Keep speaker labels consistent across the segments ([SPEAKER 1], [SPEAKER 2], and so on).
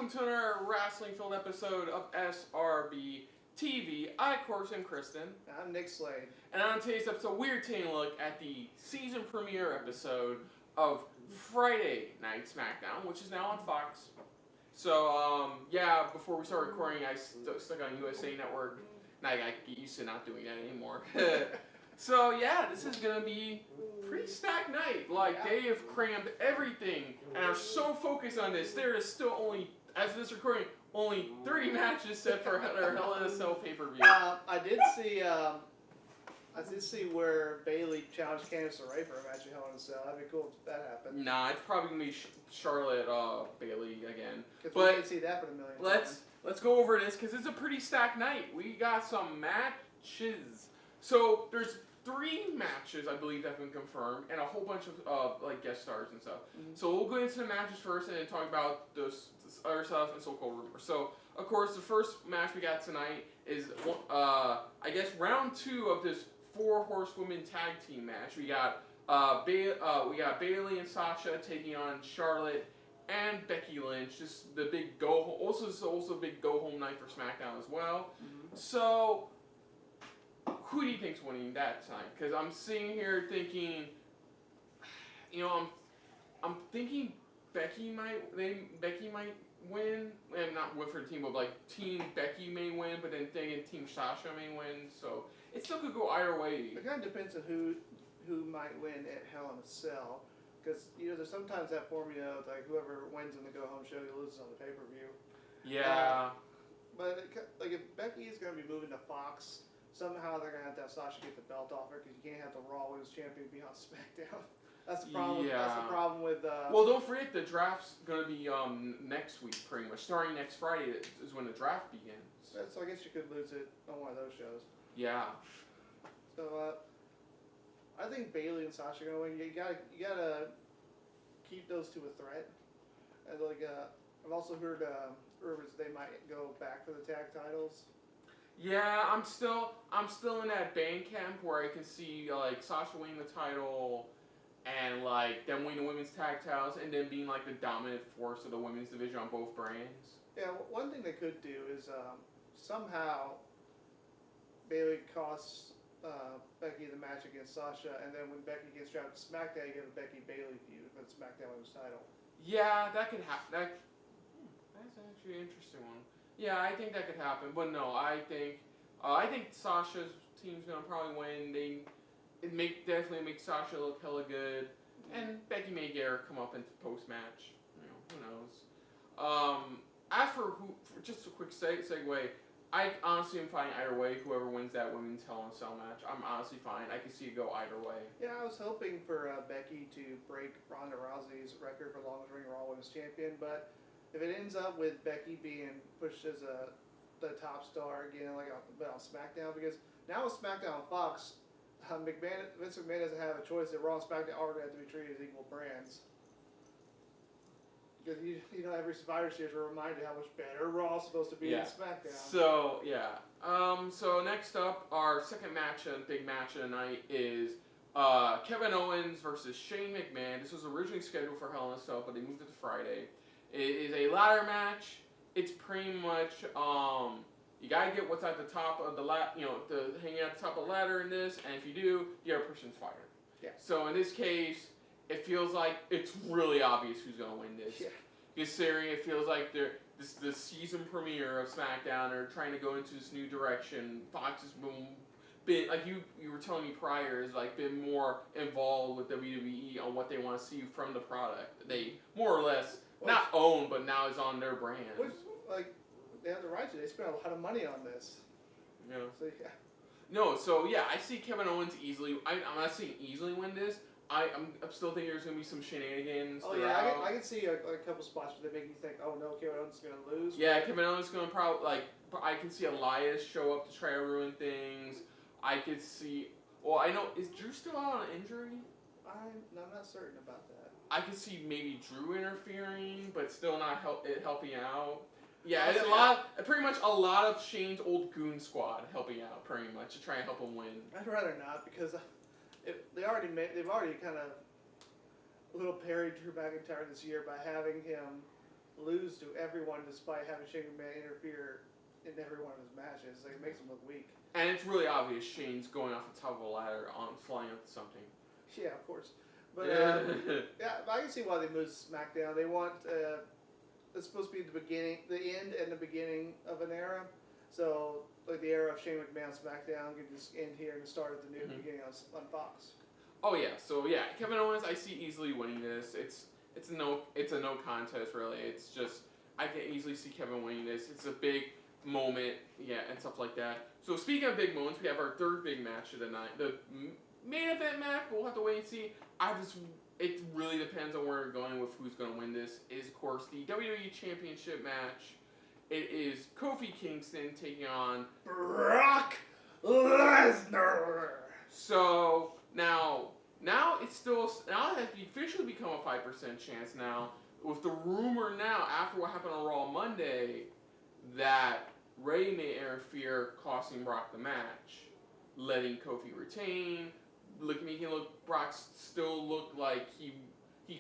[SPEAKER 1] welcome to another wrestling-filled episode of SRBTV. I, of course, am Kristen.
[SPEAKER 2] I'm Nick Slade.
[SPEAKER 1] And on today's episode, we're taking a look at the season premiere episode of Friday Night SmackDown, which is now on Fox. So, yeah, before we start recording, I stuck on USA Network. Now I get used to not doing that anymore. So, yeah, this is going to be a pretty stacked night. Like, they have crammed everything and are so focused on this. There is still only, as of this recording, only 3 matches set for their Hell in a Cell pay-per-view.
[SPEAKER 2] I did see where Bayley challenged Candice LeRae for a match in Hell in a Cell. That'd be cool if that happened.
[SPEAKER 1] Nah, it's probably going to be Charlotte Bayley again.
[SPEAKER 2] Because we didn't see that for the millionth time.
[SPEAKER 1] Let's go over this, because it's a pretty stacked night. We got some matches. So, there's 3 matches, I believe, that have been confirmed, and a whole bunch of like guest stars and stuff. Mm-hmm. So we'll go into the matches first, and then talk about this other stuff and so-called rumors. So, of course, the first match we got tonight is, I guess, round 2 of this 4 horsewomen tag team match. We got Bayley and Sasha taking on Charlotte and Becky Lynch. Just the big go home. Also a big go home night for SmackDown as well. Mm-hmm. So, who do you think's winning that tonight? Because I'm sitting here thinking, I'm thinking Becky might win, and not win for the team, but like Team Becky may win, but then thinking Team Sasha may win. So it still could go either way.
[SPEAKER 2] It kind of depends on who might win at Hell in a Cell, because there's sometimes that formula of, like, whoever wins in the go home show loses on the pay per view.
[SPEAKER 1] Yeah.
[SPEAKER 2] But like, if Becky is going to be moving to Fox, somehow they're going to have Sasha get the belt off her, because you can't have the Raw Women's Champion be on SmackDown. That's the problem. Yeah. That's the problem with.
[SPEAKER 1] Well, don't forget the draft's going to be next week, pretty much. Starting next Friday is when the draft begins.
[SPEAKER 2] So I guess you could lose it on one of those shows.
[SPEAKER 1] Yeah.
[SPEAKER 2] So I think Bayley and Sasha are going to win. You gotta keep those two a threat. And like I've also heard rumors they might go back for the tag titles.
[SPEAKER 1] Yeah, I'm still in that band camp where I can see like Sasha winning the title, and like them winning the women's tag titles, and then being like the dominant force of the women's division on both brands.
[SPEAKER 2] Yeah, one thing they could do is somehow Bayley costs Becky the match against Sasha, and then when Becky gets drafted to SmackDown, you get a Becky Bayley feud for the SmackDown Women's title.
[SPEAKER 1] Yeah, that could happen. That's actually an interesting one. Yeah, I think that could happen, but no, I think Sasha's team's gonna probably win. Definitely make Sasha look hella good, and Becky may get her come up into post match. Who knows? As for just a quick segue, I honestly am fine either way. Whoever wins that women's Hell in a Cell match, I'm honestly fine. I can see it go either way. Yeah,
[SPEAKER 2] I was hoping for Becky to break Ronda Rousey's record for longest reigning Raw Women's Champion, but if it ends up with Becky being pushed as the top star again, like on SmackDown, because now with SmackDown on Fox, Vince McMahon doesn't have a choice that Raw and SmackDown are going to have to be treated as equal brands. Because every Survivor Series we're reminded how much better Raw is supposed to be than SmackDown.
[SPEAKER 1] So yeah. So next up, our second match and big match of the night is Kevin Owens versus Shane McMahon. This was originally scheduled for Hell in a Cell, but they moved it to Friday. It is a ladder match. It's pretty much you gotta get what's at the top of the hanging at the top of the ladder in this, and if you do, the other person's fired.
[SPEAKER 2] Yeah.
[SPEAKER 1] So in this case, it feels like it's really obvious who's gonna win this. Yeah. Considering it feels like the season premiere of SmackDown, they're trying to go into this new direction. Fox has been like you were telling me prior, is like been more involved with WWE on what they want to see from the product. They more or less not own, but now is on their brand.
[SPEAKER 2] Which, like, they have the right to. They spent a lot of money on this.
[SPEAKER 1] Yeah.
[SPEAKER 2] So yeah.
[SPEAKER 1] No, so yeah, I see Kevin Owens easily. I'm not saying easily win this. I'm still thinking there's going to be some shenanigans.
[SPEAKER 2] Oh, yeah, I can see a couple spots where they make you think, oh, no, Kevin Owens is going to lose.
[SPEAKER 1] Yeah, Kevin Owens is going to probably, I can see Elias show up to try to ruin things. I could see, I know, is Drew still out on injury?
[SPEAKER 2] I'm not certain about that.
[SPEAKER 1] I could see maybe Drew interfering, but still not helping out. Yeah, pretty much a lot of Shane's old goon squad helping out, pretty much, to try and help him win.
[SPEAKER 2] I'd rather not, because they've already kind of a little parried Drew McIntyre this year by having him lose to everyone despite having Shane McMahon interfere in every one of his matches. Like, it makes him look weak.
[SPEAKER 1] And it's really obvious Shane's going off the top of a ladder on flying up to something.
[SPEAKER 2] Yeah, of course. But yeah, I can see why they moved SmackDown. They want it's supposed to be the end and the beginning of an era. So like the era of Shane McMahon SmackDown could just end here and start at the new beginning on Fox.
[SPEAKER 1] Oh yeah, so yeah, Kevin Owens, I see easily winning this. It's a no contest really. It's just I can easily see Kevin winning this. It's a big moment, yeah, and stuff like that. So speaking of big moments, we have our third big match of the night. The main event match, we'll have to wait and see. It really depends on where we're going with who's going to win this. Is of course the WWE Championship match. It is Kofi Kingston taking on
[SPEAKER 2] Brock Lesnar.
[SPEAKER 1] So now it has officially become a 5% chance now with the rumor now after what happened on Raw Monday that Ray may interfere, costing Brock the match, letting Kofi retain. Making Brock still look like he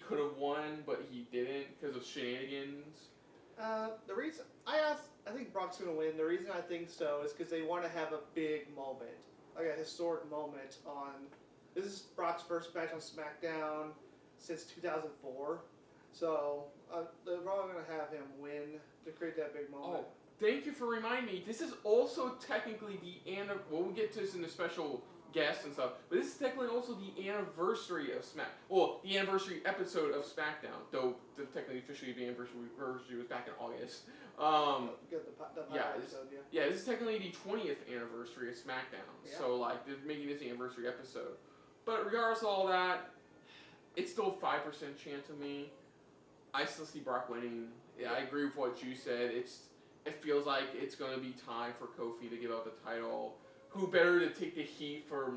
[SPEAKER 1] could have won, but he didn't because of shenanigans.
[SPEAKER 2] The reason I think Brock's gonna win. The reason I think so is because they want to have a big moment, like a historic moment on. This is Brock's first match on SmackDown since 2004, so they're probably gonna have him win to create that big moment.
[SPEAKER 1] Oh, thank you for reminding me. This is also technically the end of. Well, we'll get to this in the special guests and stuff, but this is technically also the anniversary of the anniversary episode of SmackDown, though technically officially the anniversary was back in August. This is technically the 20th anniversary of SmackDown, so like they're making this the anniversary episode. But regardless of all that, it's still a 5% chance of me. I still see Brock winning. Yeah, I agree with what you said. It feels like it's going to be time for Kofi to give up the title. Who better to take the heat for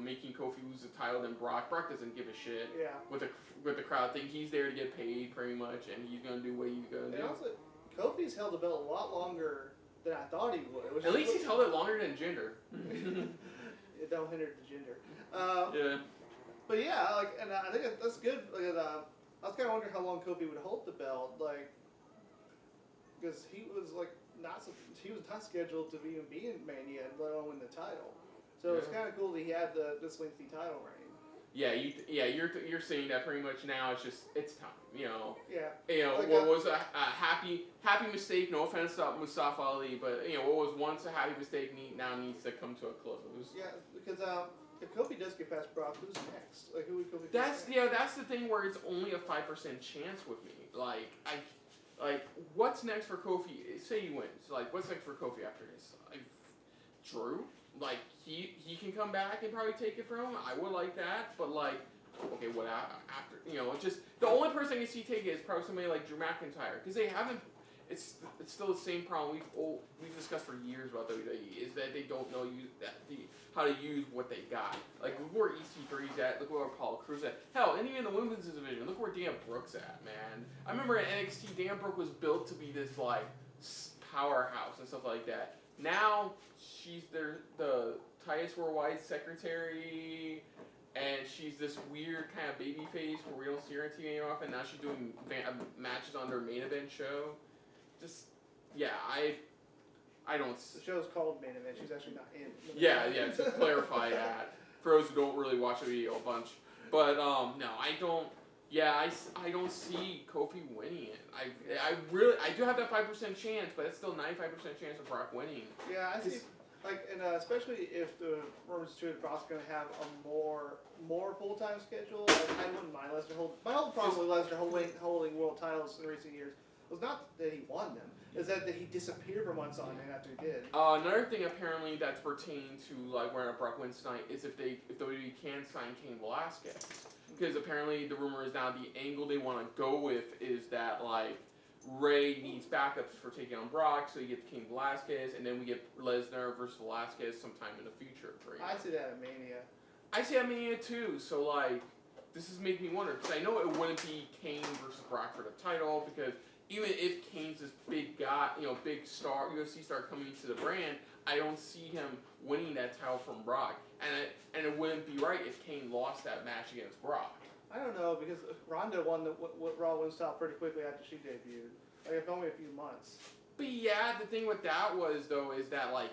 [SPEAKER 1] making Kofi lose the title than Brock? Brock doesn't give a shit.
[SPEAKER 2] Yeah.
[SPEAKER 1] With the crowd thing, he's there to get paid pretty much, and he's gonna do what he's gonna do.
[SPEAKER 2] And also, Kofi's held the belt a lot longer than I thought he would.
[SPEAKER 1] At least he's held it longer than Jinder.
[SPEAKER 2] It don't hinder the gender.
[SPEAKER 1] Yeah.
[SPEAKER 2] But yeah, and I think that's good. I was kind of wondering how long Kofi would hold the belt, because he was not scheduled to even be in Mania, let alone win the title. So it's kind of cool that he had this lengthy title reign.
[SPEAKER 1] Yeah, you're saying that pretty much now. It's time.
[SPEAKER 2] Yeah.
[SPEAKER 1] What was a happy mistake? No offense to Mustafa Ali, but what was once a happy mistake now needs to come to a close.
[SPEAKER 2] Yeah, because if Kofi does get past Brock, who's next? Like who would Kofi?
[SPEAKER 1] That's the thing where it's only a 5% chance with me. What's next for Kofi? Say he wins. What's next for Kofi after this? Drew? He can come back and probably take it from him. I would like that, but okay, what after? Just the only person I can see take it is probably somebody like Drew McIntyre, because they haven't. It's still the same problem we've discussed for years about WWE, is that they don't know how to use what they got. Look where EC3's at. Look where Apollo Crews at. Hell, and even the women's division. Look where Dan Brooke's at, man. I remember at NXT, Dan Brooke was built to be this powerhouse and stuff like that. Now she's the Titus Worldwide secretary, and she's this weird kind of baby face where we don't see her on TV anymore. And now she's doing matches on their main event show. I don't.
[SPEAKER 2] The show's called Main Event. She's actually not in.
[SPEAKER 1] Yeah. To clarify that for those who don't really watch the video a bunch, but no, I don't. Yeah, I don't see Kofi winning it. I do have that 5% chance, but it's still 95% chance of Brock winning.
[SPEAKER 2] Yeah, I see. And especially if the rumors are true that Brock's going to have a more full-time schedule, I wouldn't mind Lesnar holding. My whole problem with Lesnar holding world titles in recent years was not that he won them, is that he disappeared for months on end after he did.
[SPEAKER 1] Another thing apparently that's pertaining to where Brock wins tonight is if WWE can sign Cain Velasquez, because apparently the rumor is now the angle they want to go with is that Ray needs backups for taking on Brock, so you get Cain Velasquez, and then we get Lesnar versus Velasquez sometime in the future.
[SPEAKER 2] I see that at Mania.
[SPEAKER 1] I see that at Mania too. So this is making me wonder, because I know it wouldn't be Cain versus Brock for the title, because even if Kane's this big guy, big star, UFC star coming into the brand, I don't see him winning that title from Brock. And it wouldn't be right if Cain lost that match against Brock.
[SPEAKER 2] I don't know, because Ronda won the Raw Women's title pretty quickly after she debuted. Like, it's only a few months.
[SPEAKER 1] But yeah, the thing with that was, though, is that, like,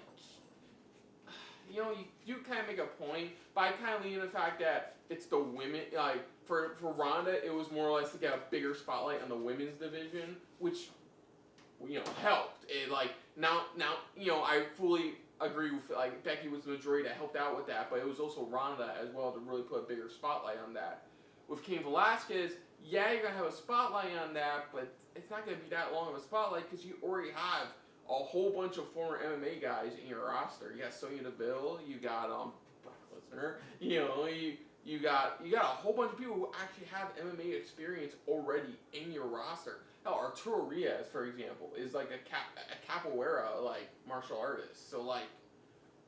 [SPEAKER 1] you know, you kind of make a point, but I kind of lean the fact that it's the women, like, for Ronda, it was more or less to get a bigger spotlight on the women's division, which, you know, helped. It, like, now, you know, I fully agree with, like, Becky was the majority that helped out with that, but it was also Ronda as well to really put a bigger spotlight on that. With Cain Velasquez, yeah, you're going to have a spotlight on that, but it's not going to be that long of a spotlight because you already have a whole bunch of former MMA guys in your roster. You got Sonya Deville, you got Brock Lesnar, you know, you got a whole bunch of people who actually have MMA experience already in your roster. Hell, Arturo Reyes, for example, is like a capoeira like martial artist. So like,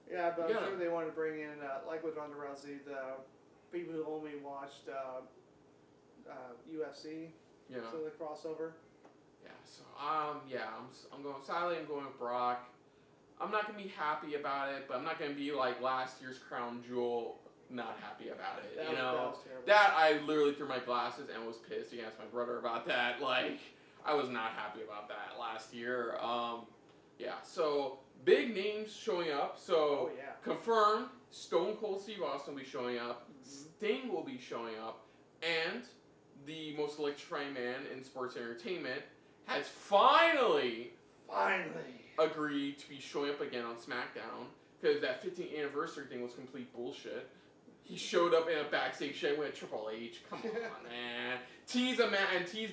[SPEAKER 2] yeah, but I'm sure they want to bring in like with Ronda Rousey, the people who only watched UFC.
[SPEAKER 1] Yeah.
[SPEAKER 2] So the crossover.
[SPEAKER 1] Yeah. So I'm going Sally. I'm going with Brock. I'm not gonna be happy about it, but I'm not gonna be like last year's crown jewel. Not happy about it.
[SPEAKER 2] That was terrible.
[SPEAKER 1] That I literally threw my glasses and was pissed against my brother about that. Like, I was not happy about that last year. Yeah. So big names showing up. So confirmed, Stone Cold Steve Austin will be showing up. Sting will be showing up, and the most electrifying man in sports entertainment has finally agreed to be showing up again on SmackDown because that 15th anniversary thing was complete bullshit. He showed up in a backstage show with Triple H. Come on, man. Tease the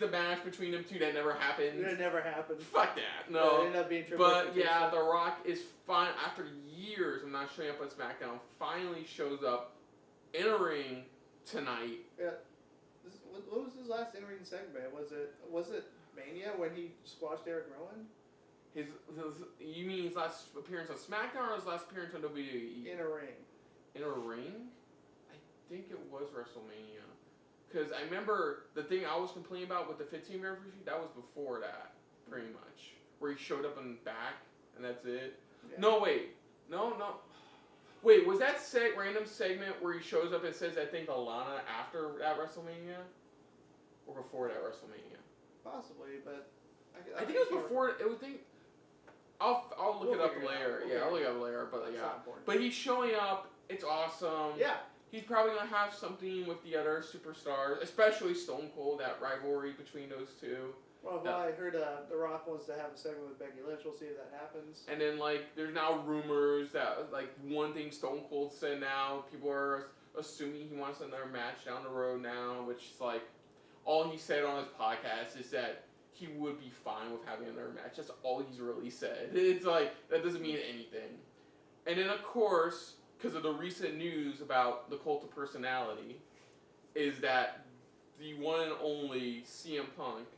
[SPEAKER 1] match between them two that never happened.
[SPEAKER 2] It never happened.
[SPEAKER 1] Fuck that. No.
[SPEAKER 2] It ended up being Triple H.
[SPEAKER 1] But yeah, The Rock is fine after years of not showing up on SmackDown. Finally shows up in a ring tonight.
[SPEAKER 2] Yeah. What was his last in-ring segment? Was it Mania when he squashed Erik Rowan?
[SPEAKER 1] You mean his last appearance on SmackDown or his last appearance on WWE?
[SPEAKER 2] In a ring.
[SPEAKER 1] In a ring? I think it was WrestleMania. Because I remember the thing I was complaining about with the 15 anniversary, that was before that, pretty much. Where he showed up in the back, and that's it. Yeah. No, wait. No. Wait, was that random segment where he shows up and says, I think, Alana after that WrestleMania? Or before that WrestleMania?
[SPEAKER 2] Possibly, but...
[SPEAKER 1] I think it was before... I'll look it up later. I'll look it up later, but yeah. But he's showing up. It's awesome.
[SPEAKER 2] Yeah.
[SPEAKER 1] He's probably going to have something with the other superstars, especially Stone Cold, that rivalry between those two.
[SPEAKER 2] Well, I heard The Rock wants to have a segment with Becky Lynch. We'll see if that happens.
[SPEAKER 1] And then, like, there's now rumors that, like, one thing Stone Cold said now, people are assuming he wants another match down the road now, which is, like, all he said on his podcast is that he would be fine with having another match. That's all he's really said. It's like, that doesn't mean anything. And then, of course, because of the recent news about the cult of personality, is that the one and only CM Punk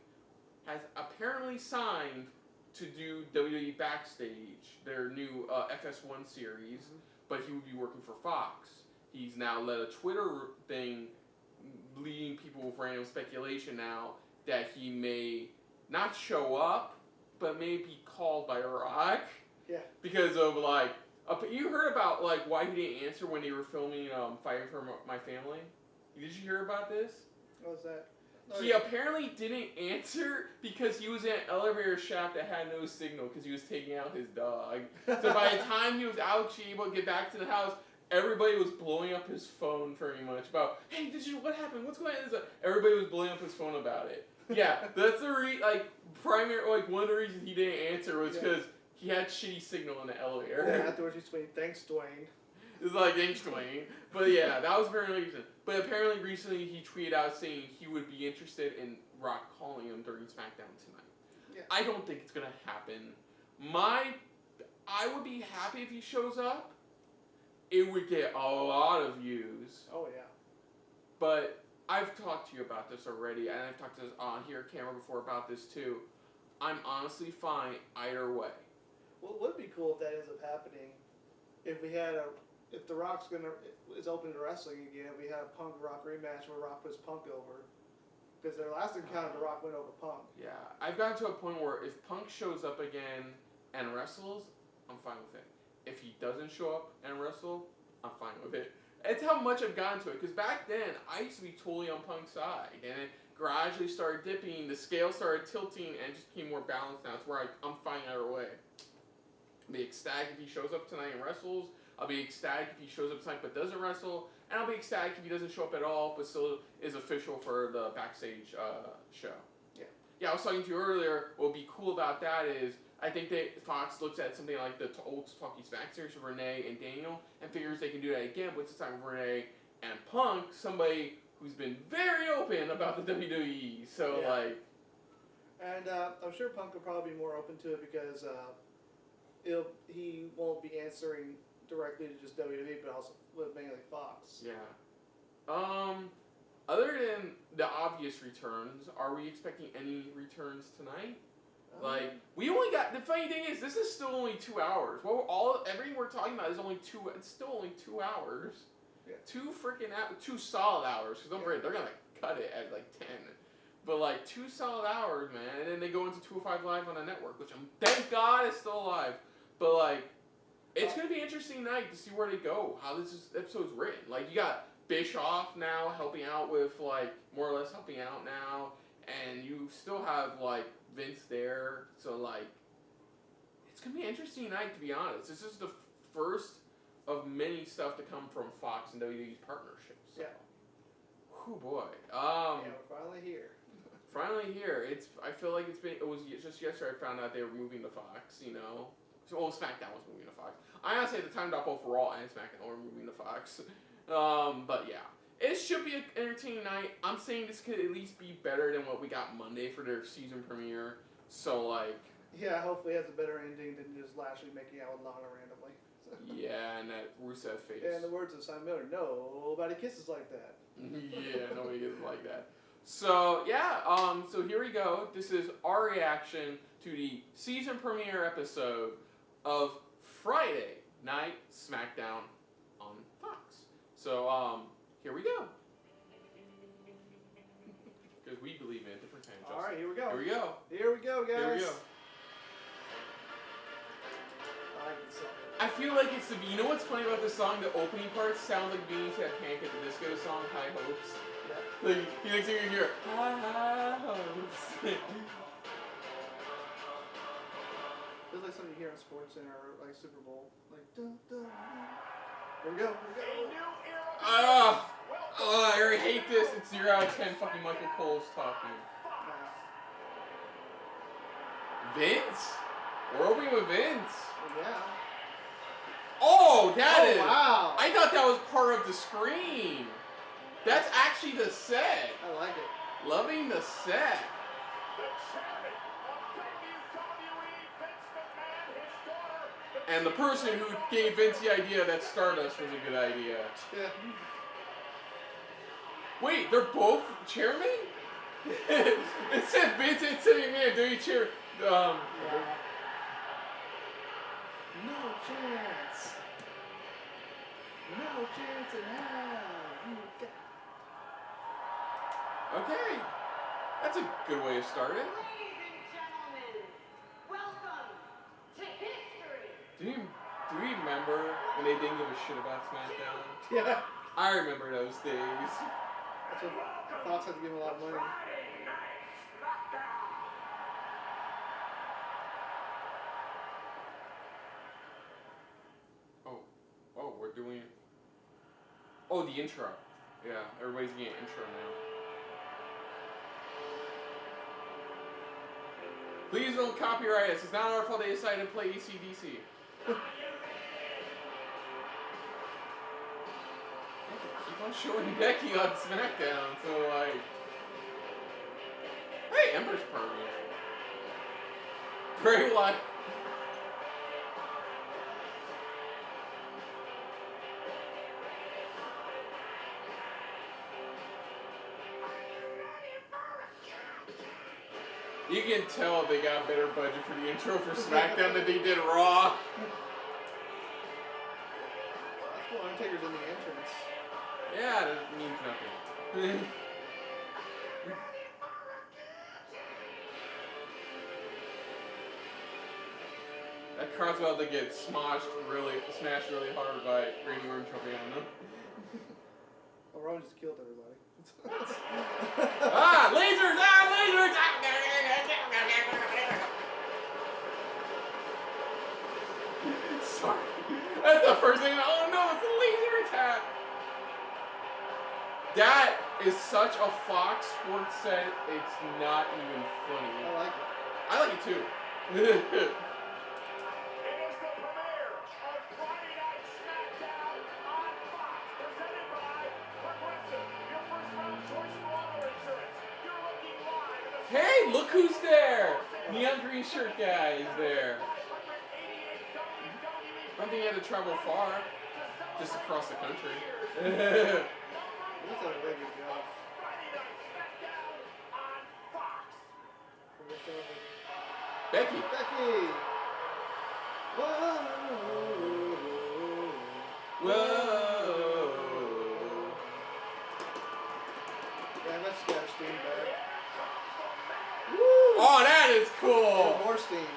[SPEAKER 1] has apparently signed to do WWE Backstage, their new FS1 series, but he would be working for Fox. He's now led a Twitter thing leading people with random speculation now that he may not show up, but may be called by Rock.
[SPEAKER 2] Yeah. Because
[SPEAKER 1] of, like, you heard about, like, why he didn't answer when they were filming Fighting for My Family? Did you hear about this?
[SPEAKER 2] What was that?
[SPEAKER 1] He apparently didn't answer because he was in an elevator shaft that had no signal because he was taking out his dog. So by the time he was actually able to get back to the house, everybody was blowing up his phone pretty much about, hey, what happened? What's going on? Everybody was blowing up his phone about it. Yeah, that's the one of the reasons he didn't answer was because he had shitty signal in the elevator.
[SPEAKER 2] Yeah, afterwards he explained, thanks, Dwayne.
[SPEAKER 1] It's like, thanks, Dwayne. But yeah, that was very reason. But apparently recently he tweeted out saying he would be interested in Rock calling him during SmackDown tonight. Yeah. I don't think it's going to happen. I would be happy if he shows up. It would get a lot of views.
[SPEAKER 2] Oh, yeah.
[SPEAKER 1] But I've talked to you about this already, and I've talked to here camera before about this too. I'm honestly fine either way.
[SPEAKER 2] Well, it would be cool if that ends up happening. If we had if The Rock's is open to wrestling again, we had a Punk Rock rematch where Rock puts Punk over. Because their last encounter, The Rock went over Punk.
[SPEAKER 1] Yeah, I've gotten to a point where if Punk shows up again and wrestles, I'm fine with it. If he doesn't show up and wrestle, I'm fine with it. it's how much I've gotten to it. Because back then, I used to be totally on Punk's side. And it gradually started dipping, the scale started tilting, and it just became more balanced now. It's where I'm finding either way. I'll be ecstatic if he shows up tonight and wrestles. I'll be ecstatic if he shows up tonight but doesn't wrestle. And I'll be ecstatic if he doesn't show up at all but still is official for the backstage show. Yeah, I was talking to you earlier. What would be cool about that is I think that Fox looks at something like the old Talkie Smack series with Renee and Daniel and figures they can do that again, but this time with Renee and Punk, somebody who's been very open about the WWE. So, like...
[SPEAKER 2] And I'm sure Punk will probably be more open to it because he won't be answering directly to just WWE, but also with mainly Fox.
[SPEAKER 1] Yeah. Other than the obvious returns, are we expecting any returns tonight? Like, we only got, the funny thing is, this is still only 2 hours. Well, everything we're talking about is only it's still only 2 hours.
[SPEAKER 2] Yeah.
[SPEAKER 1] 2 solid hours, because don't forget, they're going to cut it at like 10. But like 2 solid hours, man, and then they go into 205 Live on the network, which thank God it's still alive. But like, it's going to be an interesting night to see where they go, how this episode's written. Like, you got Bischoff now helping out with, like, more or less helping out now, and you still have, like, Vince there, so, like, it's going to be an interesting night, to be honest. This is the first of many stuff to come from Fox and WWE's partnership, so.
[SPEAKER 2] Yeah.
[SPEAKER 1] Oh boy.
[SPEAKER 2] Yeah, we're finally here.
[SPEAKER 1] Finally here. I feel like it was just yesterday I found out they were moving to Fox, you know. So, SmackDown was moving to Fox. I honestly at the time thought both Raw and SmackDown were moving to Fox. But yeah. It should be an entertaining night. I'm saying this could at least be better than what we got Monday for their season premiere. So, like...
[SPEAKER 2] Yeah, hopefully it has a better ending than just Lashley making out with Lana randomly.
[SPEAKER 1] Yeah, and that Rusev face.
[SPEAKER 2] Yeah, in the words of Simon Miller, nobody kisses like that.
[SPEAKER 1] Yeah, nobody gets like that. So, yeah, so here we go. This is our reaction to the season premiere episode of Friday Night SmackDown on Fox. So, here we go. Because we believe in a different kind of justice.
[SPEAKER 2] Alright, here we go.
[SPEAKER 1] Here we go.
[SPEAKER 2] Here we go, guys.
[SPEAKER 1] Here we go.
[SPEAKER 2] I like this song.
[SPEAKER 1] I feel like it's the... You know what's funny about this song? The opening part sounds like being to that Panic at the Disco song, High Hopes.
[SPEAKER 2] Yeah.
[SPEAKER 1] Like, you next thing you hear, High Hopes.
[SPEAKER 2] Feels like something you hear on Sports Center or like Super Bowl. Like, dun, dun, dun. Here we go. Here we go.
[SPEAKER 1] I already hate this. It's 0 out of 10 fucking Michael Cole's talking. Vince? We're opening with Vince.
[SPEAKER 2] Yeah.
[SPEAKER 1] Oh, that is.
[SPEAKER 2] Wow.
[SPEAKER 1] I thought that was part of the screen. That's actually the set.
[SPEAKER 2] I like it.
[SPEAKER 1] Loving the set. And the person who gave Vince the idea that Stardust was a good idea.
[SPEAKER 2] Yeah.
[SPEAKER 1] Wait, they're both chairmen? It said Vince and Timmy Man doing chair.
[SPEAKER 2] Yeah. No chance. No chance in hell. You got.
[SPEAKER 1] Okay. That's a good way to start it.
[SPEAKER 3] Ladies and gentlemen, welcome to history.
[SPEAKER 1] Do we remember when they didn't give a shit about SmackDown?
[SPEAKER 2] Yeah.
[SPEAKER 1] I remember those days.
[SPEAKER 2] That's what Fox had to give him a lot of money.
[SPEAKER 1] Oh, we're doing... Oh, the intro. Yeah, everybody's getting an intro now. Please don't copyright us. It's not our fault they decided to play AC/DC. Keep on showing Becky on SmackDown, so like... Hey, Ember's permanent. Bray Wyatt. You can tell they got a better budget for the intro for SmackDown than they did Raw.
[SPEAKER 2] That's cool. Undertaker's in the entrance.
[SPEAKER 1] Yeah, that means nothing. That crowd's about to get smashed really hard by Randy Orton jumping on them.
[SPEAKER 2] Well, Rowan just killed everybody.
[SPEAKER 1] Lasers! Lasers! Sorry. That's the first thing. Oh no, it's a laser attack. That is such a Fox Sports set. It's not even funny.
[SPEAKER 2] I like it.
[SPEAKER 1] I like it too.
[SPEAKER 4] It is the premiere of Friday Night SmackDown on Fox, presented by Progressive, your first round choice for auto insurance. You're looking live at the
[SPEAKER 1] Hey, look who's there! Neon green shirt guy is there.
[SPEAKER 4] 588 WWE
[SPEAKER 1] I don't think he had to travel far, just across the country.
[SPEAKER 2] He's done a really good job.
[SPEAKER 4] Friday Night SmackDown on Fox.
[SPEAKER 1] Becky.
[SPEAKER 2] Becky! Whoa!
[SPEAKER 1] Whoa.
[SPEAKER 2] Yeah, let's get our steam back.
[SPEAKER 1] Oh, that is cool.
[SPEAKER 2] Yeah, more steam.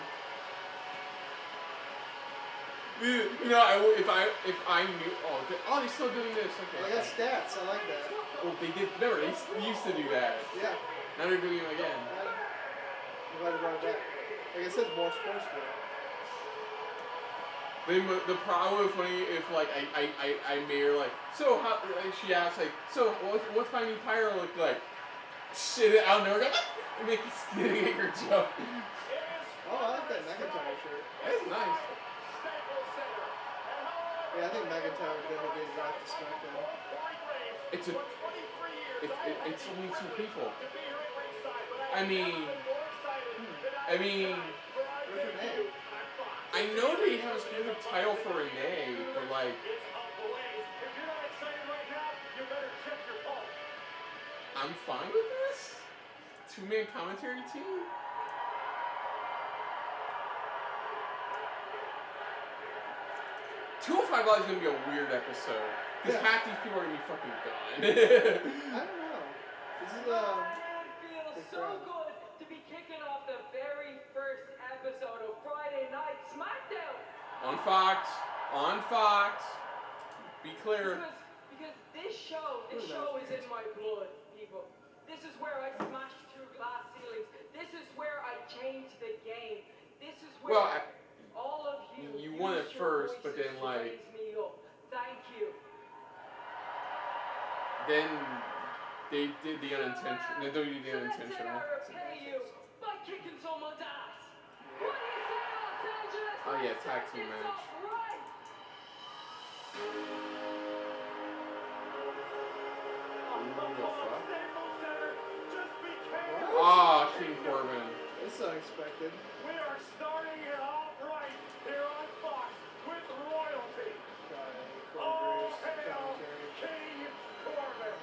[SPEAKER 1] You know, if I knew, they're still doing this. Okay.
[SPEAKER 2] I got stats. I like that.
[SPEAKER 1] Oh, they did. Remember, they used to do that.
[SPEAKER 2] Yeah.
[SPEAKER 1] Now they're doing it again.
[SPEAKER 2] I'm glad you brought it back. Like I said, more sports for it.
[SPEAKER 1] The problem was funny if like I made her like, so how, she asked like, so what's my new pyro look like? Shit, I'll never go. Make her jump.
[SPEAKER 2] Oh, I like that McIntyre shirt.
[SPEAKER 1] That's nice.
[SPEAKER 2] Yeah, I think McIntyre would definitely be right to SmackDown.
[SPEAKER 1] It's only two people. I mean,
[SPEAKER 2] Where's her name?
[SPEAKER 1] I know they have a specific title for Renee, but like, I'm fine with this. Two-man commentary team. $205 is gonna be a weird episode because half these people are gonna be fucking gone.
[SPEAKER 2] I don't know. This is
[SPEAKER 5] It feels
[SPEAKER 2] big
[SPEAKER 5] so
[SPEAKER 2] crowd.
[SPEAKER 5] good to be kicking off the very first episode of Friday Night SmackDown.
[SPEAKER 1] On Fox. Be clear.
[SPEAKER 5] Because this show is in my blood, people. This is where I smashed through glass ceilings. This is where I changed the game. This is where
[SPEAKER 1] Well,
[SPEAKER 5] all of you
[SPEAKER 1] won it
[SPEAKER 5] used your
[SPEAKER 1] first, but
[SPEAKER 5] voices
[SPEAKER 1] then
[SPEAKER 5] to
[SPEAKER 1] like,
[SPEAKER 5] raise me up. Thank you.
[SPEAKER 1] then they did the unintentional. They did the
[SPEAKER 5] So let's say
[SPEAKER 1] unintentional.
[SPEAKER 5] I repay you by kicking someone's ass. What do you say, Los Angeles?
[SPEAKER 1] Oh, yeah,
[SPEAKER 5] Let's
[SPEAKER 1] tag
[SPEAKER 5] start
[SPEAKER 1] team
[SPEAKER 5] this
[SPEAKER 1] match.
[SPEAKER 5] off right.
[SPEAKER 1] Ah, King Corbin.
[SPEAKER 2] This is unexpected.
[SPEAKER 4] We are starting it off right here on Fox with royalty. All hail King Corbin.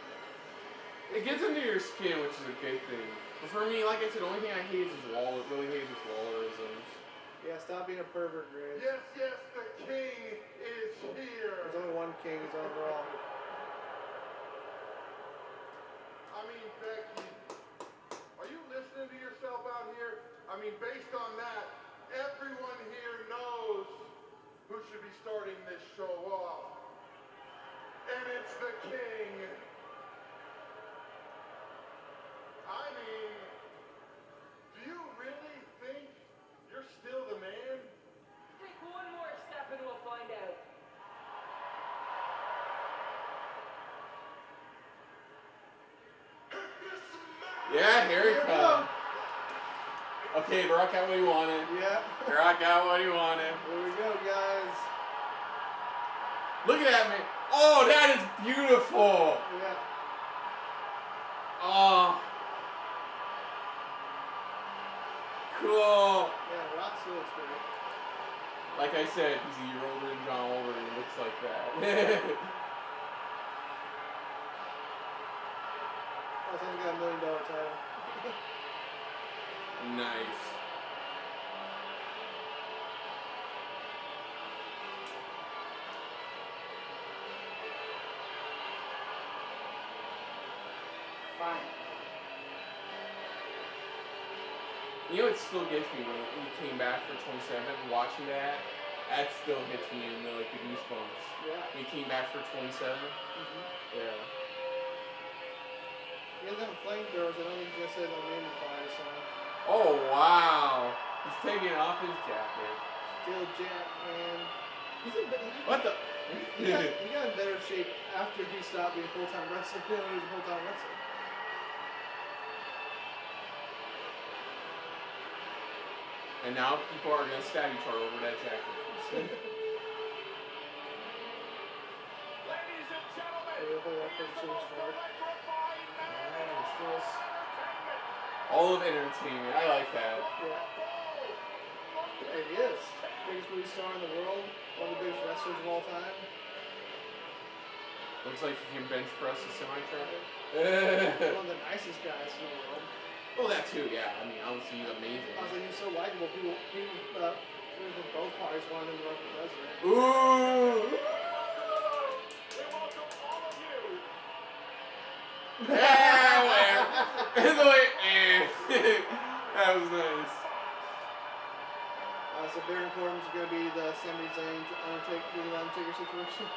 [SPEAKER 1] It gets under your skin, which is a good thing. But for me, like I said, the only thing I hate is Waller. Really hate is Wallerisms.
[SPEAKER 2] Yeah, stop being a pervert, Graves.
[SPEAKER 4] Yes, the king is here.
[SPEAKER 2] There's only one king, he's on Raw.
[SPEAKER 4] I mean, Becky, are you listening to yourself out here? I mean, based on that, everyone here knows who should be starting this show off. And it's the king. I mean, do you really think you're still the man?
[SPEAKER 5] Take one more step and we'll find out.
[SPEAKER 1] Yeah, here he comes. Okay, Brock got what he wanted.
[SPEAKER 2] Yeah.
[SPEAKER 1] Brock got what he wanted.
[SPEAKER 2] Here we go, guys.
[SPEAKER 1] Look at that, man. Oh, that is beautiful.
[SPEAKER 2] Yeah.
[SPEAKER 1] Oh. Cool.
[SPEAKER 2] Yeah, Rock still looks great.
[SPEAKER 1] Like I said, he's a year older than John Oliver and he looks like that.
[SPEAKER 2] Oh, someone's got $1 million title.
[SPEAKER 1] Nice.
[SPEAKER 2] Fine.
[SPEAKER 1] You know, it still gets me when he came back for 27. Watching that still hits me in the goosebumps.
[SPEAKER 2] Yeah.
[SPEAKER 1] When he came back for 27. Yeah.
[SPEAKER 2] He has them flamethrowers. I don't think he says on name fire song.
[SPEAKER 1] Oh wow! He's taking off his jacket.
[SPEAKER 2] Still Jack, man.
[SPEAKER 1] What the?
[SPEAKER 2] He got in better shape after he stopped being full-time wrestler than when he was a full-time wrestler.
[SPEAKER 1] And now people are gonna stab each other over that jacket.
[SPEAKER 4] Ladies and gentlemen,
[SPEAKER 1] All of entertainment. I like that.
[SPEAKER 2] Yeah. He is. Biggest movie star in the world. One of the biggest wrestlers of all time.
[SPEAKER 1] Looks like he can bench press a semi-truck.
[SPEAKER 2] One of the nicest guys in the world.
[SPEAKER 1] Well, that too, yeah. I mean, obviously he's amazing.
[SPEAKER 2] Honestly, he's so likable. People from both parties wanted him to run for president.
[SPEAKER 1] Ooh! Yeah, where? It's like, that was nice.
[SPEAKER 2] So Baron Corbin's going to be the Sami Zayn Undertaker situation.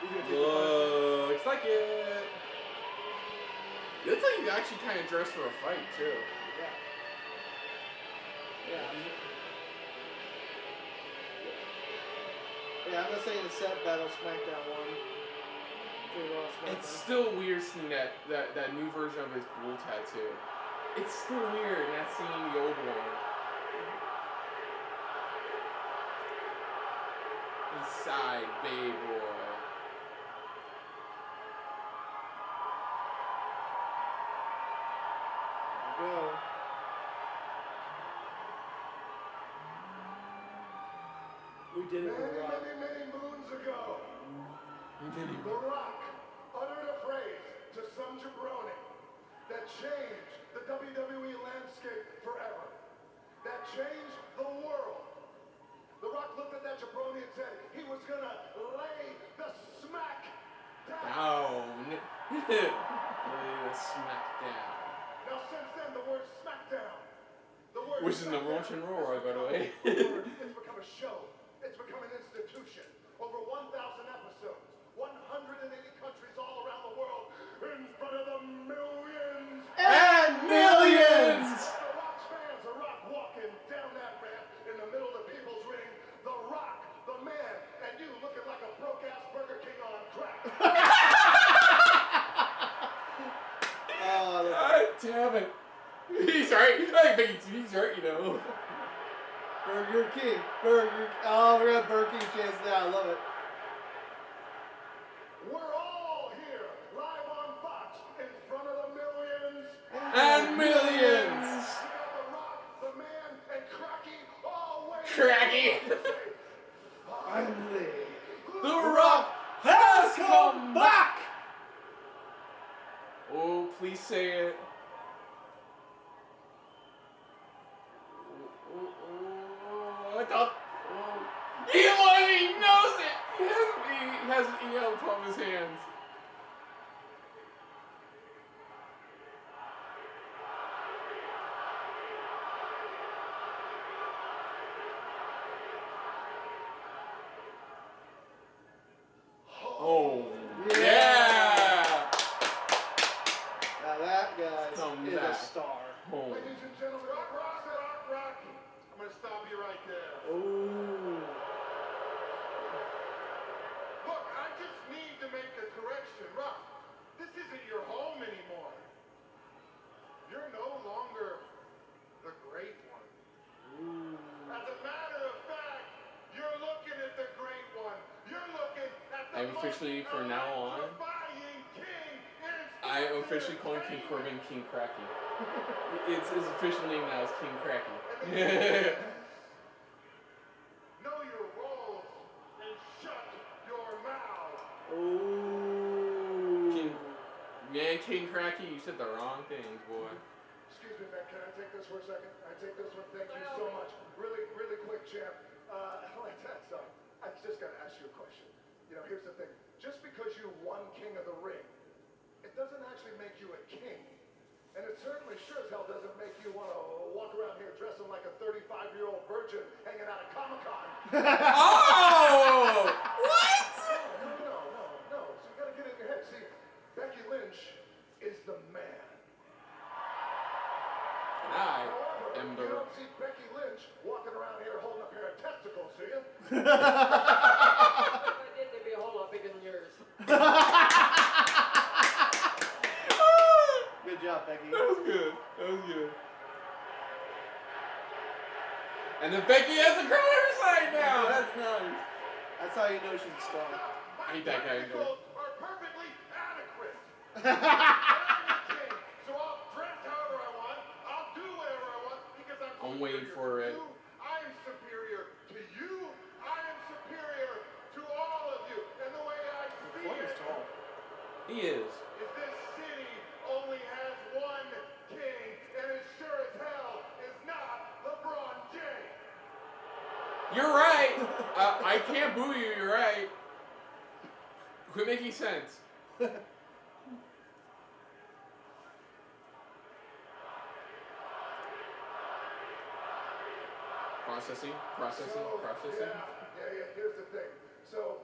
[SPEAKER 2] He's going to take the punishment.
[SPEAKER 1] Looks like it. Looks like he's actually kind of dressed for a fight, too.
[SPEAKER 2] Yeah. Yeah. Yeah, I'm not saying the Seth battle SmackDown won.
[SPEAKER 1] It's still weird seeing that new version of his bull tattoo. It's still weird not seeing the old one. East Side, Bay Boy.
[SPEAKER 2] Go. We did it for the Rock.
[SPEAKER 4] Many moons ago, The Rock uttered a phrase to some jabroni that changed the WWE landscape forever. That changed the world. The Rock looked at that jabroni and said he was gonna lay the smack down.
[SPEAKER 1] Lay the smack down.
[SPEAKER 4] Now since then, the word SmackDown, the word
[SPEAKER 1] Which is the Roach and Roar, by the way.
[SPEAKER 4] it's become a show. It's become an institution. Over 1,000 episodes, 180 countries all around the world, in front of the millions
[SPEAKER 1] And millions!
[SPEAKER 4] The Rock's fans, The Rock walking down that ramp in the middle of the people's ring. The Rock, the man, and you looking like a broke-ass Burger King on crack.
[SPEAKER 1] God damn it. He's right. I think he's right, you know.
[SPEAKER 2] Burger King. Oh, we're gonna have Burger King chance now. I love it.
[SPEAKER 4] We're all here, live on Fox, in front of the millions.
[SPEAKER 1] And millions!
[SPEAKER 4] You got The Rock, the man, and Cracky all waiting.
[SPEAKER 1] Cracky!
[SPEAKER 2] Finally.
[SPEAKER 1] The Rock has come back! Oh, please say it. I thought. He knows it! He has an EL on his hands. Oh, yeah!
[SPEAKER 2] Now that guy
[SPEAKER 1] Come
[SPEAKER 2] is
[SPEAKER 1] back
[SPEAKER 2] a star.
[SPEAKER 1] home.
[SPEAKER 4] Ladies and gentlemen, Rock. I'm going to stop you right there.
[SPEAKER 2] Ooh.
[SPEAKER 4] Look, I just need to make a correction. Rock, this isn't your home anymore. You're no longer the great one.
[SPEAKER 2] Ooh.
[SPEAKER 4] As a matter of fact, you're looking at the great one. You're looking at the
[SPEAKER 1] I'm officially, from now on, I am officially calling King Corbin King Cracky. It's his official name now is King Cracky.
[SPEAKER 4] Know your roles and shut your mouth.
[SPEAKER 2] Ooh.
[SPEAKER 1] King Cracky, you said the wrong things, boy.
[SPEAKER 4] Excuse me, man. Can I take this for a second? I take this one. Thank you so much. Really quick, champ. Like that stuff. I just got to ask you a question. You know, here's the thing. Just because you won King of the Ring, it doesn't actually make you a king. And it certainly sure as hell doesn't make you want to walk around here dressing like a 35-year-old virgin hanging out at Comic-Con.
[SPEAKER 1] Oh! What?
[SPEAKER 4] No. So you gotta get it in your head. See, Becky Lynch is the man.
[SPEAKER 1] I
[SPEAKER 4] However,
[SPEAKER 1] am
[SPEAKER 4] you
[SPEAKER 1] the...
[SPEAKER 4] don't see Becky Lynch walking around here holding a pair of testicles, do you?
[SPEAKER 5] If I did, they'd be a whole lot bigger than yours.
[SPEAKER 2] Good job, Becky.
[SPEAKER 1] That was good. And then Becky has a girl on her side now. That's nice.
[SPEAKER 2] That's how you know she's a star.
[SPEAKER 1] I hate that guy.
[SPEAKER 4] Testicles are perfectly adequate. So I'll dress however I want. I'll do whatever I want because
[SPEAKER 1] I'm waiting for it.
[SPEAKER 4] I am superior to you. I am superior to all of you. And the way I see
[SPEAKER 2] Flair's
[SPEAKER 4] it
[SPEAKER 2] tall.
[SPEAKER 1] He is.
[SPEAKER 4] is this city only has one king, and it sure as hell is not LeBron James.
[SPEAKER 1] You're right. I can't boo you. You're right. Quit making sense. Processing.
[SPEAKER 4] Yeah, here's the thing. So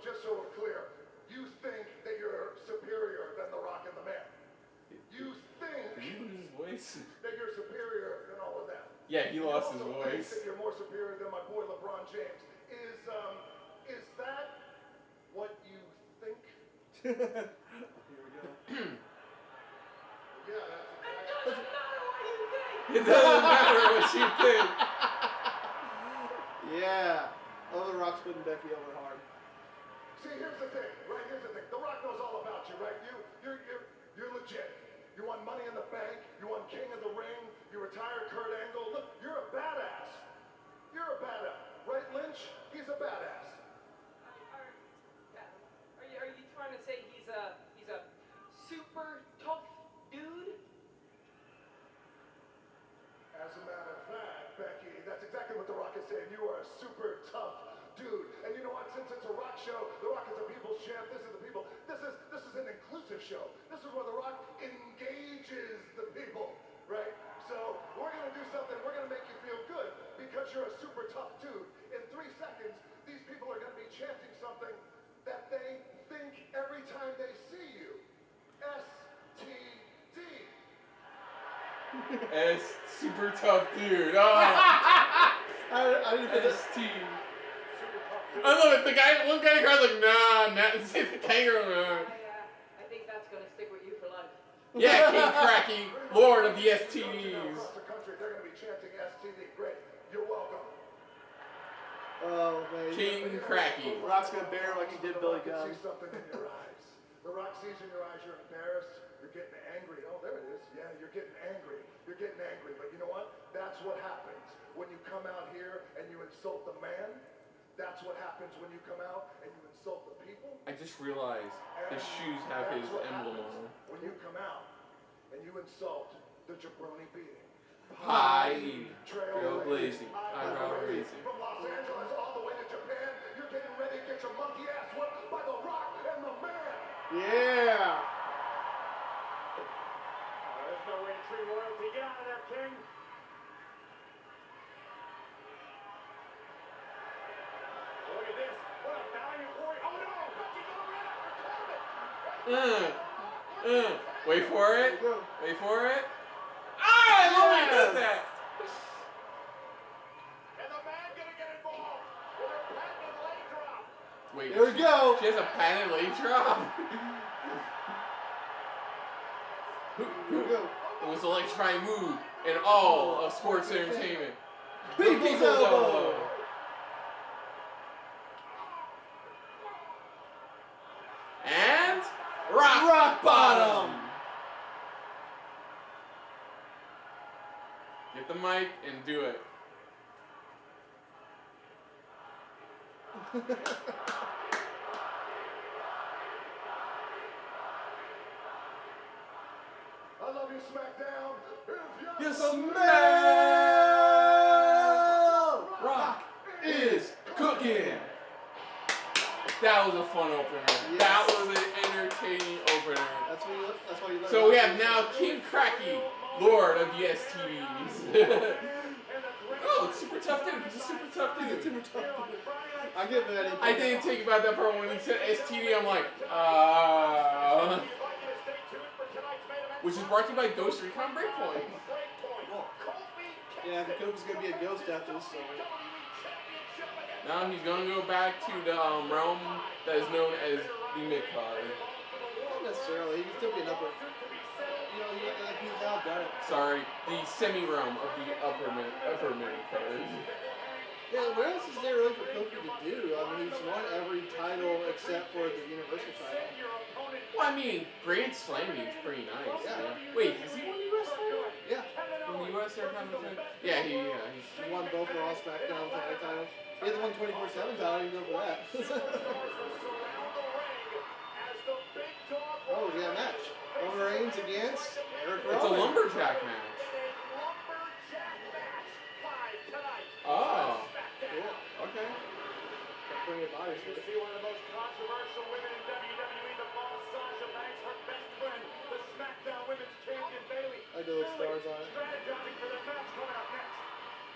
[SPEAKER 4] just so we're clear, you think that you're superior than The Rock and the Man. You think
[SPEAKER 1] Did you lose his voice?
[SPEAKER 4] that you're superior than all of them.
[SPEAKER 1] Yeah, he lost his
[SPEAKER 4] You also think
[SPEAKER 1] voice.
[SPEAKER 4] that you're more superior than my boy LeBron James. Is that what you think?
[SPEAKER 2] Here we go.
[SPEAKER 4] Yeah, that's
[SPEAKER 5] It doesn't matter what you think.
[SPEAKER 1] It doesn't matter what you think.
[SPEAKER 2] Yeah. Oh, The Rock's putting Becky over hard.
[SPEAKER 4] See, here's the thing, right? Here's the thing. The Rock knows all about you, right? You're legit. You won Money in the Bank. You won King of the Ring. You retired Kurt Angle. Look, you're a badass. You're a badass, right, Lynch? He's a badass.
[SPEAKER 5] Are you trying to say he's a super tough dude?
[SPEAKER 4] As a matter of fact, Becky, that's exactly what The Rock is saying. You are a super tough dude. And you know what? Since it's a Rock show, The Rock is a people's champ. This is the people. This is an inclusive show. This is where The Rock engages the people, right? So we're going to do something. We're going to make you feel good because you're a super tough dude. In 3 seconds, these people are going to be chanting something that they think every time they see you. STD.
[SPEAKER 1] S super tough dude. Oh,
[SPEAKER 2] I didn't put this.
[SPEAKER 1] ST. I love it. The guy, one guy cries like, nah. See the kangaroo.
[SPEAKER 5] I think that's gonna stick with you for life.
[SPEAKER 1] Yeah, King Cracky, Lord of the
[SPEAKER 4] Across
[SPEAKER 1] STDs.
[SPEAKER 4] the country, they're going to be chanting STD. Great. You're welcome.
[SPEAKER 2] Oh, man.
[SPEAKER 1] King Cracky.
[SPEAKER 2] Rock's gonna bear him like he did Billy
[SPEAKER 4] I can
[SPEAKER 2] Gunn.
[SPEAKER 4] see something in your eyes. The Rock sees in your eyes you're embarrassed. You're getting angry. Oh, there it is. Yeah, you're getting angry. You're getting angry. But you know what? That's what happens when you come out here and you insult the man. That's what happens when you come out and you insult the people.
[SPEAKER 1] I just realized his shoes have his
[SPEAKER 4] That's what
[SPEAKER 1] emblem
[SPEAKER 4] happens
[SPEAKER 1] on them.
[SPEAKER 4] when you come out and you insult the jabroni being.
[SPEAKER 1] Hi, trailblazing, eyebrow raising.
[SPEAKER 4] From Los Angeles all the way to Japan, you're getting ready to get your monkey ass whooped by The Rock and the Man.
[SPEAKER 2] Yeah.
[SPEAKER 6] There's no way to treat royalty. Get out of there, King. Look at this. What a value for you. Oh no! Becky's gonna run after Corbin.
[SPEAKER 1] Wait for it.
[SPEAKER 2] There you go.
[SPEAKER 1] Wait for it. Ah, I love when he does that.
[SPEAKER 6] And the man gonna get involved with a patented leg drop.
[SPEAKER 1] Wait,
[SPEAKER 2] There we go.
[SPEAKER 1] she has a patent leg drop.
[SPEAKER 2] Here we go.
[SPEAKER 1] The most electrifying move in all of sports entertainment.
[SPEAKER 2] People's elbow.
[SPEAKER 1] And rock bottom. Get the mic and do it.
[SPEAKER 4] I love you, SmackDown. If
[SPEAKER 1] You
[SPEAKER 4] you
[SPEAKER 1] smell. Rock is cooking. That was a fun opener.
[SPEAKER 2] Yes.
[SPEAKER 1] That was an entertaining opener.
[SPEAKER 2] That's why you learn.
[SPEAKER 1] So we have now King Cracky, Lord of the STDs. Oh, it's super tough dude. He's a super tough dude.
[SPEAKER 2] I give it any.
[SPEAKER 1] I didn't think about that part when he said STD. I'm like, which is brought to you by Ghost Recon Breakpoint.
[SPEAKER 2] Yeah, the Kofi's gonna be a ghost after this. So.
[SPEAKER 1] Now he's gonna go back to the realm that is known as the mid-card.
[SPEAKER 2] Not necessarily. He can still be an upper. You know, he's outdone it.
[SPEAKER 1] Sorry, the semi-realm of the upper mid-card.
[SPEAKER 2] Yeah, what else is there really for Kofi to do? I mean, he's won every title except for the Universal title.
[SPEAKER 1] Well, I mean, Grand Slamming is pretty nice.
[SPEAKER 2] Yeah.
[SPEAKER 1] Wait, has he won the US title?
[SPEAKER 2] Yeah.
[SPEAKER 1] In the US Intercontinental? Yeah, he's
[SPEAKER 2] He won both Raw, SmackDown tag titles. He has won 24/7 title, even over that. Oh, we got a match. Roman Reigns against Erik Rowan.
[SPEAKER 1] It's a lumberjack match. Oh.
[SPEAKER 2] Cool.
[SPEAKER 1] Okay.
[SPEAKER 2] Got plenty of bodies.
[SPEAKER 6] Used to be one of the most controversial women in WWE, the boss Sasha Banks, her best friend, the SmackDown Women's Champion Bayley.
[SPEAKER 2] I do those stars on it.
[SPEAKER 6] Strategizing for the match coming up next.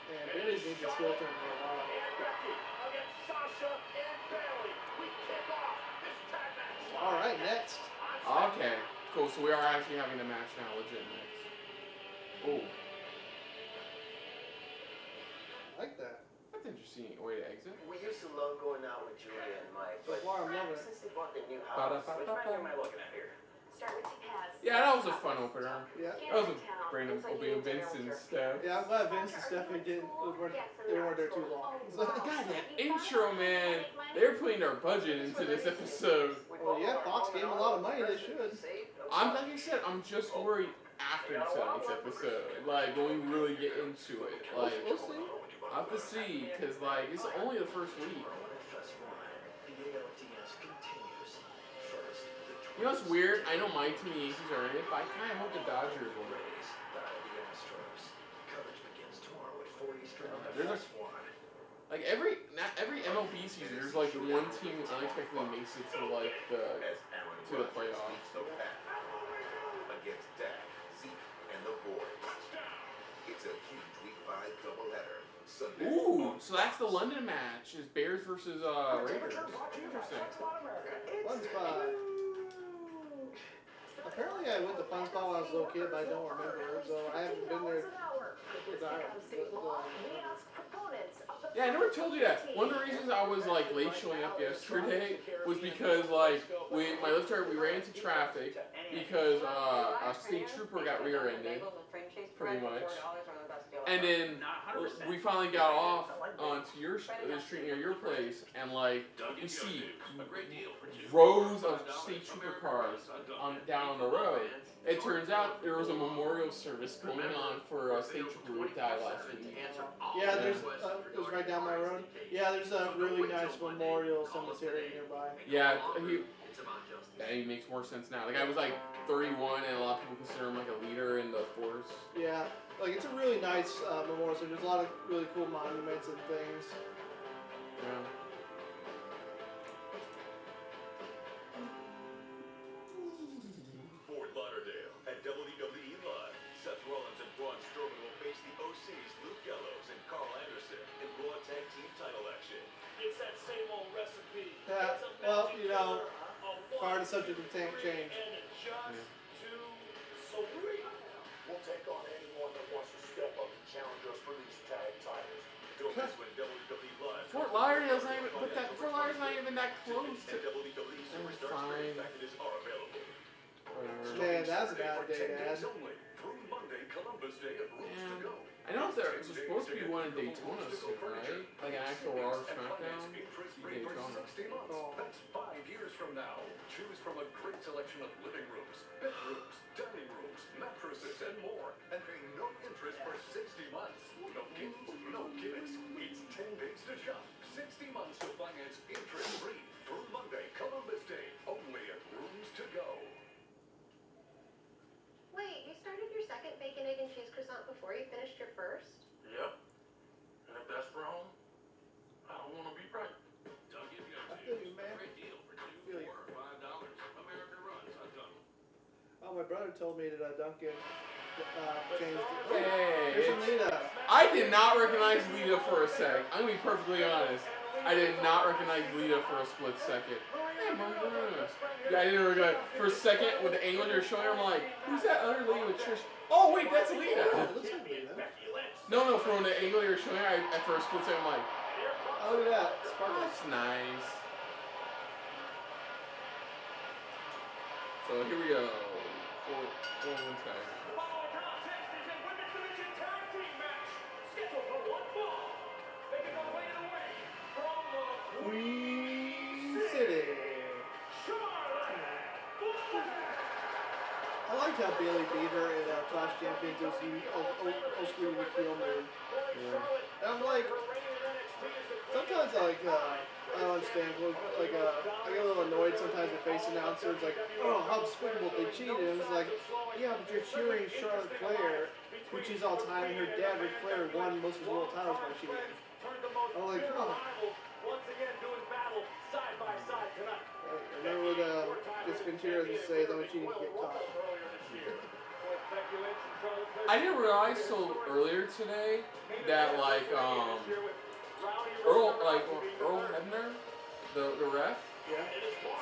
[SPEAKER 2] And Bayley needs a skill turn for a while.
[SPEAKER 6] And Becky against Sasha and Bayley. We kick off this tag match.
[SPEAKER 2] All right, next.
[SPEAKER 1] Okay. Cool. So we are actually having a match now, legit next. Oh,
[SPEAKER 2] I like that.
[SPEAKER 1] that's interesting way to exit.
[SPEAKER 7] We used to love going out with Julia and Mike, but
[SPEAKER 2] So far, I'm loving it.
[SPEAKER 7] since they bought the new house, which menu am I looking at here?
[SPEAKER 3] Start with Taz.
[SPEAKER 1] Yeah, that was a fun opener.
[SPEAKER 2] Yeah.
[SPEAKER 1] That was a random opening of Vince and stuff.
[SPEAKER 2] Yeah, I'm glad Vince and Stephanie weren't there too long.
[SPEAKER 1] God, that intro, man. They're putting their budget into this episode.
[SPEAKER 2] Well, yeah, Fox gave him a lot of money. They should.
[SPEAKER 1] Like I said, I'm just worried after tonight's episode. Like, when we really get into it. Like,
[SPEAKER 2] We'll see.
[SPEAKER 1] I'll have to see, because, like, it's only the first week. You know what's weird? I know my team, the Yankees, are in it, but I kind of hope the Dodgers will. There's like every MLB season, there's like one team unexpectedly makes it to like the playoffs.
[SPEAKER 8] Against Dak, Zeke, and the boys. It's a huge week 5 doubleheader. Sunday.
[SPEAKER 1] Ooh, so that's the London match. Is Bears versus Raiders. Interesting.
[SPEAKER 2] Fun spot. Apparently, I went to Fun Spot when I was a little kid, but I don't remember. So I haven't been there.
[SPEAKER 1] Yeah, I never told you that. One of the reasons I was like late showing up yesterday was because like my lift truck, we ran into traffic because a state trooper got rear-ended, pretty much. And then we finally got off onto the street near your place, and like we see rows of state trooper cars down on the road. It turns out there was a memorial service going on for a state trooper who died last week.
[SPEAKER 2] Yeah, it was right down my road. Yeah, there's a really nice memorial cemetery nearby.
[SPEAKER 1] Yeah, he makes more sense now. The guy was like 31, and a lot of people consider him like a leader in the force.
[SPEAKER 2] Yeah, like it's a really nice memorial. So there's a lot of really cool monuments and things.
[SPEAKER 1] Yeah.
[SPEAKER 6] Fort Lauderdale at WWE Live. Seth Rollins and Braun Strowman will face the OC's Luke Gallows and Carl Anderson in Raw Tag Team title action. It's that same old recipe.
[SPEAKER 2] Yeah, well, you know, hard is subject to change.
[SPEAKER 6] We'll take on anyone that wants to step up and challenge us for these tag titles. Don't miss when WWE Live.
[SPEAKER 1] Fort Lauderdale's not even, but that Fort Lauderdale's not even that close to.
[SPEAKER 6] WWE Superstars
[SPEAKER 1] Fine.
[SPEAKER 6] packages are available.
[SPEAKER 1] Whatever.
[SPEAKER 2] Man, that's a bad day to add.
[SPEAKER 6] Through Monday, Columbus Day at Rooms to Go.
[SPEAKER 1] I know there's supposed to be one in Daytona soon, right? Like an actual Raw or SmackDown in Daytona.
[SPEAKER 6] That's 5 years from now. Choose from a great selection of living rooms, bedrooms, dining rooms, mattresses, and more. And pay no interest for 60 months. No gimmicks, no gimmicks. It's 10 days to shop. 60 months to finance interest-free. Through Monday, Columbus Day. Only at Rooms to Go.
[SPEAKER 3] Wait, you started your second bacon, egg, and cheese croissant before you finished your first?
[SPEAKER 6] Yep. And if that's wrong, I don't want to be right.
[SPEAKER 2] I feel you, man. brother told me that Duncan changed.
[SPEAKER 1] Hey,
[SPEAKER 2] Here's Lita.
[SPEAKER 1] I did not recognize Lita for a sec. I'm gonna be perfectly honest. I did not recognize Lita for a split second. Yeah, I didn't recognize. For a second, with the angle they're showing, I'm like, who's that other lady with Trish? Oh wait, that's Lita.
[SPEAKER 2] Oh, looks like Lita.
[SPEAKER 1] No, from the angle they were showing, at first split second, I'm like,
[SPEAKER 2] Oh, look at that.
[SPEAKER 1] oh,
[SPEAKER 2] Sparkles.
[SPEAKER 1] that's nice. So here we go. Four one tag.
[SPEAKER 2] Queen City. I liked how Bayley beat her in Clash Champions. It was old school heel move. Yeah. And I'm like, sometimes I don't understand. Like, I get a little annoyed sometimes with face announcers. Like, oh, how despicable they cheated. And it's like, yeah, but you're cheering Charlotte Flair, who cheats all the time. And her dad, Ric Flair, won most of his world titles by cheating. I'm like, come on. I remember what this Ventura says, I'm cheating to get caught.
[SPEAKER 1] I didn't realize till earlier today that Earl Hebner, the ref,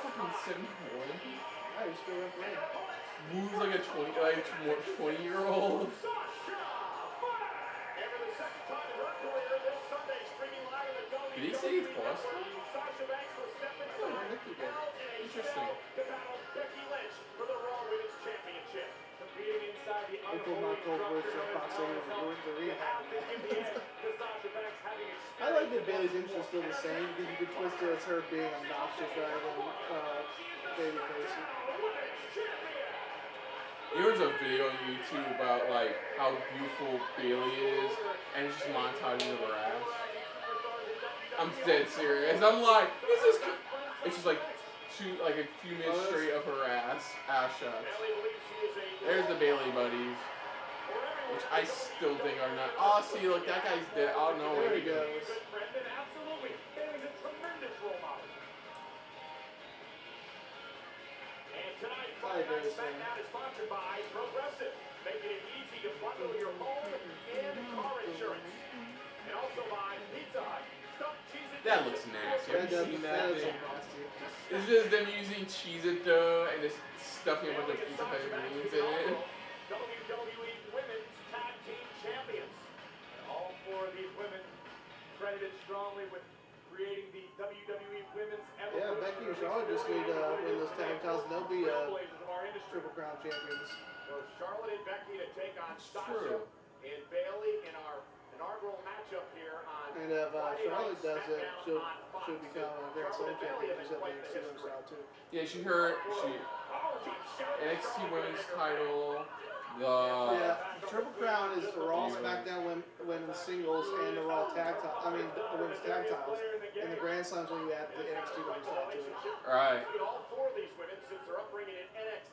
[SPEAKER 1] fucking 71,
[SPEAKER 2] I was still refereeing.
[SPEAKER 1] moves like a 20-year-old. Did he say he's Boston? Interesting.
[SPEAKER 2] I like that Bayley's interest is still the same because you could twist it as her being obnoxious rather than babyface.
[SPEAKER 1] There's a video on YouTube about like how beautiful Bayley is, and it's just montaging of her ass. I'm dead serious. I'm like, this is. It's just like a few minutes straight of her ass shots. There's the Bayley buddies, which I still think are not. Oh, see, look, that guy's dead. Oh no,
[SPEAKER 2] There he goes. Hi, Bayley.
[SPEAKER 1] That looks nasty. Have you seen that
[SPEAKER 2] That is
[SPEAKER 1] thing?
[SPEAKER 2] nasty.
[SPEAKER 1] It's just them using Cheez-It dough and just stuffing a bunch of pizza pepperoni in it.
[SPEAKER 6] WWE Women's Tag Team Champions. And all four of these women credited strongly with creating the WWE Women's
[SPEAKER 2] Yeah, Becky and Charlotte just need to win those tag titles and they'll be Triple Crown champions.
[SPEAKER 6] So Charlotte and Becky to take on Sasha
[SPEAKER 1] True.
[SPEAKER 6] and Bayley in our inaugural matchup here on
[SPEAKER 2] And if Charlotte does it, she'll become a Grand Slam champion. She's at the NXT Women's title too.
[SPEAKER 1] Yeah, she NXT Women's title.
[SPEAKER 2] Yeah, Triple Crown is the Raw, SmackDown women's singles, and the Raw tag title. I mean, the women's tag titles. And the Grand Slams when you add the NXT women's title to it.
[SPEAKER 1] Right.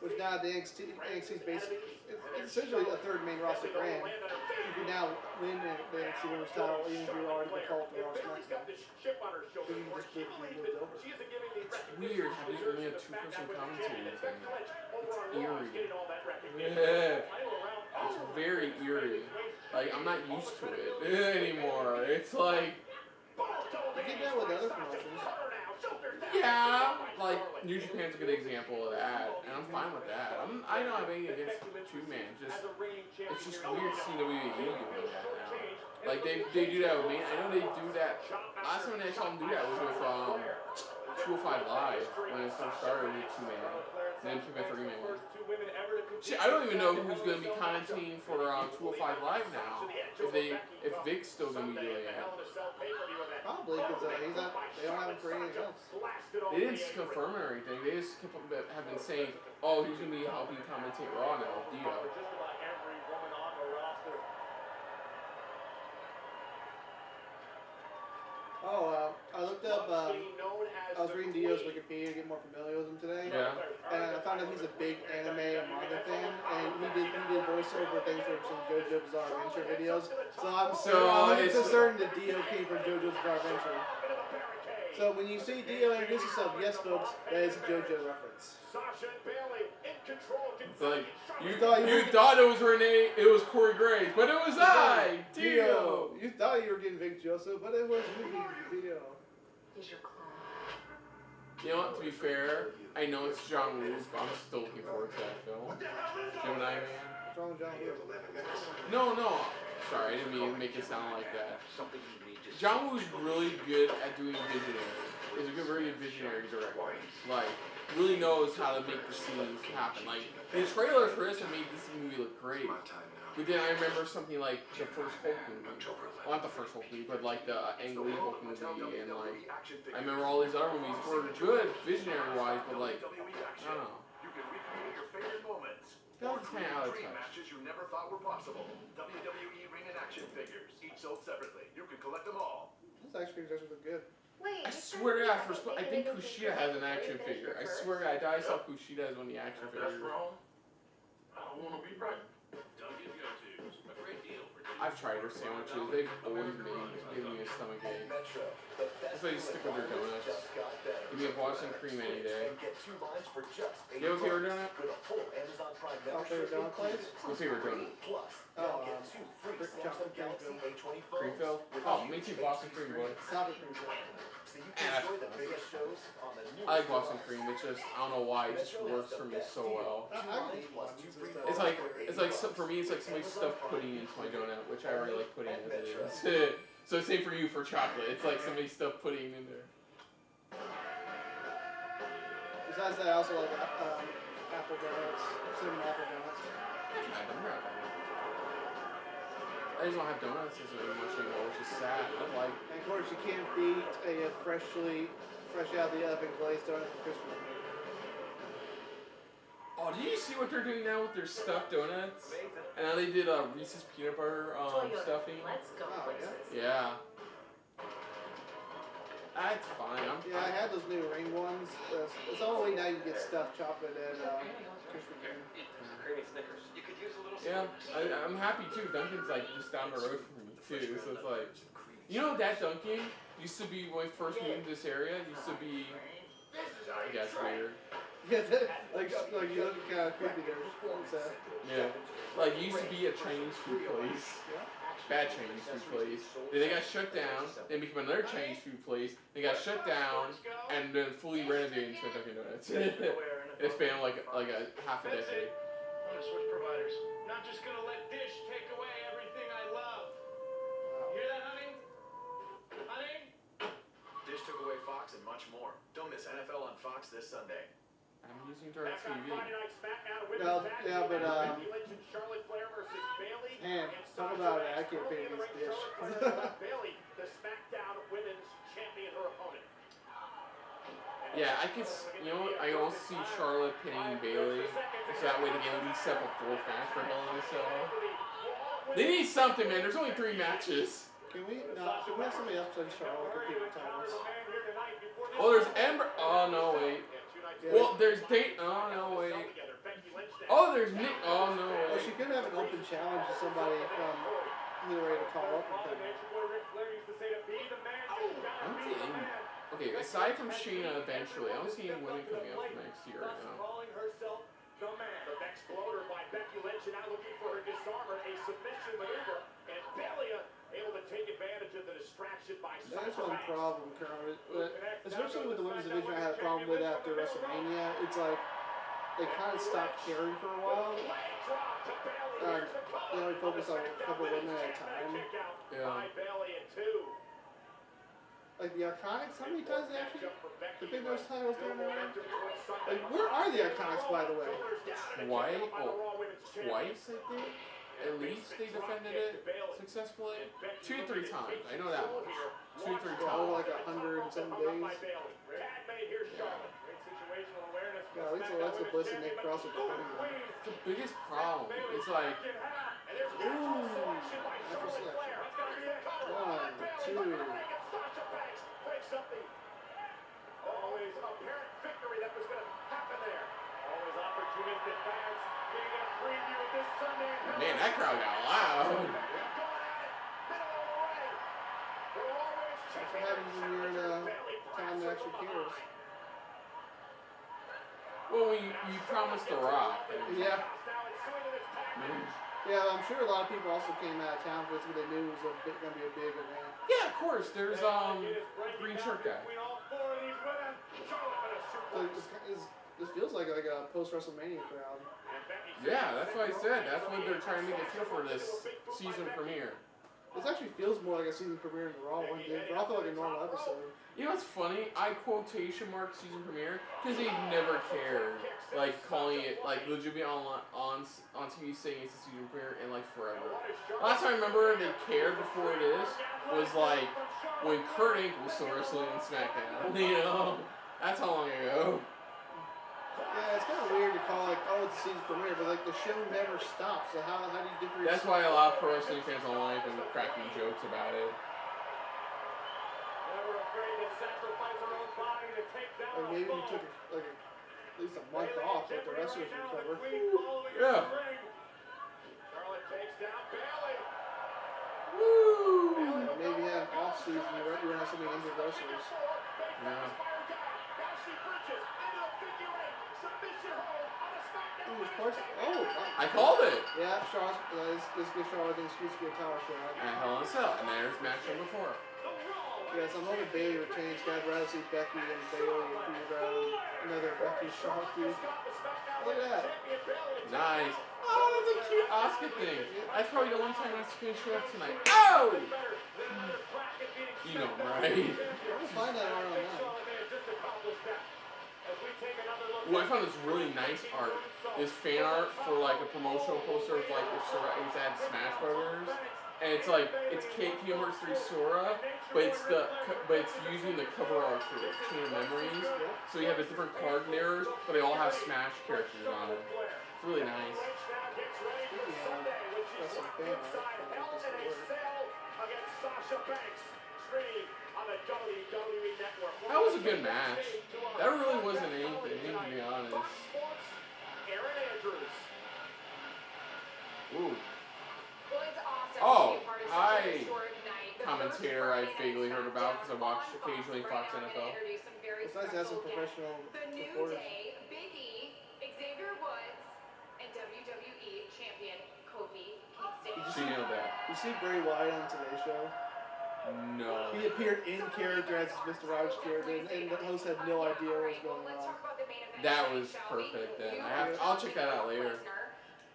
[SPEAKER 2] Which now the NXT's basically, it's essentially a third main roster brand. You can now win the NXT women's title even if you're already been called to Raw SmackDown. So you can just moved over.
[SPEAKER 1] It's weird having only a two-person commentating thing. It's eerie. Yeah. It's very eerie. Like, I'm not used to it anymore. It's like,
[SPEAKER 2] You get that with other promotions.
[SPEAKER 1] yeah, like, New Japan's a good example of that, and I'm fine with that. I don't have anything against two-man, it's just weird seeing WWE doing that now. Like, they do that with me. I know they do that. Last time I saw them do that was with 205 Live, when it first started with two-man, then took a three-man. Shit, I don't even know who's going to be commentating for 205 Live now, if Vic's still going to be doing it.
[SPEAKER 2] Probably, because they don't have him for anything else.
[SPEAKER 1] They didn't confirm it or anything. They just have been saying, oh, he's going to be helping commentate Raw now with Dio.
[SPEAKER 2] I looked up, I was reading Dio's Wikipedia to get more familiar with him today.
[SPEAKER 1] Yeah.
[SPEAKER 2] And I found out he's a big anime and manga fan, and he did voiceover things for some JoJo Bizarre Adventure videos. So I'm so certain that Dio came from JoJo's Bizarre Adventure. So when you see Dio introduce himself, yes folks, that is a JoJo reference.
[SPEAKER 6] Sasha and Bayley in control.
[SPEAKER 1] It's like you thought it was Renee, it was Corey Graves, but it was I, Dio.
[SPEAKER 2] You thought you were getting Vic Joseph, but it was me, Dio.
[SPEAKER 5] He's your clone.
[SPEAKER 1] You know what? To be fair, I know it's John Woo, but I'm still looking forward to that film. Gemini Man.
[SPEAKER 2] What's wrong with John Woo?
[SPEAKER 1] No. Sorry, I didn't mean to make it sound like that. John Woo's really good at doing visionary. He's a very good visionary director. Like, really knows how to make the scenes happen. Like, the trailer for this made this movie look great. But then I remember something like the first Hulk movie. Well, not the first Hulk movie, but like the Ang Lee Hulk movie. And like, I remember all these other movies were good visionary-wise, but like, I don't know. That was kind of out of touch.
[SPEAKER 6] Matches you never thought were possible. WWE ring and action figures, each sold separately. You can collect them all.
[SPEAKER 2] Those action figures look good.
[SPEAKER 3] Wait,
[SPEAKER 1] I swear to God, I think Kushida has an action figure. I swear to God, I saw Kushida as one of the action figures.
[SPEAKER 6] I don't want to be right. Dunkin' go-tos, a great deal for
[SPEAKER 1] I've tried their sandwiches. They've always given me a stomach ache. That's why you stick with their donuts. Give me a Boston cream any day. You have a favorite donut?
[SPEAKER 2] Oh, favorite donut place?
[SPEAKER 1] What's your favorite donut?
[SPEAKER 2] Oh, chocolate
[SPEAKER 1] Cream fill? Oh, me too. Boston cream, boy.
[SPEAKER 2] Chocolate cream fill.
[SPEAKER 1] I like Boston cream. It's just, I don't know why, it just works for me so well. It's like for me, it's like somebody stuffed pudding into my donut, which I already like pudding as it is. So same for you for chocolate. It's like somebody stuffed pudding in there.
[SPEAKER 2] Besides that, I also like apple donuts. Cinnamon apple donuts.
[SPEAKER 1] I just don't have donuts as much anymore, which is sad. I like.
[SPEAKER 2] And of course, you can't beat a fresh out of the oven glazed donut for Christmas.
[SPEAKER 1] Oh, did you see what they're doing now with their stuffed donuts? And now they did Reese's peanut butter stuffing.
[SPEAKER 5] Let's go places.
[SPEAKER 1] Yeah. That's fine.
[SPEAKER 2] Yeah, I had those new ring ones. It's the only way now you can get stuffed chocolate at Krispy Kreme.
[SPEAKER 7] Creamy Snickers. You could use a little.
[SPEAKER 1] Yeah, I'm happy too. Dunkin's like just down the road from me too, so it's like, you know, that Dunkin' used to be when we first moved to this area. Used to be, I guess, weird.
[SPEAKER 2] Yeah, like you look kind of creepy there.
[SPEAKER 1] Yeah, like it used to be a Chinese food place. Bad Chinese food place. Then they got shut down. Then became another Chinese food place. They got shut down and then fully renovated into a Dunkin' Donuts. It's been like a half a decade.
[SPEAKER 9] I'm gonna switch providers. Not just gonna let Dish take away everything I love. You hear that, honey? Honey?
[SPEAKER 6] Dish took away Fox and much more. Don't miss NFL on Fox this Sunday.
[SPEAKER 1] I'm using Direct TV.
[SPEAKER 2] No, yeah, but
[SPEAKER 9] Becky Lynch and Charlotte Flair versus Bayley.
[SPEAKER 2] man,
[SPEAKER 9] and
[SPEAKER 2] talk
[SPEAKER 9] Sasha
[SPEAKER 2] about it. I
[SPEAKER 9] Banks
[SPEAKER 2] can't
[SPEAKER 9] will
[SPEAKER 2] pay
[SPEAKER 9] be
[SPEAKER 2] this
[SPEAKER 9] the
[SPEAKER 2] dish.
[SPEAKER 9] Charlotte Flair, Bayley, the SmackDown Women's Champion, her opponent.
[SPEAKER 1] Yeah, I can. You know what? I can also see Charlotte pinning Bayley, so that way they can at least set up a fourth match for Hell in a Cell. They need something, man. There's only 3 matches.
[SPEAKER 2] Can we have somebody else play Charlotte compete with titles?
[SPEAKER 1] Oh, there's Ember. Oh no, wait. Well, there's Date. Oh no, wait. Oh, there's Nick. Oh no,
[SPEAKER 2] Well,
[SPEAKER 1] wait.
[SPEAKER 2] she could have an open challenge to somebody from who they're ready to call up.
[SPEAKER 1] I don't see any. Okay, aside from Shayna eventually, I don't see any women coming up next year right now.
[SPEAKER 9] The next floater by Becky Lynch, and now looking for her disarmer, a submission maneuver, and Bayley able to take advantage of the distraction by
[SPEAKER 2] That's
[SPEAKER 9] Sasha
[SPEAKER 2] one
[SPEAKER 9] Banks.
[SPEAKER 2] problem, currently. Especially with the women's division, I had a problem with after WrestleMania. It's like they kind of stopped caring for a while. They only focus on a couple of women at a time.
[SPEAKER 1] Yeah.
[SPEAKER 2] Like the Iconics, how many times they actually defend those titles during their run? Like, where are the Iconics, by the way?
[SPEAKER 1] Twice, I think. At least they defended it successfully. 2 to 3 times. I know that much. 2 to 3 times.
[SPEAKER 2] Oh, like 100 and some days. Yeah, at least Alexa Bliss and Nick Cross are defending them.
[SPEAKER 1] The biggest problem is like,
[SPEAKER 2] Ooh, after selection. 1, 2.
[SPEAKER 9] Always apparent victory that was going to happen there. Always opportunistic fans getting a preview of this Sunday.
[SPEAKER 1] man, that crowd got loud.
[SPEAKER 2] That's what happens when you're in a town that actually cares.
[SPEAKER 1] Well, you promised The Rock.
[SPEAKER 2] Yeah. Yeah, I'm sure a lot of people also came out of town for this, but they knew it was going to be a big event.
[SPEAKER 1] Yeah, of course. There's green shirt guy.
[SPEAKER 2] So this feels like a post-WrestleMania crowd.
[SPEAKER 1] Yeah, that's what I said. That's what they're trying to make it feel for this season premiere.
[SPEAKER 2] This actually feels more like a season premiere than the Raw one did, but I feel like a normal episode.
[SPEAKER 1] You know what's funny? I quotation mark season premiere because they've never cared, like calling it like legitimately on TV saying it's a season premiere and like forever. Last time I remember they cared before it is was like when Kurt Angle was still wrestling in SmackDown. You know, that's how long ago.
[SPEAKER 2] Yeah, it's kind of weird to call like, oh, it's a season premiere, but like the show never stops. So how do you differentiate?
[SPEAKER 1] That's why a lot of pro wrestling fans online have been cracking jokes about it.
[SPEAKER 2] Or maybe we took like at least a month off, like the wrestlers recover.
[SPEAKER 1] Yeah. Woo!
[SPEAKER 2] Yeah, maybe have an off season. You don't have so many injured wrestlers.
[SPEAKER 1] Yeah. I called it.
[SPEAKER 2] Yeah, this gives Charlotte an excuse to get a tower shot.
[SPEAKER 1] And Hell in a Cell, and there's match number 4.
[SPEAKER 2] Yes, I'm hoping Bayley retains. I'd rather see Becky and Bayley feud around another Becky Charlotte feud. Look at that.
[SPEAKER 1] Nice. Oh, that's a cute Oscar thing. That's probably the one time I screenshot up tonight. Oh! You know, right?
[SPEAKER 2] We'll find that art online.
[SPEAKER 1] What I found is really nice art is fan art for like a promotional poster of like if Sora had Smash Brothers, and it's like it's Kingdom Hearts 3 Sora, but it's using the cover art for Chain of Memories. So you have the different card narratives, but they all have Smash characters on it. It's really nice.
[SPEAKER 2] That's some fan
[SPEAKER 1] That was a good match. That really wasn't anything, to be honest. Ooh. Oh, hi, commentator I vaguely heard about because I watch occasionally Fox NFL.
[SPEAKER 2] It's nice to have some professional reporters.
[SPEAKER 3] Biggie, Xavier Woods, and WWE champion Kofi Kingston.
[SPEAKER 1] She nailed that.
[SPEAKER 2] You see Bray Wyatt on Today's Show?
[SPEAKER 1] No.
[SPEAKER 2] He appeared in character as Mr. Rogers' character, and the host had no idea what was going on.
[SPEAKER 1] That was perfect then. I'll check that out later.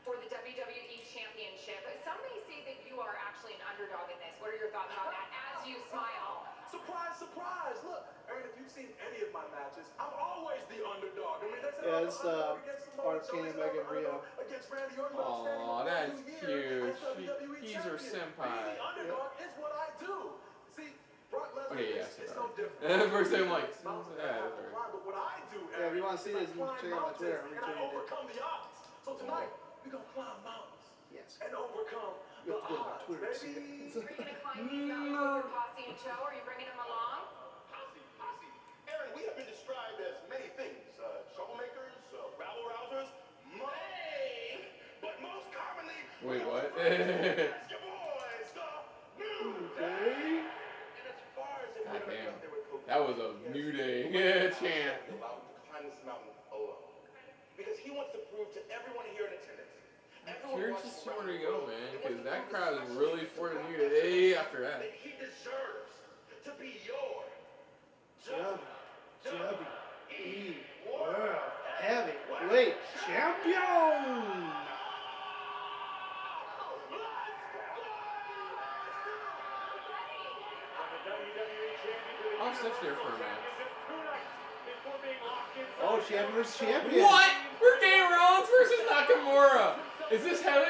[SPEAKER 3] For the WWE Championship. Some may say that you are actually an underdog in this. What are your thoughts on that as you smile?
[SPEAKER 9] Surprise, surprise! Look, Aaron, if you've seen any of my matches, I'm always the underdog. I mean, that's
[SPEAKER 2] it's part of Cain and Megan Rio.
[SPEAKER 1] Aw, that's cute. He's her senpai.
[SPEAKER 9] The underdog is what I do. See, Brock Lesnar
[SPEAKER 1] Okay, yeah,
[SPEAKER 9] is no different.
[SPEAKER 1] First I'm like,
[SPEAKER 9] But what I do,
[SPEAKER 2] Yeah, if you want to see this, you can check out my Twitter.
[SPEAKER 9] and I overcome the odds. So tonight, we're going to climb mountains.
[SPEAKER 2] Yes.
[SPEAKER 9] And overcome
[SPEAKER 2] You
[SPEAKER 9] the
[SPEAKER 2] have to go to my
[SPEAKER 9] odds,
[SPEAKER 2] Twitter to see
[SPEAKER 9] baby.
[SPEAKER 2] it.
[SPEAKER 3] Are you going to climb these mountains with your posse and Joe? Are you bringing them along?
[SPEAKER 4] Posse. Aaron, we have been described as many things. Troublemakers, rabble-rousers, money, but most commonly...
[SPEAKER 1] Wait, what?
[SPEAKER 4] That's your boys, the New Day. And as far as if
[SPEAKER 1] God
[SPEAKER 4] we
[SPEAKER 1] damn.
[SPEAKER 4] there with Kofi,
[SPEAKER 1] That was a New Day chant.
[SPEAKER 4] allowed him to climb this mountain alone. Because he wants to prove to everyone here in attendance.
[SPEAKER 1] Curious to see where to go, man, because that crowd is really for the New Day after that.
[SPEAKER 4] That he deserves to be your
[SPEAKER 2] WWE World Heavyweight Champion!
[SPEAKER 1] I'll sit there for a match.
[SPEAKER 2] Oh, champion versus champion!
[SPEAKER 1] What? We're getting Rollins versus Nakamura! Is this heaven?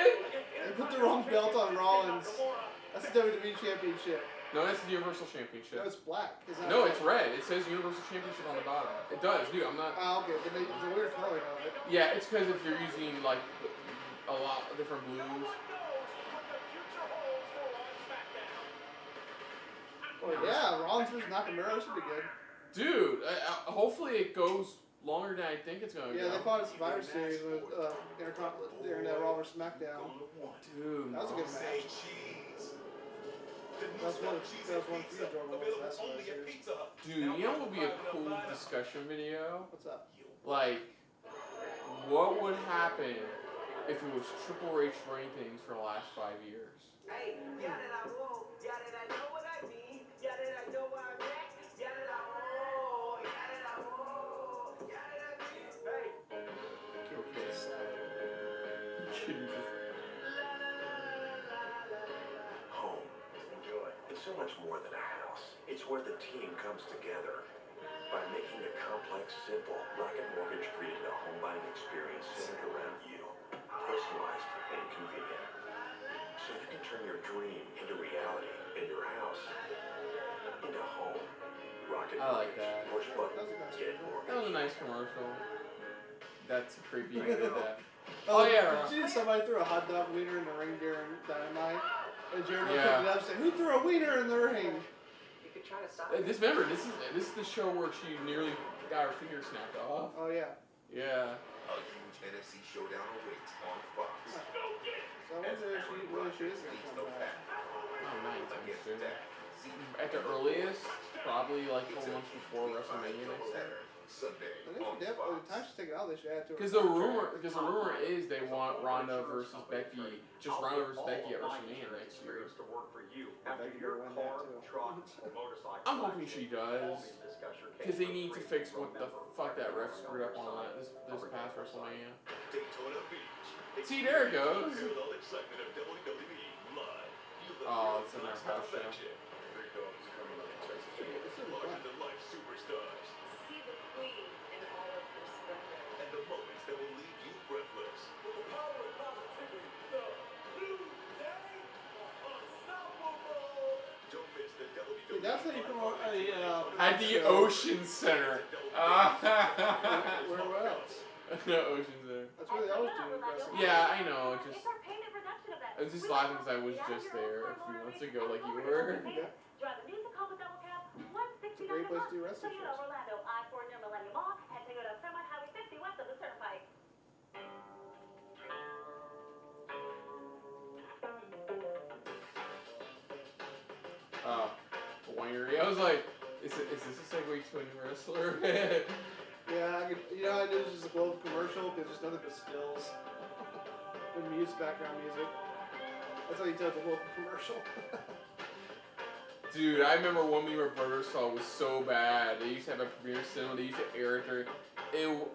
[SPEAKER 2] They put the wrong belt on Rollins. That's the WWE Championship.
[SPEAKER 1] No, that's the Universal Championship.
[SPEAKER 2] No, it's black.
[SPEAKER 1] No, it's red. It says Universal Championship on the bottom. It does, dude. I'm not.
[SPEAKER 2] Ah, okay. It's a weird color on it.
[SPEAKER 1] Yeah, it's because if you're using like a lot of different blues.
[SPEAKER 2] Oh yeah, Rollins versus Nakamura should be good.
[SPEAKER 1] Dude, hopefully it goes longer than I think it's gonna go.
[SPEAKER 2] Yeah, they fought a Survivor Series with during Raw vs SmackDown.
[SPEAKER 1] Dude,
[SPEAKER 2] That was a good match. That's one feud over last Survivor Series.
[SPEAKER 1] Dude, you know what would be a cool discussion video?
[SPEAKER 2] What's up?
[SPEAKER 1] Like, what would happen if it was Triple H running things for the last 5 years?
[SPEAKER 5] Hey, yeah, that I won't. Yeah, that I know what I mean. Yeah, that I know where I'm at. Yeah, that I won't. Yeah, that I won't. Yeah, that I mean. Hey.
[SPEAKER 8] Home. Enjoy. It's so much more than a house. It's where the team comes together. By making the complex simple, Rocket Mortgage created a home buying experience centered around you. Personalized and convenient. So you can turn your dream into reality and your house into home. Rocket
[SPEAKER 1] I like
[SPEAKER 8] Mortgage.
[SPEAKER 1] that.
[SPEAKER 8] Push button.
[SPEAKER 2] That was a nice
[SPEAKER 8] Get
[SPEAKER 2] commercial.
[SPEAKER 8] mortgage.
[SPEAKER 1] That was a nice commercial. That's creepy. You did that.
[SPEAKER 2] Oh
[SPEAKER 1] yeah.
[SPEAKER 2] Did you see somebody threw a hot dog wiener in the ring during Dynamite? And Jericho
[SPEAKER 1] Yeah.
[SPEAKER 2] picked it up and said, "Who threw a wiener in the ring?"
[SPEAKER 5] You could try to stop
[SPEAKER 1] This is the show where she nearly got her finger snapped off.
[SPEAKER 2] Oh yeah.
[SPEAKER 1] Yeah.
[SPEAKER 8] A huge NFC showdown awaits on Fox.
[SPEAKER 2] So I wonder if she is going to come back.
[SPEAKER 1] Oh, nice.
[SPEAKER 8] Against
[SPEAKER 1] Dude.
[SPEAKER 8] Dak, Zeke,
[SPEAKER 1] At the earliest, probably like
[SPEAKER 8] It's
[SPEAKER 1] 4
[SPEAKER 8] a
[SPEAKER 1] months before
[SPEAKER 8] Week 5
[SPEAKER 1] WrestleMania next year.
[SPEAKER 8] doubleheader, Sunday
[SPEAKER 2] I think
[SPEAKER 8] on
[SPEAKER 2] by the time
[SPEAKER 8] Fox.
[SPEAKER 2] she take it out, they should add to it.
[SPEAKER 1] Because the rumor is they want Ronda versus Becky, just Ronda versus Becky at WrestleMania next year.
[SPEAKER 9] To work for you
[SPEAKER 2] Becky
[SPEAKER 9] after your
[SPEAKER 2] will win that
[SPEAKER 9] car,
[SPEAKER 2] too.
[SPEAKER 9] truck, or motorcycle.
[SPEAKER 1] I'm hoping she does.
[SPEAKER 9] Call me to discuss your case
[SPEAKER 1] Because they
[SPEAKER 9] for
[SPEAKER 1] need to
[SPEAKER 9] free.
[SPEAKER 1] fix what the
[SPEAKER 9] Remember,
[SPEAKER 1] fuck that ref
[SPEAKER 9] everyone
[SPEAKER 1] screwed up on
[SPEAKER 9] your
[SPEAKER 1] this
[SPEAKER 9] side.
[SPEAKER 1] past WrestleMania.
[SPEAKER 6] Daytona Beach.
[SPEAKER 1] See, there it goes.
[SPEAKER 6] Feel all the excitement of WWE live. Feel the
[SPEAKER 1] Oh,
[SPEAKER 6] thrill
[SPEAKER 1] it's
[SPEAKER 6] of
[SPEAKER 1] in their
[SPEAKER 6] non-stop
[SPEAKER 1] house show.
[SPEAKER 6] action. Big dogs coming up in Texas. Larger-than-life superstars.
[SPEAKER 3] See the queen in all of her splendor.
[SPEAKER 6] And the moments that will leave you breathless.
[SPEAKER 9] With the power of positivity, the New Day Unstoppable.
[SPEAKER 6] Don't miss the WWE.
[SPEAKER 2] See, that's how you promote a
[SPEAKER 1] At the
[SPEAKER 2] show.
[SPEAKER 1] Ocean Center.
[SPEAKER 2] Where else?
[SPEAKER 1] The Ocean Center.
[SPEAKER 2] That's where they always do wrestling.
[SPEAKER 1] Yeah, I know. Just
[SPEAKER 3] It's our payment reduction event.
[SPEAKER 1] I was just laughing because I was just there a few months ago, like you were.
[SPEAKER 2] Yeah.
[SPEAKER 3] Drive the music home with double cab,
[SPEAKER 2] It's a great place to do wrestling
[SPEAKER 3] Toyota
[SPEAKER 2] shows.
[SPEAKER 3] Orlando, I-4 near Millennium Mall, and Toyota Fairmont Highway 50 west of the Turnpike.
[SPEAKER 1] Winery. I was like, is this a segue to a new wrestler?
[SPEAKER 2] Yeah, I knew this was a global commercial because there's nothing but stills and music, background music. That's how you tell it's a local commercial.
[SPEAKER 1] Dude, I remember one we my brother saw was so bad. They used to have a premiere cinema. They used to air it there.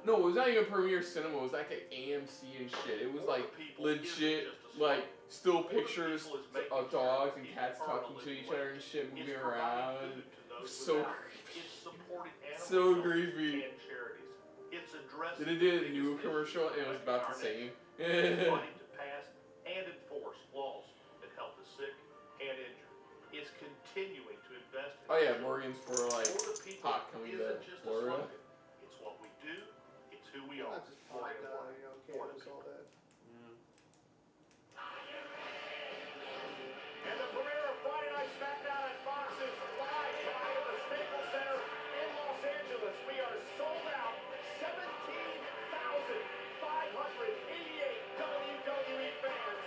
[SPEAKER 1] No, it was not even premiere cinema. It was like an AMC and shit. It was like legit, like still pictures of dogs and cats talking to each other and shit, moving around. So creepy. So creepy.
[SPEAKER 9] It's addressing
[SPEAKER 1] Then they did a new commercial and it was about the same.
[SPEAKER 9] fighting to pass and enforce laws that help the sick and injured. It's continuing to invest in
[SPEAKER 1] Oh yeah, Morgan's for like
[SPEAKER 9] for the people
[SPEAKER 1] pot coming to
[SPEAKER 9] isn't just a
[SPEAKER 1] Florida.
[SPEAKER 9] slogan. It's what we do, it's who we are.
[SPEAKER 2] Not just pot, cannabis, all that.
[SPEAKER 9] And the premiere of Friday Night SmackDown at Fox is live tonight at the Staples Center in Los Angeles. We are sold out. 17,588 WWE fans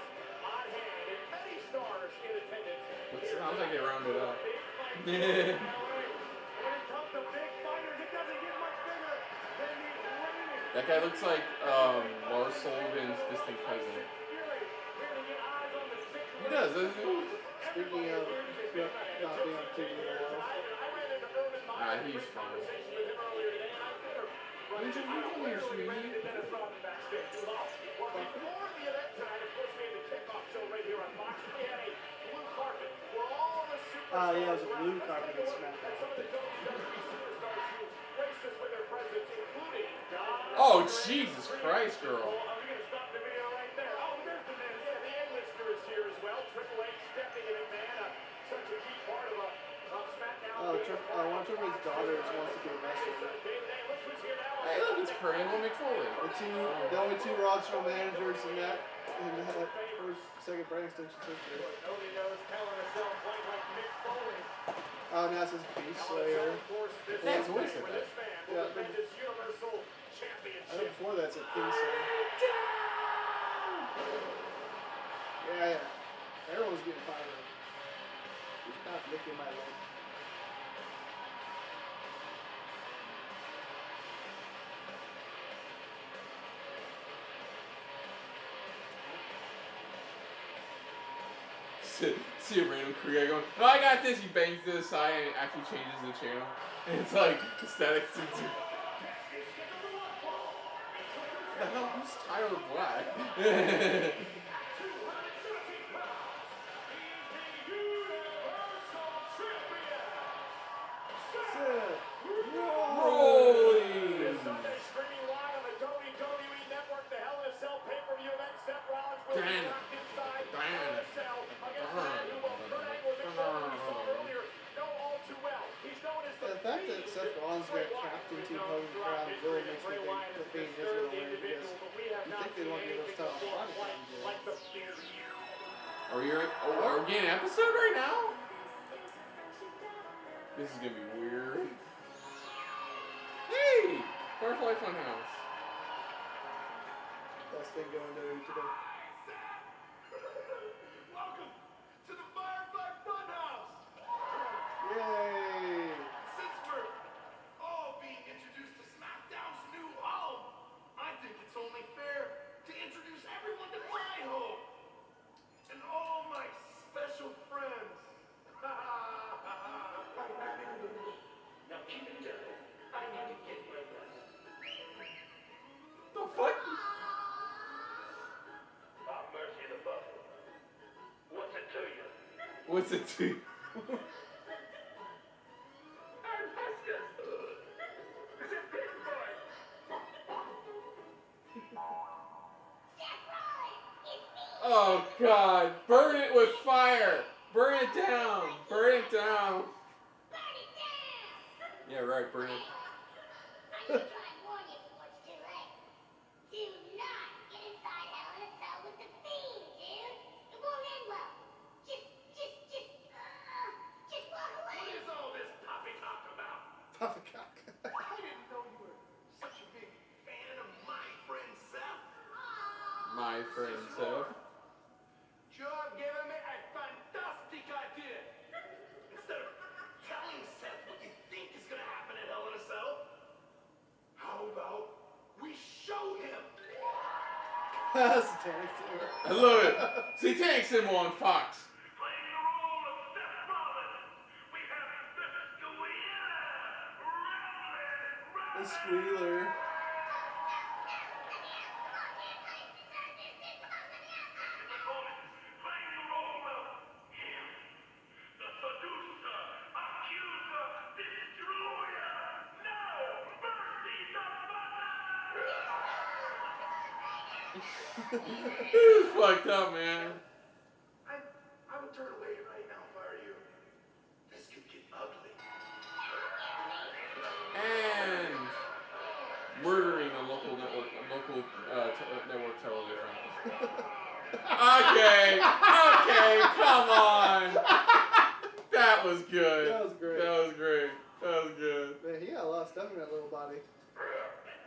[SPEAKER 9] on hand and many stars in attendance.
[SPEAKER 1] It sounds like they rounded up.
[SPEAKER 9] When it comes to big fighters, it doesn't get much bigger than the reigning
[SPEAKER 1] That guy looks like Lars Sullivan's distant cousin.
[SPEAKER 9] Fury. Here to get eyes on the six.
[SPEAKER 1] He does, doesn't he?
[SPEAKER 2] Speaking of not being on TV in a while.
[SPEAKER 1] Ah, he's fine. Angel, you come here, sweetie.
[SPEAKER 2] Yeah, it was a blue carpet at SmackDown.
[SPEAKER 1] Oh, Jesus Christ, girl.
[SPEAKER 2] One of Triple H's daughters wants to be a wrestler.
[SPEAKER 1] Hey, look, it's Crandall McFoley.
[SPEAKER 2] The only two Raw show managers in that second brand extension history. Oh, now it says Beast Slayer.
[SPEAKER 1] That's always said that.
[SPEAKER 2] Yeah, I think before that it said King Slayer. Yeah. Everyone's getting fired up. Stop licking my leg.
[SPEAKER 1] see a random Korea going, "Oh, I got this." He bangs to the side and it actually changes the channel. And it's like aesthetic. The hell? Who's Tyler Black? Rolling.
[SPEAKER 9] Sunday streaming live on the WWE Network, the Hell in a Cell pay-per-view event. Seth Rollins will be locked inside Hell in a Cell against the man who will Kurt Angle and Mick Foley we saw earlier know all too well. He's known as
[SPEAKER 2] The fact that Seth Rollins got captain Team Hogan Crown really makes me think the Fiend is going to win because you think they won't give us time to watch it.
[SPEAKER 1] Are we getting an episode right now? This is gonna be weird. Hey! Firefly Funhouse.
[SPEAKER 2] Best thing going to today.
[SPEAKER 4] Welcome to the Firefly Funhouse!
[SPEAKER 2] Yay!
[SPEAKER 4] Since we're all being introduced to SmackDown's new home, I think it's only fair to introduce everyone to my home. And all my special friends.
[SPEAKER 8] Now keep it down. I need to get my breath.
[SPEAKER 1] The fuck?
[SPEAKER 8] Oh, mercy the buffalo. What's it to you?
[SPEAKER 1] What's it to? Oh God! Burn it with fire! Burn it down! Burn it down! Yeah, right. Burn it.
[SPEAKER 4] What is all this poppycock about?
[SPEAKER 2] Poppycock.
[SPEAKER 4] I didn't know you were such a big fan of my friend Seth.
[SPEAKER 1] My friend Seth.
[SPEAKER 4] You're giving me a fantastic idea. Instead of telling Seth what you think is going to happen at Hell in a Cell, how about we show him?
[SPEAKER 2] That's Satanic too.
[SPEAKER 1] I love it. Satanic symbol on Fox.
[SPEAKER 8] Playing the role of Seth Rollins, we have the Squealer.
[SPEAKER 2] The Squealer.
[SPEAKER 8] Playing the role of him, the seducer, accuser, destroyer. No mercy, the
[SPEAKER 1] This is fucked up, man.
[SPEAKER 4] I would turn away right now if I were you. This could get ugly.
[SPEAKER 1] And murdering a local network, network television. Okay, come on. That was good.
[SPEAKER 2] That was great.
[SPEAKER 1] That was great. That was good.
[SPEAKER 2] Man, he got a lot of stuff in that little body.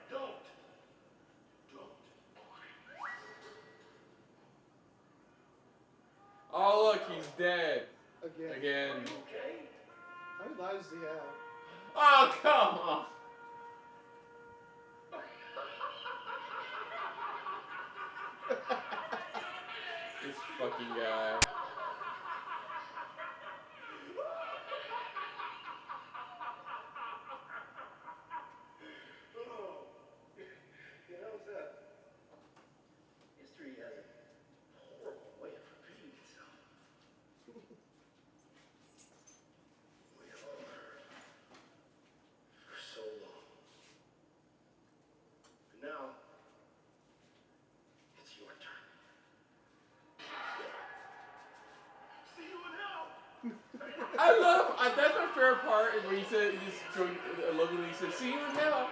[SPEAKER 4] Don't.
[SPEAKER 1] Oh look, he's dead.
[SPEAKER 2] Again.
[SPEAKER 1] Again.
[SPEAKER 2] How many lives does he have?
[SPEAKER 1] Oh come on. This fucking guy.
[SPEAKER 8] You know, Seth, history has a horrible way of repeating itself. We have all heard for so long. And now, it's your turn.
[SPEAKER 4] See you in hell.
[SPEAKER 1] That's my favorite part is when he said, he just joined, I love when he said, "See you in hell."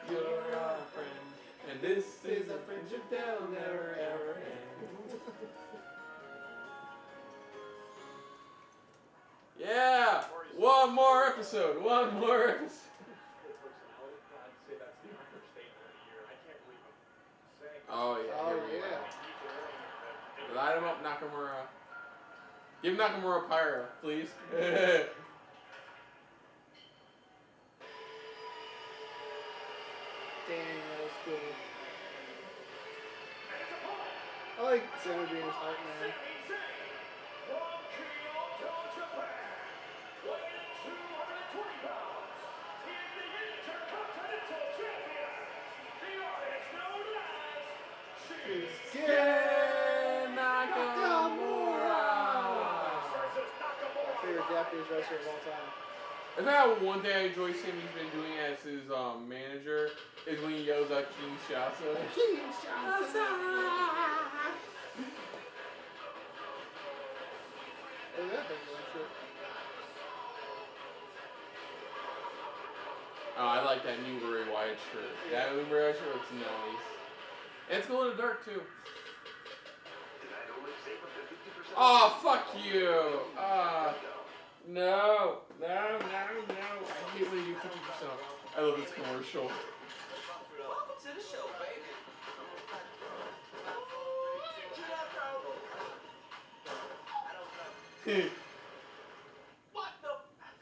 [SPEAKER 1] You're our friend, and this is a friendship that'll never ever end. Yeah! One more episode! One more episode!
[SPEAKER 9] I'd say that's the understatement of the year. I can't believe I'm saying
[SPEAKER 1] Oh yeah,
[SPEAKER 2] Oh,
[SPEAKER 1] here we
[SPEAKER 2] yeah.
[SPEAKER 1] go. Light him up, Nakamura. Give Nakamura Pyro, please.
[SPEAKER 2] Dang, that was cool. like Sammy being his hype man.
[SPEAKER 1] Nakamura.
[SPEAKER 2] My favorite Japanese wrestler of all time.
[SPEAKER 1] If I have one thing I enjoy Sammy's been doing as his manager is when he yells out Kinshasa. Kinshasa!
[SPEAKER 2] Oh, yeah, that's true.
[SPEAKER 1] Oh, I like that new Bray Wyatt shirt.
[SPEAKER 2] Yeah.
[SPEAKER 1] That new Bray Wyatt shirt looks nice. And it's glow in the dark too. Oh, fuck you! No. I hate when you do 50% off. I love this commercial.
[SPEAKER 7] Welcome to the show, baby. What the?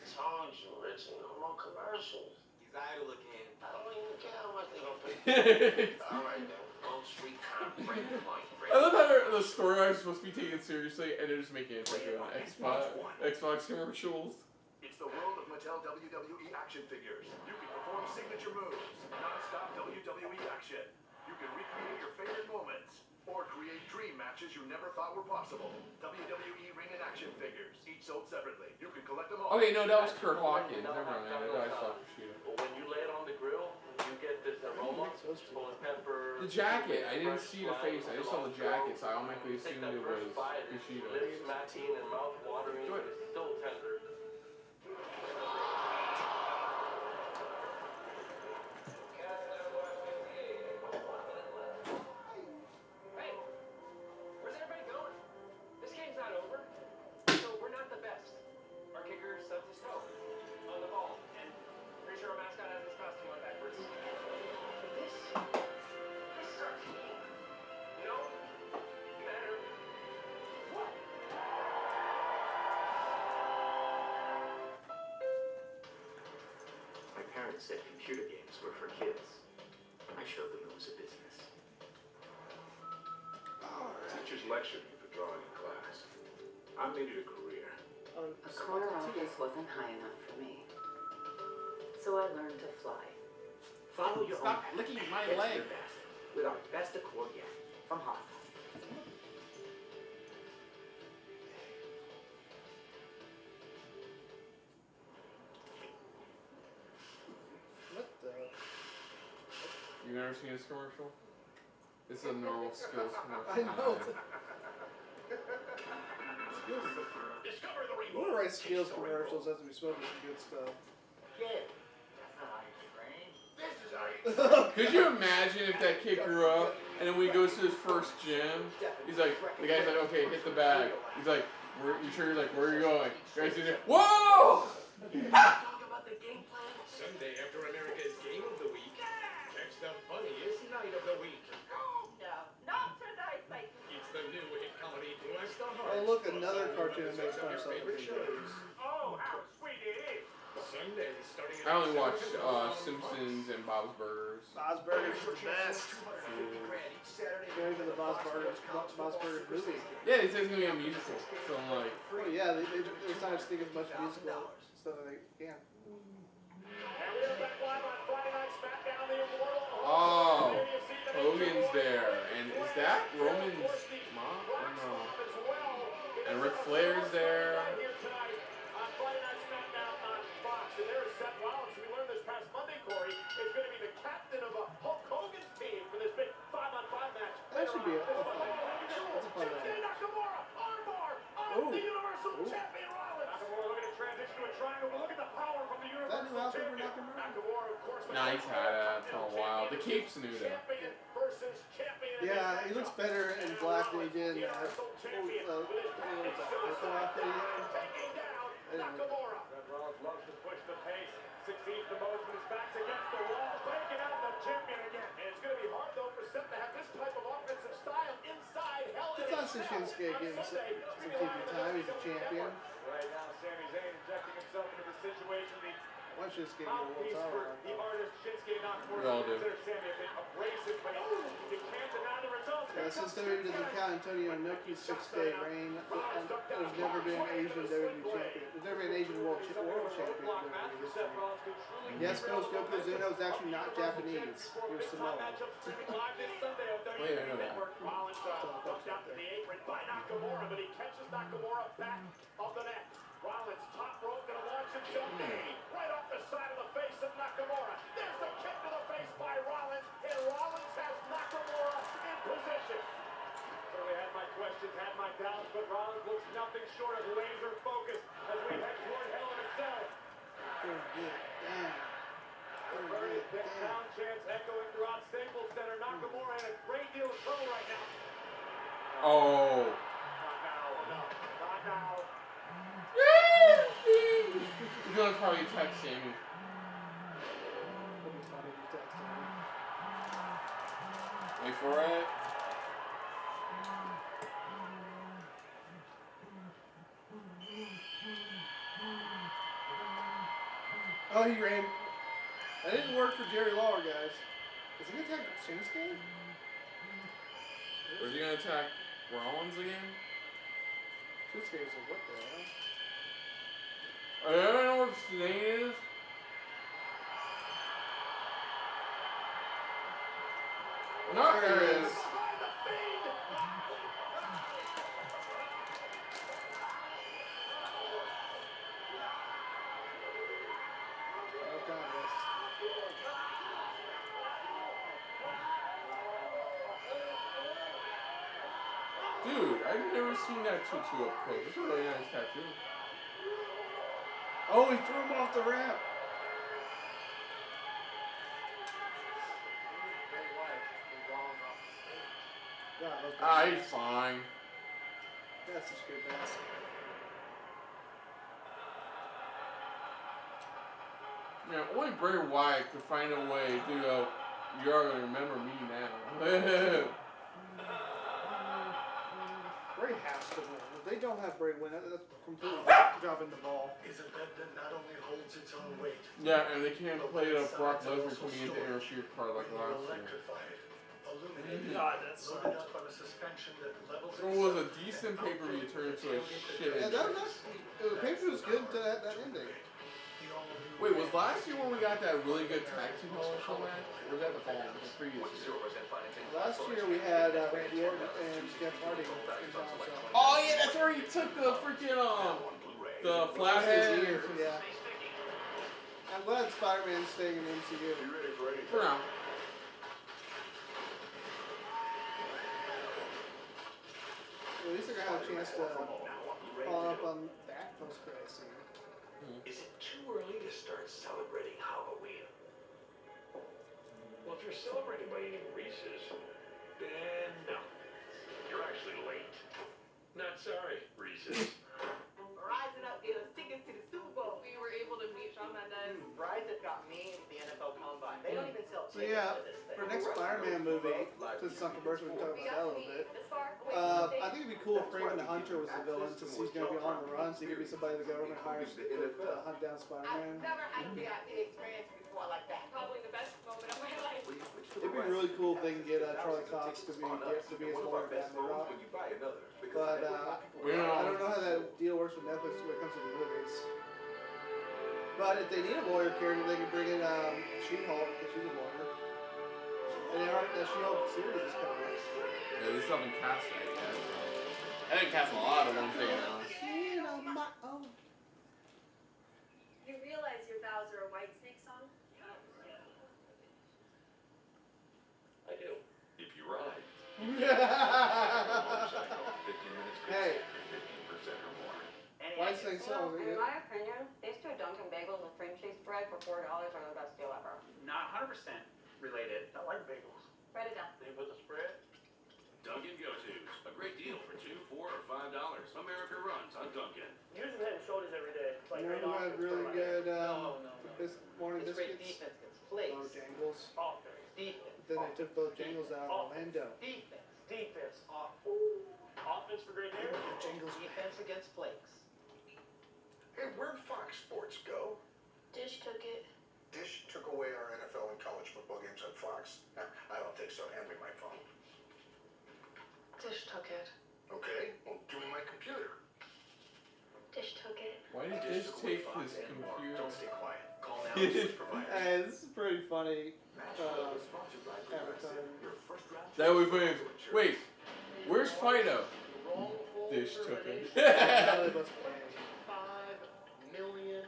[SPEAKER 8] Songs you listen, no more commercials.
[SPEAKER 7] He's idle again.
[SPEAKER 8] I don't even care how much they gonna pay. All right, then. Old Street Break point.
[SPEAKER 1] I love how the storyline is supposed to be taken seriously and they're just making it like Xbox commercials.
[SPEAKER 6] It's the world of Mattel WWE action figures. You can perform signature moves, non-stop WWE action. You can recreate your favorite moments, or create dream matches you never thought were possible. WWE ring and action figures, each sold separately. You can collect them all.
[SPEAKER 1] Okay, no, that was Kurt Hawkins. Never mind. I saw Kushida.
[SPEAKER 10] When you lay it on the grill, you get this aroma full of pepper.
[SPEAKER 1] The jacket. I didn't see the face. I just saw the jacket, so I automatically assumed it was Kushida.
[SPEAKER 10] Lips smacking and mouth watering. It's so tender.
[SPEAKER 7] Hey, where's everybody going? This game's not over. So we're not the best. Our kicker stubbed his toe on the ball. And pretty sure our mascot has his costume on backwards. But this is our team. You know? No matter what.
[SPEAKER 8] My parents said computer games were for kids. I showed them it was a business.
[SPEAKER 6] Teachers lectured me for drawing in class. I made it a career.
[SPEAKER 11] A corner office wasn't high enough for me. So I learned to fly.
[SPEAKER 8] Follow your
[SPEAKER 1] Stop
[SPEAKER 8] own
[SPEAKER 1] licking
[SPEAKER 8] path.
[SPEAKER 1] my
[SPEAKER 8] Best
[SPEAKER 1] leg.
[SPEAKER 8] your best, with our best accord yet. From Hong Kong.
[SPEAKER 2] What the?
[SPEAKER 1] You never seen this commercial? This is a normal skills commercial.
[SPEAKER 2] I know. Skills.
[SPEAKER 6] Discover the
[SPEAKER 2] You want to write skills commercials as we smoking some good stuff.
[SPEAKER 8] Kid, that's not how you train. This is how you
[SPEAKER 1] Could you imagine if that kid grew up and then when he goes to his first gym, he's like, the guy's like, okay, hit the bag. He's like, you sure? He's like, where are you going? The guy's like, whoa!
[SPEAKER 8] talk about the game plan.
[SPEAKER 9] Sunday after America's Game of the Week, catch the funniest night of the week.
[SPEAKER 5] No, not tonight, Satan.
[SPEAKER 9] It's the new hit comedy Bless the Heart.
[SPEAKER 2] Oh, look, another cartoon that makes fun of something.
[SPEAKER 9] Oh, how sweet it is. Sunday starting at
[SPEAKER 1] I only watch
[SPEAKER 9] 7 o'clock.
[SPEAKER 1] Simpsons and Bob's Burgers.
[SPEAKER 2] Bob's Burgers is the best. Going to the Bob's Burgers movie.
[SPEAKER 1] Yeah, it says it's gonna be a musical. So I'm like,
[SPEAKER 2] Oh yeah, they're trying to stick as much musical stuff as they can.
[SPEAKER 9] And we're back live on Friday Night SmackDown, the Immortal.
[SPEAKER 1] oh, Hogan's there, and is that Roman's mom? Or no? And Ric Flair's there.
[SPEAKER 9] Right here tonight on Friday Night SmackDown on Fox. And there's Seth Rollins, who we learned this past Monday, Corey, is going to be the captain of a Hulk Hogan's team for this big 5-on-5 match.
[SPEAKER 2] That should be a fun match. That's a fun
[SPEAKER 9] Shinsuke
[SPEAKER 2] match.
[SPEAKER 9] Nakamura, armbar on
[SPEAKER 2] Ooh.
[SPEAKER 9] the Universal
[SPEAKER 2] Ooh.
[SPEAKER 9] Champion Rollins. Nakamura looking to transition to a triangle, but look at the power from the
[SPEAKER 2] That new
[SPEAKER 9] Universal
[SPEAKER 2] outfit for
[SPEAKER 9] Champion.
[SPEAKER 2] Nakamura?
[SPEAKER 9] Nakamura, of course,
[SPEAKER 1] Nah, he's had that for a while. The cape's new though.
[SPEAKER 9] champion versus champion.
[SPEAKER 2] Yeah, he looks better in black than he did in that.
[SPEAKER 9] Taking down Nakamura. Rollins loves to push the pace, succeeds the most when his back's against the wall, taking out the champion again. And it's going to be hard though for Seth to have this type of offensive style inside Hell in
[SPEAKER 2] It's
[SPEAKER 9] a
[SPEAKER 2] not
[SPEAKER 9] Cell.
[SPEAKER 2] Shinsuke getting some TV time. He's a champion.
[SPEAKER 9] Right now, Sami Zayn injecting himself into the situation. The
[SPEAKER 2] Why Shinsuke get a world
[SPEAKER 9] Mouthpiece
[SPEAKER 2] title
[SPEAKER 9] for
[SPEAKER 2] run?
[SPEAKER 9] the artist Shinsuke Nakamura.
[SPEAKER 1] We all do.
[SPEAKER 9] Consider Sammy a bit abrasive, but you can't deny the results.
[SPEAKER 2] Yeah, since WWE doesn't count Antonio Inoki's 6-day reign, there's never been an Asian WWE champion. There's never been an Asian world champion in WWE history. Yes, Coach Yokozuna was actually not Japanese. He was Samoan.
[SPEAKER 1] Wait, I know that.
[SPEAKER 9] Rollins dumped out to the apron by Nakamura, but he catches Nakamura back off the net. Rollins top rope, gonna launch himself right off the side of the face of Nakamura. There's the kick to the face by Rollins, and Rollins has Nakamura in position. So we had my questions, had my doubts, but Rollins looks nothing short of laser focused as we head toward Hell in a Cell. Very big sound chants echoing throughout Staples Center. Nakamura in a great deal of trouble right now.
[SPEAKER 1] Oh.
[SPEAKER 9] Not now. Not now.
[SPEAKER 1] He's gonna probably text Sammy. Wait for it.
[SPEAKER 2] Oh, he ran. That didn't work for Jerry Lawler, guys. Is he gonna attack Shinsuke?
[SPEAKER 1] Or is he gonna attack Rollins again?
[SPEAKER 2] Shinsuke's like, what the hell?
[SPEAKER 1] I don't know what his name is. No, there it is. Dude, I've never seen that tattoo up close. It's a really nice tattoo.
[SPEAKER 2] Oh, he threw him off the ramp. God,
[SPEAKER 1] He's fine.
[SPEAKER 2] That's such a good pass.
[SPEAKER 1] Man, only Bray Wyatt could find a way to go, you're gonna remember me now.
[SPEAKER 2] Bray has to win. If they don't have Bray win, that's completely dropping the ball.
[SPEAKER 8] Is a bed that not only holds its own weight,
[SPEAKER 1] Yeah, and they can't play the Brock Lesnar coming into Airship card like last year.
[SPEAKER 8] illuminated,
[SPEAKER 2] God, that's
[SPEAKER 8] loaded up on a suspension that levels
[SPEAKER 1] It was a decent pay-per-view turned into a shit.
[SPEAKER 2] Yeah, that was actually, the picture was good to that ending.
[SPEAKER 1] Wait, was last year when we got that really good tag team Hall in a Cell match? Or was that the following, the previous year?
[SPEAKER 2] Last year we had Randy Orton and Jeff Hardy in Johnson.
[SPEAKER 1] Oh yeah, that's where he took the freaking the flathead.
[SPEAKER 2] Yeah. I'm glad Spider-Man's staying in MCU.
[SPEAKER 1] For now.
[SPEAKER 2] At least they're gonna have a chance to follow up on that post-credit scene.
[SPEAKER 8] Is it too early to start celebrating Halloween?
[SPEAKER 6] Well, if you're celebrating by eating Reese's, then no. You're actually late. Not sorry, Reese's.
[SPEAKER 5] Rising up dealers, tickets to the Super Bowl. We were able to meet Shawn Mendes.
[SPEAKER 7] Verizon got me into the NFL Combine. They don't even sell
[SPEAKER 2] So
[SPEAKER 7] tickets
[SPEAKER 2] yeah,
[SPEAKER 7] to this thing.
[SPEAKER 2] for next Spider-Man movie, since it's not commercial, we can talk about that a little bit. I think it'd be cool if Raymond the Hunter was the villain, since he's going to be on the run, so he could be somebody the government hires to hunt down Spider-Man.
[SPEAKER 5] I've never had the experience before like that. Probably the best moment of my life.
[SPEAKER 2] It'd be a really cool thing to get Charlie Cox to be his lawyer Batman Rock. But I don't know how that deal works with Netflix when it comes to the movies. But if they need a lawyer character, they can bring in She-Hulk, because she's a lawyer. And the She-Hulk series is coming out.
[SPEAKER 1] Yeah, they still haven't cast that yet. I didn't cast a lot of ones they announced.
[SPEAKER 12] You realize your vows are a Whitesnake song?
[SPEAKER 6] I do. If you ride. 15 minutes
[SPEAKER 2] Hey.
[SPEAKER 6] 15% or more.
[SPEAKER 2] Whitesnake song.
[SPEAKER 11] In my opinion, these two Dunkin' Bagels and cream cheese bread for $4 are the best deal ever.
[SPEAKER 7] Not 100% related. I like bagels.
[SPEAKER 11] Write it down.
[SPEAKER 7] They put the spread.
[SPEAKER 6] Dunkin' Go-To's. A great deal for $2, $4, or $5. America runs on Dunkin'.
[SPEAKER 7] Using Head and Shoulders every day. It's like
[SPEAKER 2] You know who had really good morning
[SPEAKER 7] It's great
[SPEAKER 2] biscuits?
[SPEAKER 7] defense against flakes.
[SPEAKER 2] Bojangles.
[SPEAKER 7] Offense. Defense.
[SPEAKER 2] Then they took Bojangles out of Orlando.
[SPEAKER 7] Defense. Defense. Offense for great hair.
[SPEAKER 2] Bojangles.
[SPEAKER 7] Defense against flakes.
[SPEAKER 8] Hey, where'd Fox Sports go?
[SPEAKER 12] Dish Dish took it.
[SPEAKER 8] Dish took away our NFL and college football games on Fox? I don't think so. Hand me my phone.
[SPEAKER 12] Dish took it.
[SPEAKER 8] Okay, well, give me my computer.
[SPEAKER 12] Dish took it.
[SPEAKER 1] Why did Dish take his computer?
[SPEAKER 8] Don't stay quiet. Call now to providers.
[SPEAKER 2] Hey, this is pretty funny. Advertising.
[SPEAKER 1] That would be. Wait, where's Fido? Dish took it.
[SPEAKER 9] $5 million.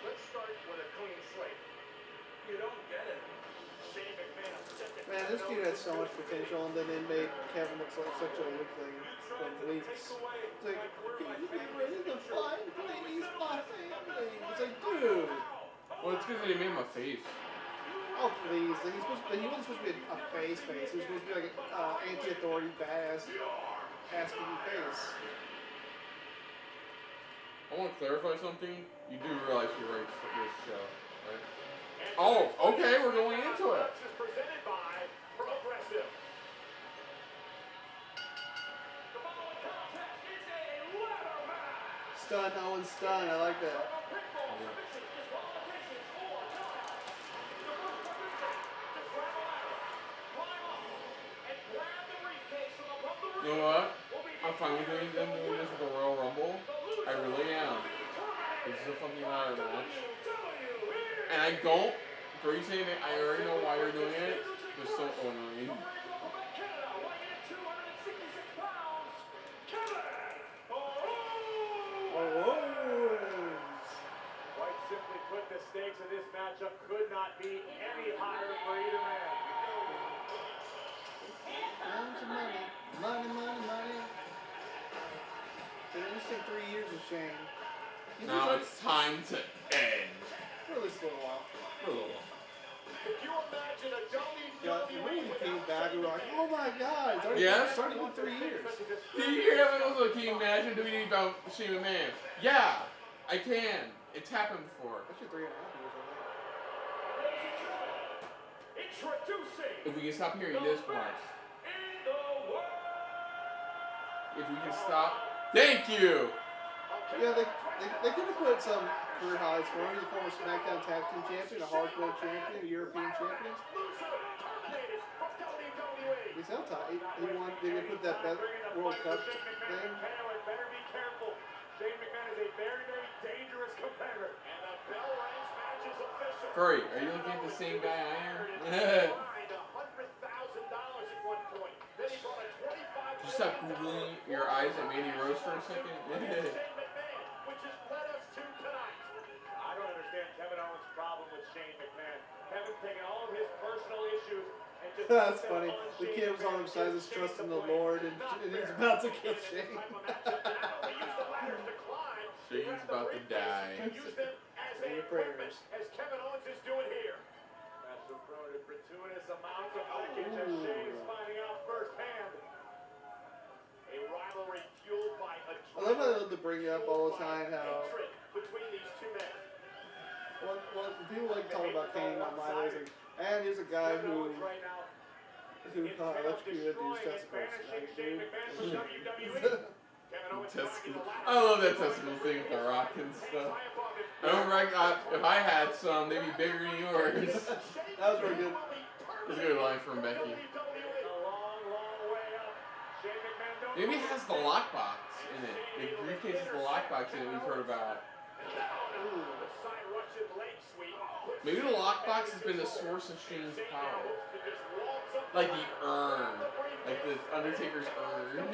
[SPEAKER 9] Let's start with a clean slate. You don't get it. Shane McMahon.
[SPEAKER 2] Man, this dude had so much potential, and then they made Kevin look like such a weak thing from weeks. It's like, can you get rid of the fly? Please, my family. It's like, dude.
[SPEAKER 1] Well, it's because they made him a face.
[SPEAKER 2] Oh, please. Like, he wasn't supposed to be a face. He was supposed to be like an anti-authority badass asking face.
[SPEAKER 1] I want to clarify something. You do realize you write this show, right? Oh, okay, we're going into it.
[SPEAKER 9] Presented by Progressive. The following contest is a ladder match.
[SPEAKER 2] Stun, Owens stun. I like that.
[SPEAKER 1] You know what? I'm fine with them doing this with the Royal Rumble. I really am. This is a fucking ladder match. And I don't, for you saying that I already know why you're doing it, but so annoying.
[SPEAKER 9] Quite simply put, the stakes of this matchup could not be any higher for either man.
[SPEAKER 2] Money. It's been interesting 3 years of Shane.
[SPEAKER 1] Now it's time to end.
[SPEAKER 2] For this little while.
[SPEAKER 1] For a little while.
[SPEAKER 9] Could you imagine a
[SPEAKER 2] Yeah, when he came back, we were like, oh my god, it's already
[SPEAKER 1] Yes?
[SPEAKER 2] been 3 years.
[SPEAKER 1] Did you hear that? Also, can you imagine doing it about Shane McMahon? Yeah, I can. It's happened before.
[SPEAKER 2] Actually, 3.5 years
[SPEAKER 9] Introducing
[SPEAKER 1] If we can stop hearing this part. If we can stop. Thank you!
[SPEAKER 2] Yeah, they could have put some career highlights for him. He's a former SmackDown Tag Team Champion, a Hardcore Champion, a European Champion. He's held tight. He won. They put that World Cup thing.
[SPEAKER 9] Better be careful. Shane McMahon is a very, very dangerous competitor. And the bell rings, match is official.
[SPEAKER 1] Curry, are you looking at the same guy I am?
[SPEAKER 9] $100,000 at one point. Then he brought a $25,000.
[SPEAKER 1] Just stop googling your eyes at Mandy Rose for a second.
[SPEAKER 9] Which has led us to tonight. I don't understand Kevin Owens' problem with Shane McMahon. Kevin's taken all of his personal issues and just
[SPEAKER 2] That's funny. The kid was on his side, his trust in the Lord, and he's about to kill Shane.
[SPEAKER 1] Shane's about to die.
[SPEAKER 2] Say your prayers.
[SPEAKER 9] As Kevin Owens is doing here. That's a gratuitous amount of package as Shane is finding out firsthand. A rivalry fueled by a
[SPEAKER 2] I love how they love to bring up all the time how
[SPEAKER 9] between these two men.
[SPEAKER 2] when people like talk about Cain online, it's like, and here's a guy who electrocuted these testicles. Like, dude.
[SPEAKER 1] Testicle. I love that testicle thing with the rock and stuff. I don't reckon if I had some, they'd be bigger than yours.
[SPEAKER 2] That was really good.
[SPEAKER 1] It's a good line from Becky. Maybe it has the lockbox in it. The briefcase has the lockbox in it we've heard about. Maybe the lockbox has been the source of Shane's power. Like the urn. Like the Undertaker's urn.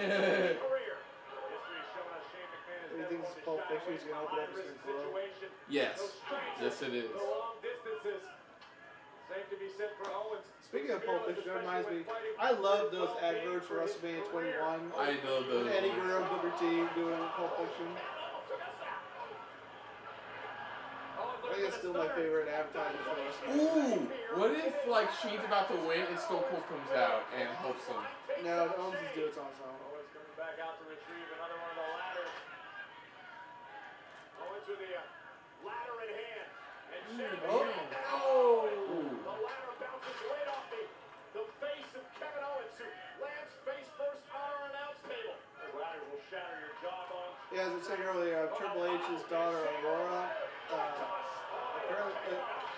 [SPEAKER 2] He thinks it's Pulp Fiction, he's gonna open up his glow.
[SPEAKER 1] Yes. Yes, it is.
[SPEAKER 2] Speaking of Pulp Fiction, that reminds me, I love those adverts for WrestleMania 21.
[SPEAKER 1] I know those.
[SPEAKER 2] Eddie Guerrero, Booker T doing Pulp Fiction. I think it's still my favorite advertisement for WrestleMania.
[SPEAKER 1] Ooh! What if, like, Shane's about to win and Stone Cold comes out and helps him?
[SPEAKER 2] No, Owens just do it on his own.
[SPEAKER 9] Owens coming back out to retrieve another one of the ladders. Owens with the ladder in hand. And Shane the ladder bounces right off the face of Kevin Owens, who lands face first on our announce table. The ladders will shatter your jawbone.
[SPEAKER 2] Yeah, as I was saying earlier, Triple H's daughter, Aurora,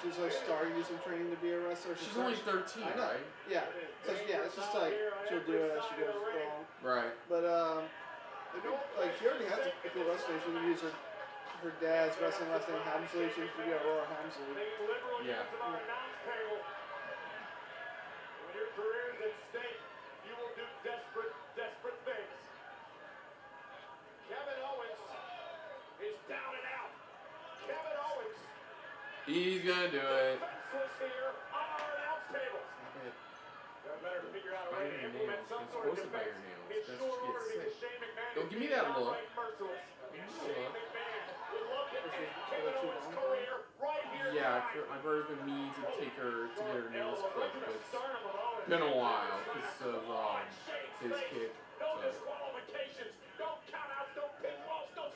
[SPEAKER 2] She's like starting to do some training to be a wrestler.
[SPEAKER 1] She's only 13,
[SPEAKER 2] I know.
[SPEAKER 1] right?
[SPEAKER 2] Yeah. So yeah, it's just like she'll do it as she goes along.
[SPEAKER 1] Right.
[SPEAKER 2] But like she already has a cool wrestler. She can use her dad's wrestling last name Hamsley. She should be a Royal Hamsley.
[SPEAKER 1] Yeah.
[SPEAKER 9] When your career is at stake, you will do desperate things. Kevin Owens is down and out. Kevin Owens.
[SPEAKER 1] He's gonna do it.
[SPEAKER 9] Here on our announce table. Better figure out a way to implement some sort of defense. His short order because Shane McMahon.
[SPEAKER 1] Don't give me that look.
[SPEAKER 9] Shane McMahon would love to end Kevin Owens' career right here.
[SPEAKER 1] Yeah, I've already been meaning to take her to get her nails clipped, but it's been a while because of his kid.
[SPEAKER 9] No disqualifications. Don't count outs. Don't pinfalls. No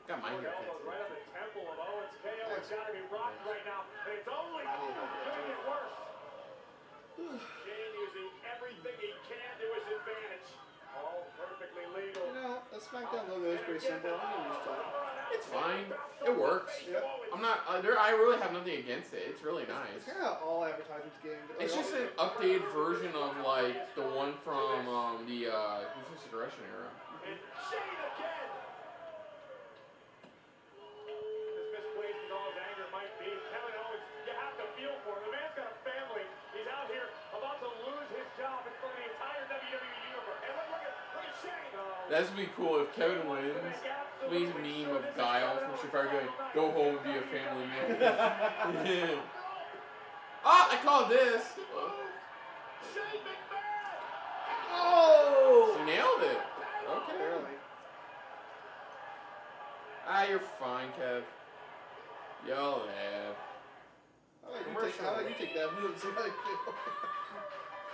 [SPEAKER 1] got my hair cut.
[SPEAKER 9] Right on the temple of Owens. KO has got to be rocked right now, and it's only going to get worse. Shane using everything he can to his advantage. All perfectly legal.
[SPEAKER 2] You know, the SmackDown logo is pretty simple. I'm used to it.
[SPEAKER 1] It's fine. It works.
[SPEAKER 2] Yep.
[SPEAKER 1] I'm not. I really have nothing against it. It's really nice.
[SPEAKER 2] It's kind of all advertisements getting.
[SPEAKER 1] It's just an updated version of like the one from the Ruthless Aggression era.
[SPEAKER 9] And Shane again. As misplaced as all his anger might be, Kevin Owens, you have to feel for him. The man's got a family. He's out here about to lose his job in front of the entire WWE universe. And look at Shane.
[SPEAKER 1] That'd be cool if Kevin wins. Please meme of Guile from Chicago going, go home and be a family man. Yeah. Ah, I called this.
[SPEAKER 9] Shane McMahon.
[SPEAKER 2] Oh!
[SPEAKER 1] She nailed it. Okay.
[SPEAKER 2] Barely.
[SPEAKER 1] Ah, you're fine, Kev. Yo, man.
[SPEAKER 2] How about you take that move and see how you feel?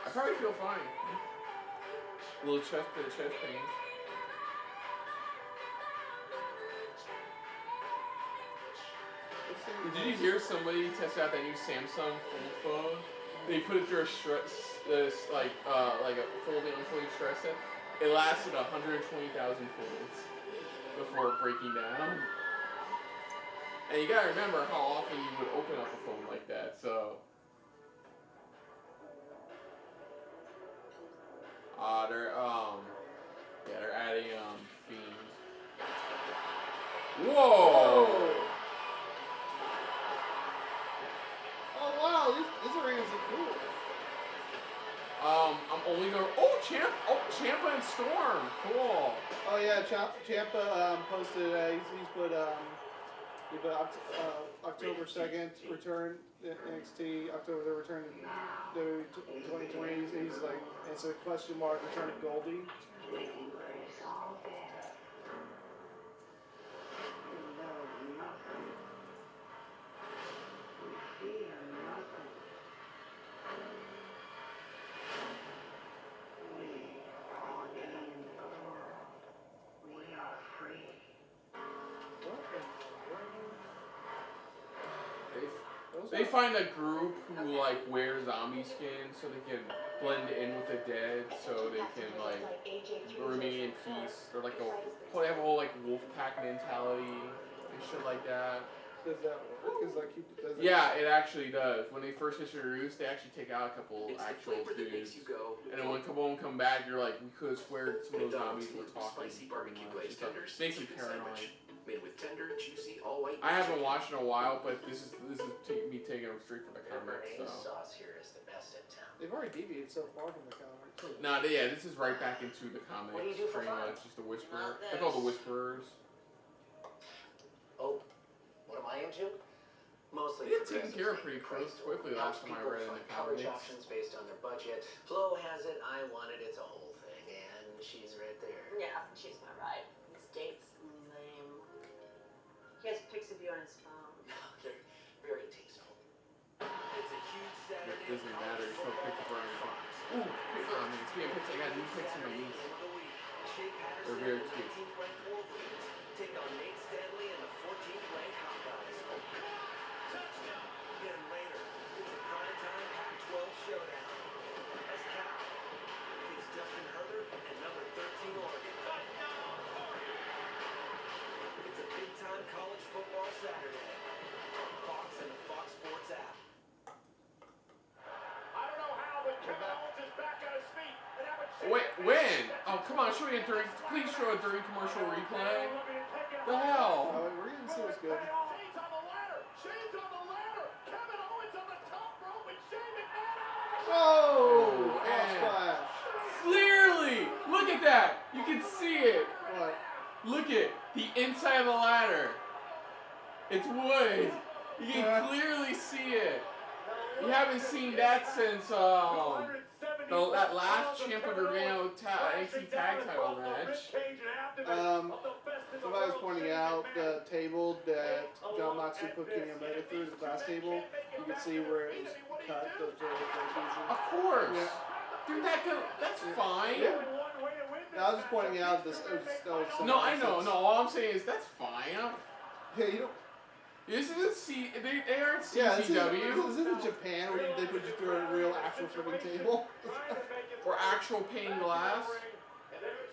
[SPEAKER 1] I probably feel fine. A little chest pain. Did you hear somebody test out that new Samsung phone? They put it through a like a folding unfolding stress set. It lasted 120,000 folds before breaking down. And you gotta remember how often you would open up a phone like that. So, they're adding Fiend. Whoa!
[SPEAKER 2] Oh wow, these arenas are cool.
[SPEAKER 1] I'm only going. Ciampa and Storm. Cool.
[SPEAKER 2] Oh yeah, Ciampa posted. He's put October 2nd return to NXT. October the return to 2020. He's like it's a question mark return of Goldie.
[SPEAKER 1] They find a group who like wear zombie skin so they can blend in with the dead, so they can like remain in peace. They're like they have a whole like wolf pack mentality and shit like that.
[SPEAKER 2] Does that work?
[SPEAKER 1] Yeah, it actually does. When they first introduce, they actually take out a couple actual dudes, and then when a couple of them come back, you're like, we could have swear some of those zombies were talking. Makes you paranoid.
[SPEAKER 8] Made with tender, juicy, all white.
[SPEAKER 1] I haven't watched in a while, but this is me taking them straight from the comics. So.
[SPEAKER 8] Sauce here is the best in town.
[SPEAKER 2] They've already deviated so far from the comics.
[SPEAKER 1] Nah, yeah, this is right back into the comics. Pretty much, just the Whisperer. They're called the Whisperers.
[SPEAKER 8] Oh, what am I into? Mostly.
[SPEAKER 1] They get taken care of pretty quickly last time I read in the comics.
[SPEAKER 8] Options based on their budget. Flo has it. I want it. It's a whole thing, and she's right there.
[SPEAKER 12] Yeah, she's my ride. This date's lame. He has pics of you on his phone.
[SPEAKER 8] They're very tasteful. It's a huge Saturday.
[SPEAKER 1] It doesn't matter. You still pick up around your phone. Ooh, speaking of pics, I got new pics of my niece. They're very cute.
[SPEAKER 8] Take on Nate Stanley and the 14th ranked Hawkeyes. Touchdown! Then later, it's a primetime Pac-12 showdown. As Cal meets Justin Herbert and number 13 Oregon. It's a big-time
[SPEAKER 1] show me a during. Please show a during commercial replay. The hell?
[SPEAKER 2] Oh, we're gonna see what's good.
[SPEAKER 9] Shane's on the ladder. Shane's on the ladder. Kevin Owens on the top rope with Shane McMahon.
[SPEAKER 2] Whoa!
[SPEAKER 1] And
[SPEAKER 2] Splash.
[SPEAKER 1] clearly, look at that. You can see it.
[SPEAKER 2] What?
[SPEAKER 1] Look at the inside of the ladder. It's wood. You can clearly see it. You haven't seen that since that last Champ of Urbano NXT Tag Title match.
[SPEAKER 2] Somebody was pointing out the table that John Moxley put Kenny Omega through, the glass table. You can see where it was cut. Those
[SPEAKER 1] Of course.
[SPEAKER 2] Yeah.
[SPEAKER 1] Dude, that's fine.
[SPEAKER 2] Yeah. I was just pointing out this.
[SPEAKER 1] No, I know. No, all I'm saying is that's fine.
[SPEAKER 2] Yeah, you don't.
[SPEAKER 1] This isn't they aren't CCW.
[SPEAKER 2] Yeah, this isn't Japan where they put you through a real actual freaking table.
[SPEAKER 1] Or actual pane glass.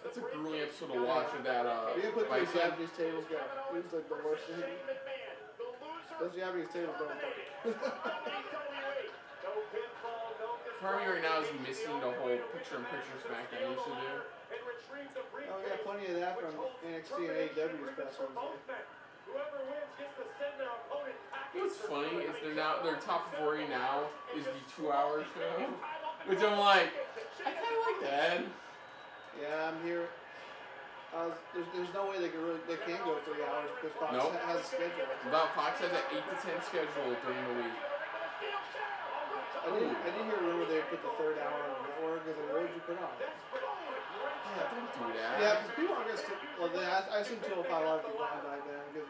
[SPEAKER 1] That's a grueling episode to watch of that.
[SPEAKER 2] You didn't put these
[SPEAKER 1] Bison.
[SPEAKER 2] Japanese tables down. It was like the worst thing. Those Japanese tables don't work.
[SPEAKER 1] Part of me right now is missing the whole picture-in-picture SmackDown used to do.
[SPEAKER 2] Oh, we got plenty of that from NXT and AEW's past Wednesday.
[SPEAKER 1] What's funny is their top 40 now is the 2-hour show, which I'm like, I kind of like that.
[SPEAKER 2] Yeah, I'm here. There's no way they can go 3 hours because Fox has a schedule.
[SPEAKER 1] Fox has an 8 to 10 schedule during the week.
[SPEAKER 2] I didn't hear a rumor they put the 3rd hour on the network because what did you put on?
[SPEAKER 1] Yeah, don't do that.
[SPEAKER 2] Yeah, because people aren't going to stick. Well, I assume 205 Live would be gone by then because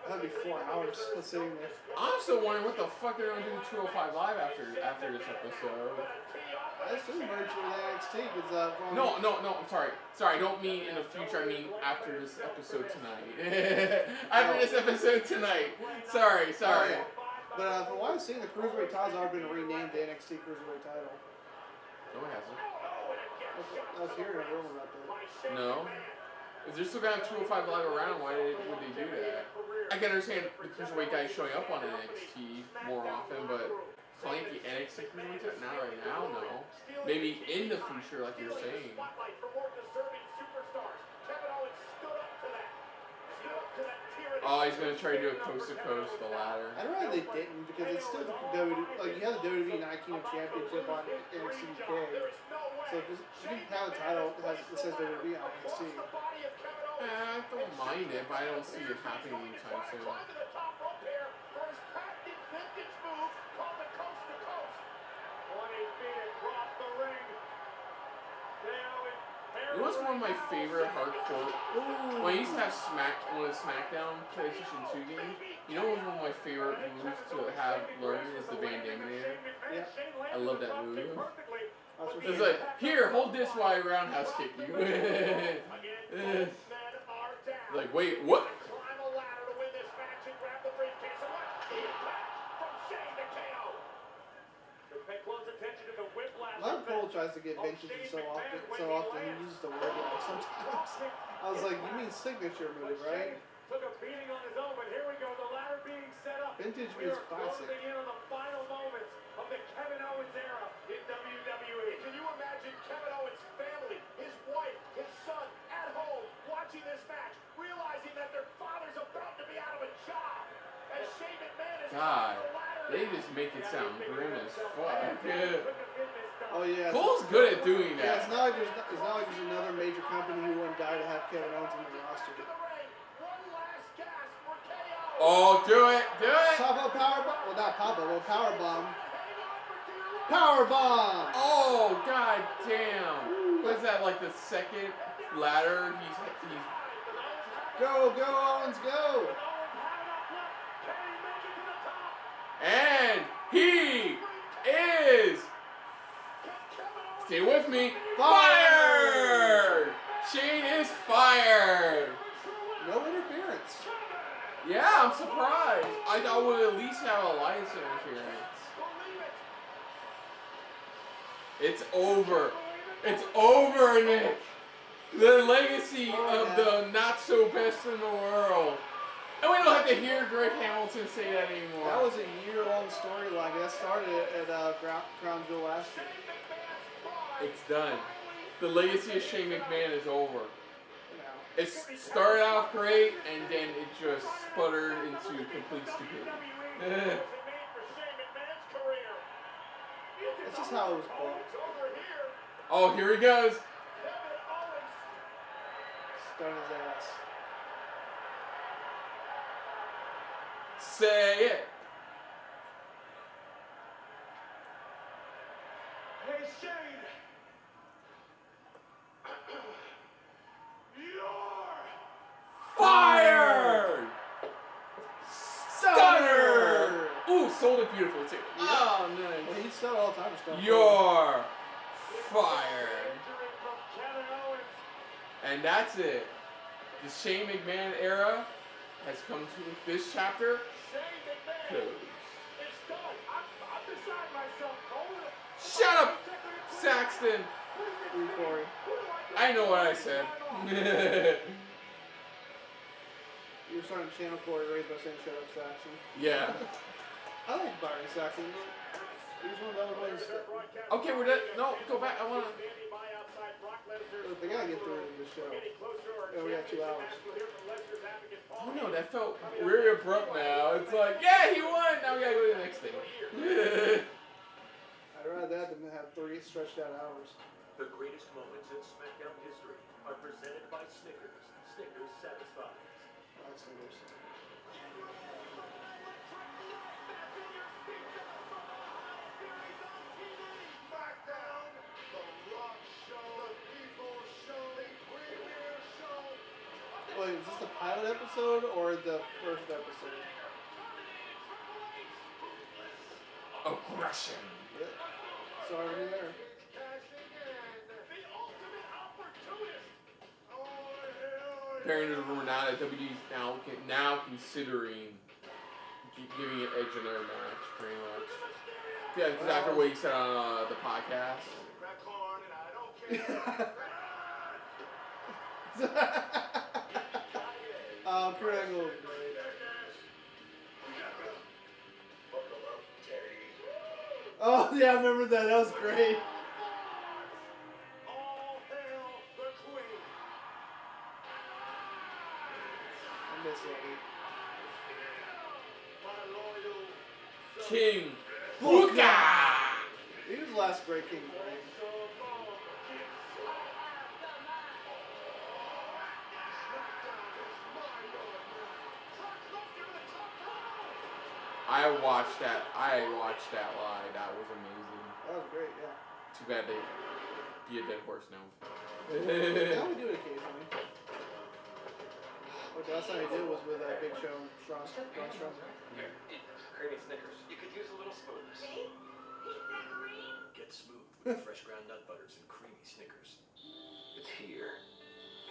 [SPEAKER 2] that'd be 4 hours sitting there.
[SPEAKER 1] I'm still wondering what the fuck they're going to do with 205 Live after this episode.
[SPEAKER 2] I assume merge with NXT because
[SPEAKER 1] No, I'm sorry. Sorry, I don't mean in the future, I mean after this episode tonight. After this episode tonight. Sorry.
[SPEAKER 2] Oh, yeah. But from what I've seen, the Cruiserweight title's already been renamed the NXT Cruiserweight title.
[SPEAKER 1] No, it hasn't.
[SPEAKER 2] I was hearing a rumor about that.
[SPEAKER 1] No. If they're still going to have 205 Live around, why would they do that? I can understand the Cruiserweight guys showing up on NXT more often, but calling it the NXT Cruiserweight title now, right now, no. Maybe in the future, like you're saying. Oh, he's going to try to do a coast-to-coast, the ladder.
[SPEAKER 2] I'd rather they didn't because it's still the WWE. Like, you have the WWE Night Kingdom Championship on NXT UK. So just, you can have a title that says WWE on NXT.
[SPEAKER 1] I don't mind it, but I don't see it happening anytime soon. It was one of my favorite hardcore. When I used to have SmackDown PlayStation 2 games, you know what was one of my favorite moves to have learned is the Van Daminator.
[SPEAKER 2] Yeah.
[SPEAKER 1] I love that move. It's like, here, hold this while I roundhouse kick you. Like, wait, what?
[SPEAKER 2] A lot of Cole tries to get vintage so often he uses the word wrong sometimes. I was like, you mean signature move, right?
[SPEAKER 9] Took a beating on his own, but here we go. The ladder being set up.
[SPEAKER 2] Vintage means classic.
[SPEAKER 9] Closing in on the final moments of the Kevin Owens era in WWE. Can you imagine Kevin Owens' family, his wife, his son, at home, watching this match, realizing that their father's about to be out of a job? As Shane McMahon is
[SPEAKER 1] God, they just make it sound grim as fuck.
[SPEAKER 2] Oh yeah.
[SPEAKER 1] Cole's good at doing
[SPEAKER 2] Yeah,
[SPEAKER 1] that.
[SPEAKER 2] it's not like there's another major company who wouldn't die to have Kevin Owens in the roster.
[SPEAKER 1] Oh, do it!
[SPEAKER 2] Pop-up powerbomb. Well, not pop-up, well, powerbomb. Powerbomb!
[SPEAKER 1] Oh, god damn. What is that, like the second ladder? He's
[SPEAKER 2] Go, Owens, go!
[SPEAKER 1] And he is, stay with me, fired! Shane is fired!
[SPEAKER 2] No interference.
[SPEAKER 1] Yeah, I'm surprised. I thought we would at least have alliance interference. It's over. It's over, Nick. The legacy of the not so best in the world. And we don't have to hear Greg Hamilton say that anymore.
[SPEAKER 2] That was a year-long storyline. That started at Crown Jewel last year.
[SPEAKER 1] It's done. The legacy of Shane McMahon is over.
[SPEAKER 2] No.
[SPEAKER 1] It started off great, and then it just sputtered into complete stupidity.
[SPEAKER 2] That's just how it was booked.
[SPEAKER 1] Oh, here he goes.
[SPEAKER 2] Stun his ass.
[SPEAKER 1] Say it.
[SPEAKER 9] Hey, Shane! You're
[SPEAKER 1] Fired! Stunner! Ooh, sold it beautiful too. Oh,
[SPEAKER 2] Well,
[SPEAKER 1] nice.
[SPEAKER 2] he said all the time stuff.
[SPEAKER 1] You're fired. And that's it. The Shane McMahon era has come to this chapter. Closed. Shut up, Saxton.
[SPEAKER 2] Corey.
[SPEAKER 1] I know what I said.
[SPEAKER 2] You're starting to channel Corey raised by saying shut up, Saxon.
[SPEAKER 1] Yeah.
[SPEAKER 2] I like Byron Saxon. He's one of those ones.
[SPEAKER 1] Okay, we're done. No, go back. I want to.
[SPEAKER 2] They gotta get through this show. Yeah, we got 2 hours.
[SPEAKER 1] Oh no, that felt very abrupt now. It's like, yeah, he won. Now we gotta go to the next thing.
[SPEAKER 2] I'd rather that than have 3 stretched out hours.
[SPEAKER 8] The greatest moments in SmackDown history are presented by Snickers. Snickers satisfies.
[SPEAKER 2] That's Snickers.
[SPEAKER 4] SmackDown, the Rock Show, the People's Show, the Premier Show.
[SPEAKER 2] Wait, is this the pilot episode or the first episode?
[SPEAKER 1] Aggression.
[SPEAKER 2] Yep. Sorry, we're there.
[SPEAKER 1] Apparently, the rumor now that WWE is now considering giving an edge in their match, pretty much. Yeah, because after what he said on the podcast.
[SPEAKER 2] Kurt Angle. Oh yeah, I remember that. That was great.
[SPEAKER 4] All hail the Queen.
[SPEAKER 2] I miss Eddie.
[SPEAKER 4] My loyal
[SPEAKER 1] King Booker!
[SPEAKER 2] He was the last great King, right?
[SPEAKER 1] I watched that live. That was amazing.
[SPEAKER 2] That was great, yeah.
[SPEAKER 1] Too bad they be a dead horse now.
[SPEAKER 2] Now we do it occasionally. What the last time we did was with Big Show and Braun Strowman.
[SPEAKER 10] Creamy Snickers. You could use a little smoothness.
[SPEAKER 8] Get smooth with fresh ground nut butters and creamy Snickers. It's here.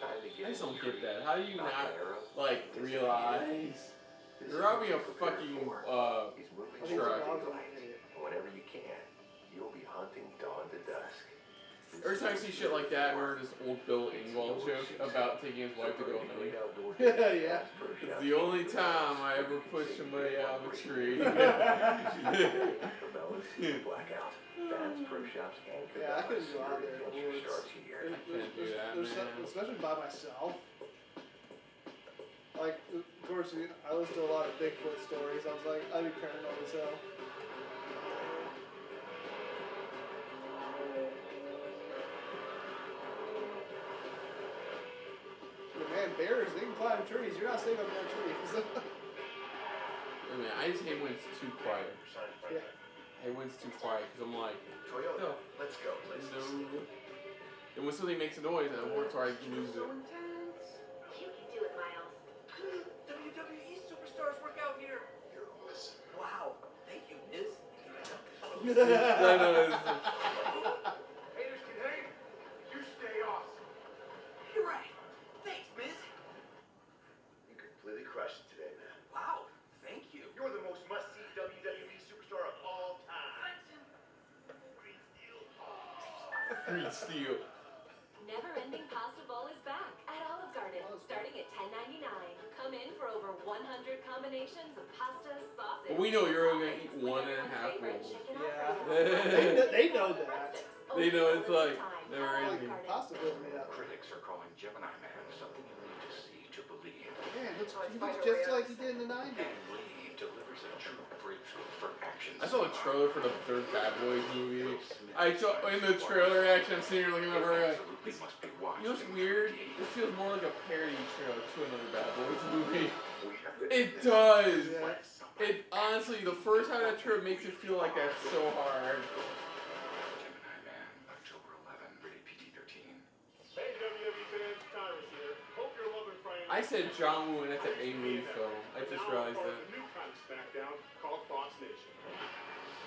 [SPEAKER 8] Time to get
[SPEAKER 1] I just don't get that. How do you not, like, realize? You're robbing a fucking, truck.
[SPEAKER 8] Whenever you can, you'll be hunting dawn to dusk.
[SPEAKER 1] Every time I see shit like that, I remember this old Bill Engvall joke about taking his wife to go hunting.
[SPEAKER 2] Yeah.
[SPEAKER 1] It's the only time I ever pushed somebody out of a tree.
[SPEAKER 8] Blackout. Bass Pro Shops and
[SPEAKER 2] Yeah, I couldn't go out there.
[SPEAKER 8] starts here.
[SPEAKER 1] I can't do that, man.
[SPEAKER 2] Especially by myself. Like, of course, I listen to a lot of Bigfoot stories. I was like, I'd be paranoid as hell. But man, bears, they can climb trees. You're not safe up in their trees.
[SPEAKER 1] I mean, I just hate when it's too quiet.
[SPEAKER 2] Yeah.
[SPEAKER 1] I hate when it's too quiet, because I'm like,
[SPEAKER 8] Toyota, let's go.
[SPEAKER 1] no. And when something makes a noise, I work so I lose it.
[SPEAKER 11] You can do it, Miles.
[SPEAKER 7] WWE superstars work out here.
[SPEAKER 8] You're awesome.
[SPEAKER 7] Wow. Thank you, Miz.
[SPEAKER 1] No.
[SPEAKER 4] Haters can hate. You stay awesome.
[SPEAKER 7] You're right. Thanks, Miz.
[SPEAKER 8] You completely crushed it today, man.
[SPEAKER 7] Wow. Thank you.
[SPEAKER 4] You're the most must-see WWE superstar of all time.
[SPEAKER 1] Green Steel.
[SPEAKER 13] Never-ending pasta bowl is back at Olive Garden, starting at $10.99. Come in for over 100 combinations of pasta, sauces.
[SPEAKER 1] Well, we know you're only gonna eat 1.5 bowls.
[SPEAKER 2] Yeah. They know that.
[SPEAKER 1] They know it's like, Never
[SPEAKER 2] Like
[SPEAKER 1] ending.
[SPEAKER 2] pasta fills me up.
[SPEAKER 6] Critics are calling Gemini Man something you need to see to believe.
[SPEAKER 2] Man, he looks just like he did in the 90s.
[SPEAKER 6] And Lee delivers a true breakthrough for action.
[SPEAKER 1] I saw the trailer for the third Bad Boys movie. I saw in the trailer actually, I'm sitting here looking over like, you know what's weird? This feels more like a parody trailer to another Bad Boys movie. It does.
[SPEAKER 2] Yeah.
[SPEAKER 1] It honestly, the first time that trailer makes it feel like that's so hard.
[SPEAKER 6] Gemini Man, October 11, rated PG-13.
[SPEAKER 9] Hey WWE fans, Tyrus here. Hope you're loving Friday.
[SPEAKER 1] I said John Woo and that's an A-movie film. I just realized that.
[SPEAKER 9] A new kind of SmackDown called Fox Nation.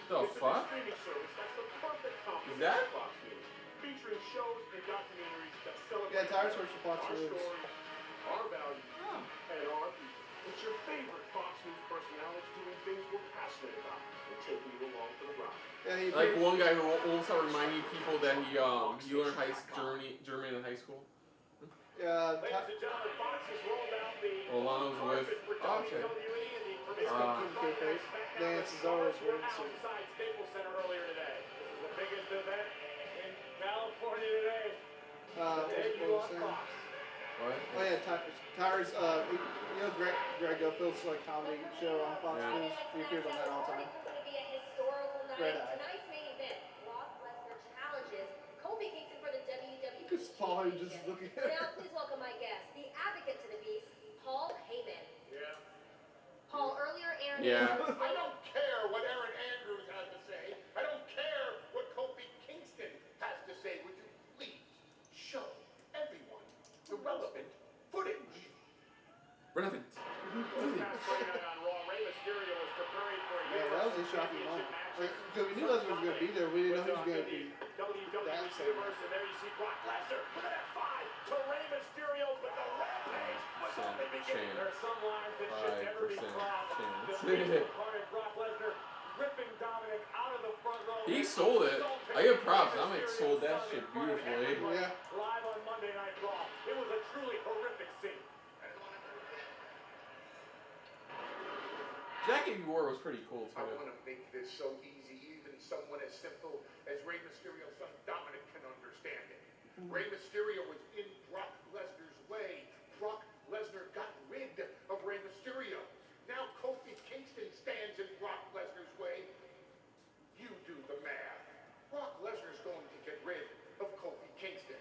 [SPEAKER 1] The
[SPEAKER 9] It's a
[SPEAKER 1] fuck?
[SPEAKER 9] streaming service that's the perfect complement
[SPEAKER 1] Is that?
[SPEAKER 9] to Fox News, featuring shows and documentaries that celebrate
[SPEAKER 2] Yeah, Tyrus works for Fox
[SPEAKER 9] our
[SPEAKER 2] News.
[SPEAKER 9] stories, our values, and our people. It's your favorite Fox News personalities doing things we're passionate about and taking you along for the ride.
[SPEAKER 2] Yeah, he
[SPEAKER 1] Like one guy who almost started reminding people that he learned German in high school.
[SPEAKER 2] Yeah,
[SPEAKER 9] Ladies and gentlemen, Fox has rolled out the
[SPEAKER 1] Lano's with.
[SPEAKER 9] carpet for WWE
[SPEAKER 1] Okay.
[SPEAKER 9] and the
[SPEAKER 2] it's
[SPEAKER 9] premiere
[SPEAKER 2] got King K-Face. Dan Cesaro's wearing the suit.
[SPEAKER 9] outside Staples Center earlier today. This is the biggest event in California today.
[SPEAKER 2] What
[SPEAKER 9] Debut
[SPEAKER 2] was
[SPEAKER 9] on
[SPEAKER 2] saying?
[SPEAKER 9] Fox.
[SPEAKER 1] What?
[SPEAKER 2] Oh yeah, Tyrus, you know Greg Gofield's like comedy show on Fox
[SPEAKER 1] Yeah.
[SPEAKER 2] News. He appears on that all the time.
[SPEAKER 3] It's going to be a historical night.
[SPEAKER 2] Red Eye.
[SPEAKER 3] Tonight's main event, Brock Lesnar challenges Kofi Kingston for the WWE
[SPEAKER 2] Because Paul just
[SPEAKER 3] Championship.
[SPEAKER 2] looking at
[SPEAKER 3] Now, please welcome my guest, the advocate to the beast, Paul Heyman.
[SPEAKER 9] Yeah.
[SPEAKER 3] Paul, earlier Aaron
[SPEAKER 1] Yeah.
[SPEAKER 3] Andrews-
[SPEAKER 4] I don't care what Aaron Andrews has to say. I don't care what Kofi Kingston has to say. Would you please show everyone the relevant footage?
[SPEAKER 1] Relevant.
[SPEAKER 9] Last Friday night on Raw, Rey Mysterio was preparing for a
[SPEAKER 2] Yeah, that was a shocking moment. Like, because we knew Lesnar was going to be there, we didn't know he was going to be
[SPEAKER 9] WWE
[SPEAKER 2] that
[SPEAKER 9] Universe,
[SPEAKER 2] same.
[SPEAKER 9] and there you see Brock Lesnar with an F5 to Rey Mysterio, but the rampage was only beginning. There are some lines that should never be
[SPEAKER 1] 5%
[SPEAKER 9] crossed.
[SPEAKER 1] chance.
[SPEAKER 9] The Fiend incarnate Brock Lesnar ripping Dominic out of the front row.
[SPEAKER 1] He sold it. I give props. Dominic sold that shit beautifully.
[SPEAKER 2] Yeah.
[SPEAKER 9] Live on Monday Night Raw. It was a truly horrific scene.
[SPEAKER 1] Jacket he wore was pretty cool
[SPEAKER 4] I
[SPEAKER 1] too.
[SPEAKER 4] want to make this so easy, even someone as simple as Rey Mysterio's son Dominic can understand it. Rey Mysterio was in Brock Lesnar's way. Brock Lesnar got rid of Rey Mysterio. Now Kofi Kingston stands in Brock Lesnar's way. You do the math. Brock Lesnar's going to get rid of Kofi Kingston.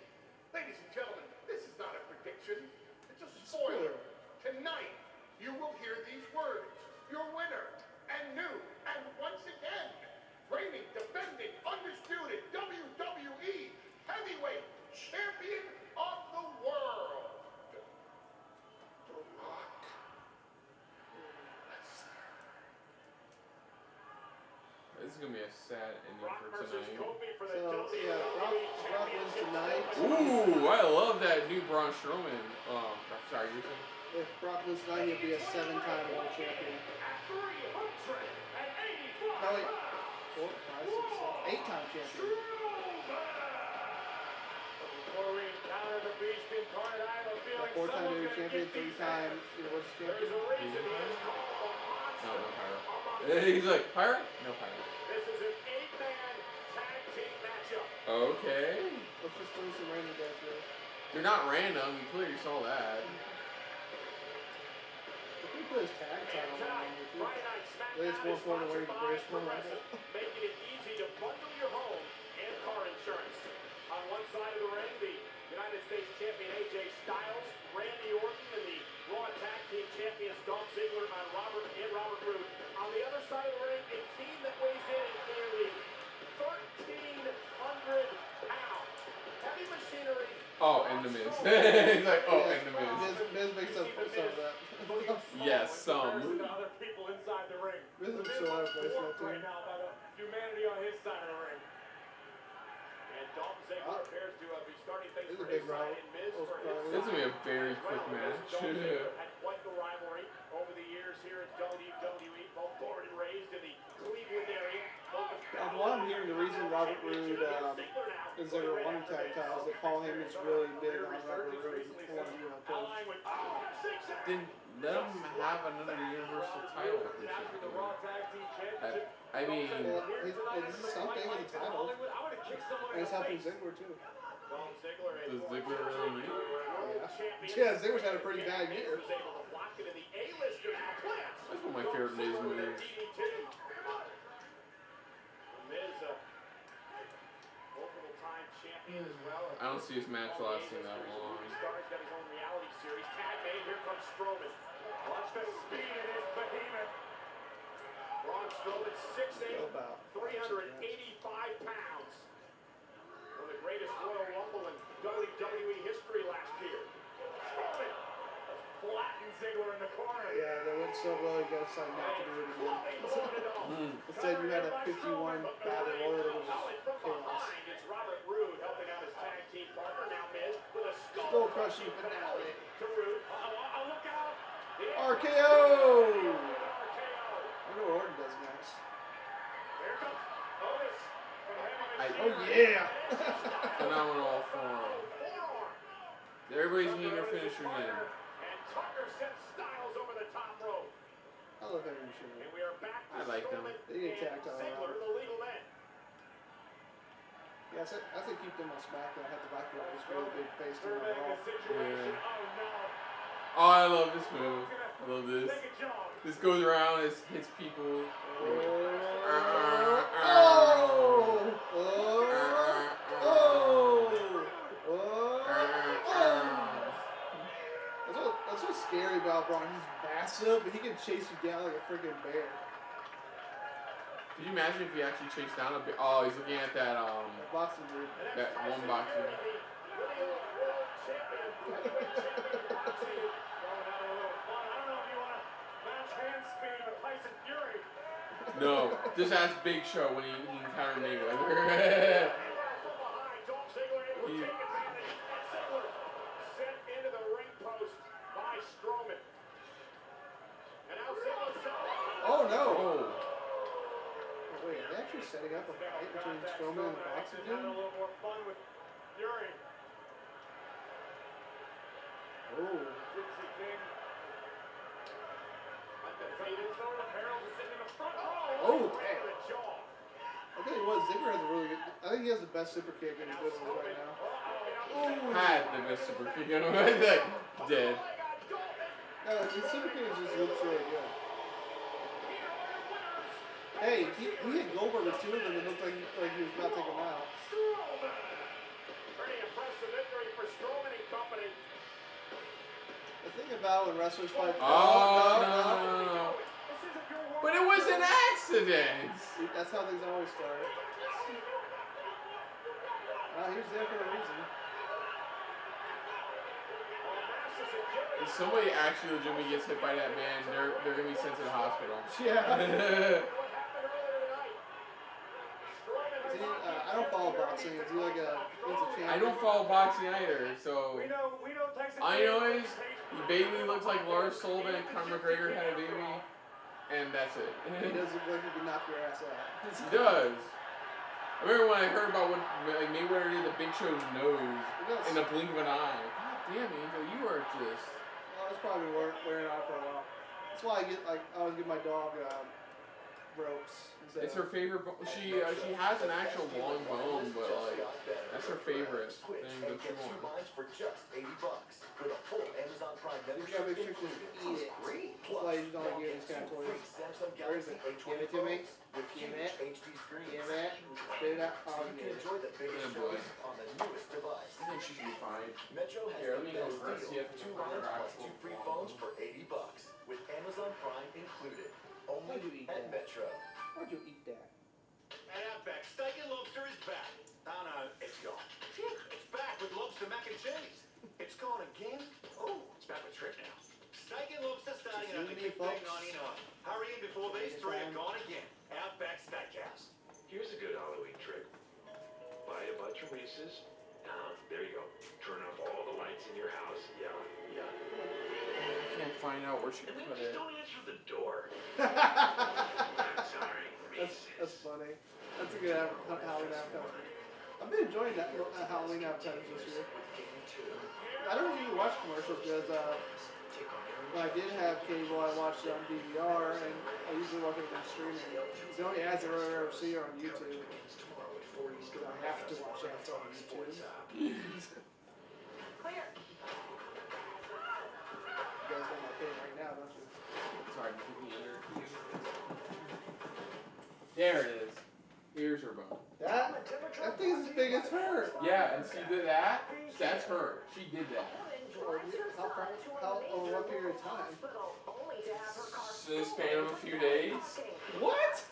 [SPEAKER 4] Ladies and gentlemen, this is not a prediction. It's a spoiler. Tonight, you will hear these words. Your winner, and new, and once again, reigning, defending, undisputed WWE Heavyweight Champion of the World, Brock Lesnar.
[SPEAKER 1] This is gonna be a sad ending
[SPEAKER 9] Brock
[SPEAKER 1] for
[SPEAKER 9] versus
[SPEAKER 1] tonight.
[SPEAKER 9] Kofi for the
[SPEAKER 2] So, yeah, Brock wins tonight.
[SPEAKER 1] Ooh, I love that new Braun Strowman. Sorry, you saying?
[SPEAKER 2] If Brock wins tonight, he'll be a 7-time world champion. No, wait. 4, 5, 6, 7, 8-time champion.
[SPEAKER 9] Before we encounter the beast incarnate, I have a feeling
[SPEAKER 2] 4-time
[SPEAKER 9] someone's
[SPEAKER 2] WWE
[SPEAKER 9] gonna
[SPEAKER 2] champion,
[SPEAKER 9] get these
[SPEAKER 2] 3-time
[SPEAKER 9] hands.
[SPEAKER 2] Universal
[SPEAKER 9] There's
[SPEAKER 2] champion.
[SPEAKER 9] a reason he is called a monster.
[SPEAKER 1] No pyro. He's like, pyro? No pyro.
[SPEAKER 9] This is an 8-man tag team matchup.
[SPEAKER 1] Okay.
[SPEAKER 2] Let's just throw some random guys here.
[SPEAKER 1] They're not random. We clearly saw that.
[SPEAKER 2] If we put his tag title on here too.
[SPEAKER 9] Friday Night
[SPEAKER 2] I think it's more fun to wear the British one like
[SPEAKER 9] Progressive,
[SPEAKER 2] that.
[SPEAKER 9] making it easy to bundle your home and car insurance. On one side of the ring, the United States champion AJ Styles, Randy Orton, and the Raw Tag Team champions Dolph Ziggler and Robert Roode. On the other side of the ring, a team that weighs in at nearly 1,300 pounds. Heavy machinery.
[SPEAKER 1] Oh, and the Miz. He's like, oh, and the Miz.
[SPEAKER 2] Miz makes up for some of that.
[SPEAKER 1] Yes, some.
[SPEAKER 9] Other people inside the ring.
[SPEAKER 2] Miz looks so out of place
[SPEAKER 9] Dwarfed
[SPEAKER 2] right
[SPEAKER 9] right now by the humanity on his side of the ring. And Dolph Ziggler appears to be starting things
[SPEAKER 2] This is
[SPEAKER 9] for
[SPEAKER 2] a
[SPEAKER 9] his
[SPEAKER 2] big
[SPEAKER 9] side
[SPEAKER 2] rival.
[SPEAKER 9] and Miz for his
[SPEAKER 1] This is gonna be a very quick match.
[SPEAKER 9] Dolph Ziggler had quite the rivalry over the years here at WWE, both born and raised in the Cleveland area.
[SPEAKER 2] From what I'm hearing, the reason Robert Roode is there one tag titles that Paul Heyman's really big on Robert Roode and one of you know,
[SPEAKER 1] Then let him have another Universal title. I mean,
[SPEAKER 2] well, this is something with the title. And it's helping Ziggler too.
[SPEAKER 9] Dolph Ziggler and
[SPEAKER 1] Does Ziggler really need it?
[SPEAKER 2] Yeah, Ziggler's had a pretty bad year.
[SPEAKER 9] Was able to block it in the A-lister now. Plants.
[SPEAKER 1] That's one of my favorite Miz moves.
[SPEAKER 9] Miz, multiple time champion as well.
[SPEAKER 1] I don't see his match lasting that long.
[SPEAKER 9] Star's got his own reality series. Tag made. Here comes Strowman. Watch the speed of this behemoth. Braun Strowman, 6'8", 385 pounds. One of the greatest Royal Rumble in WWE history last year. Strowman flattened Ziggler in the corner.
[SPEAKER 2] Yeah, they went so well, you gotta decide not to do it again. Instead, you had a 51 battle royal that was just chaos.
[SPEAKER 9] It's Robert Roode helping out his tag team partner. Now Miz with a
[SPEAKER 2] Skull crushing finale.
[SPEAKER 9] to Roode. Look out!
[SPEAKER 2] RKO! I wonder what Orton does next.
[SPEAKER 9] Here comes Otis from Heyman.
[SPEAKER 2] Oh yeah!
[SPEAKER 1] Phenomenal form. Everybody's getting their finishers in.
[SPEAKER 9] And Tucker sends Styles over the top rope.
[SPEAKER 2] I love Heyman shit.
[SPEAKER 9] And we are back to
[SPEAKER 1] I like them.
[SPEAKER 9] Strowman
[SPEAKER 2] They get tagged
[SPEAKER 9] and
[SPEAKER 2] on
[SPEAKER 9] Ziggler,
[SPEAKER 2] around.
[SPEAKER 9] the legal men.
[SPEAKER 2] Yeah, I say keep them on SmackDown. I have the Black Belt, just really big face to my Raw.
[SPEAKER 1] Yeah.
[SPEAKER 9] Oh no.
[SPEAKER 1] Oh, I love this move. I love this.
[SPEAKER 9] Take a jog.
[SPEAKER 1] This goes around, it hits people.
[SPEAKER 2] That's what's scary about Braun. He's massive, but he can chase you down like a freaking bear.
[SPEAKER 1] Could you imagine if he actually chased down a bit? Oh, he's looking at that
[SPEAKER 2] Boxing move.
[SPEAKER 1] that one boxing. No, just ask Big Show when he encountered Mayweather.
[SPEAKER 2] Oh no! Oh. Wait, are they actually setting up a fight between Strowman and the boxing dude?
[SPEAKER 9] A little more fun with Fury.
[SPEAKER 2] Oh.
[SPEAKER 9] Gypsy King. Undefeated. Harold is sitting in the front row.
[SPEAKER 2] Oh, damn. I'll tell you what, Ziggler has a really good. I think he has the best super kick in his business right now. Oh.
[SPEAKER 1] Had the best super kick on him. Like, dead.
[SPEAKER 2] No, his super kick just looks really good. Hey, he hit Goldberg with two of them and looked like he was about to take him out.
[SPEAKER 9] Pretty impressive victory for Strowman and company.
[SPEAKER 2] The thing about when wrestlers fight.
[SPEAKER 1] No. But it was an accident.
[SPEAKER 2] That's how things always start. He was there for a reason.
[SPEAKER 1] If somebody actually legitimately gets hit by that man, they're gonna be sent to the hospital.
[SPEAKER 2] Yeah. I don't follow boxing. Is he like a champion?
[SPEAKER 1] I don't follow boxing either, so I know is Bayley looks like Lars Sullivan and Conor McGregor had a baby, and that's it.
[SPEAKER 2] He does look like he can knock your ass out.
[SPEAKER 1] He does. I remember when I heard about what like Mayweather did to Big Show's nose in the blink of an eye. God damn, Angel, you are just.
[SPEAKER 2] Well, it's probably wearing out for a while. That's why I always give my dog ropes.
[SPEAKER 1] It's her favorite. She has an actual long bone, but like that's her favorite thing that she wants.
[SPEAKER 8] For just $80 with a full Amazon Prime
[SPEAKER 2] You gotta make sure you eat it. That's why you don't give these kind of toys. Where is it? Give it to me. Give it. Give it. Spit it out. Oh,
[SPEAKER 8] you can enjoy the biggest shows on the newest device.
[SPEAKER 1] I think she should be fine.
[SPEAKER 8] Metro has
[SPEAKER 1] Here, let
[SPEAKER 8] the
[SPEAKER 1] me go
[SPEAKER 8] best
[SPEAKER 1] see
[SPEAKER 8] deal.
[SPEAKER 1] if
[SPEAKER 8] 2 lines plus 2 free phones for $80 with Amazon Prime included. Only at Metro.
[SPEAKER 2] Why'd you eat that?
[SPEAKER 6] At Outback, Steak and Lobster is back. Oh no, it's gone. It's back with lobster mac and cheese.
[SPEAKER 8] It's gone again?
[SPEAKER 6] Oh, it's back with Trip now. Steak and Lobster starting at only $15.99. Hurry in before these three are gone again. Outback Steakhouse.
[SPEAKER 8] Here's a good Halloween trick. Buy a bunch of Reese's. There you go. Turn off all the lights in your house. Yeah.
[SPEAKER 1] I can't find out where she
[SPEAKER 8] And then
[SPEAKER 1] put
[SPEAKER 8] just
[SPEAKER 1] it.
[SPEAKER 8] don't answer the door. Sorry,
[SPEAKER 2] That's funny. That's a good Halloween advertisement. I've been enjoying that Halloween advertisement this year. I don't usually watch commercials because when I did have cable, I watched it on DVR, and I usually watch it on streaming. The only ads I ever see are on YouTube. I have to watch ads on YouTube.
[SPEAKER 12] Clear.
[SPEAKER 2] You guys know my pin right now, don't you?
[SPEAKER 1] Sorry, I'm picking under. There it is. Here's her bone.
[SPEAKER 2] That thing is as big as her.
[SPEAKER 1] Yeah, and she did that. That's her. She did that.
[SPEAKER 2] How over what period of time?
[SPEAKER 1] This span of a few days. What?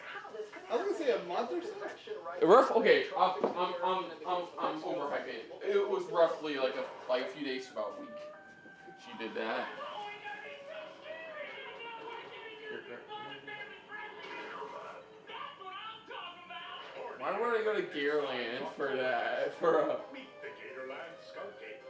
[SPEAKER 2] I was gonna say a month or so.
[SPEAKER 1] Rough. Okay, I'm overhyping it. It was roughly like a few days to about a week. She did that. Why would I go to Gearland for that?
[SPEAKER 6] Meet the Gatorland Skunk Ape.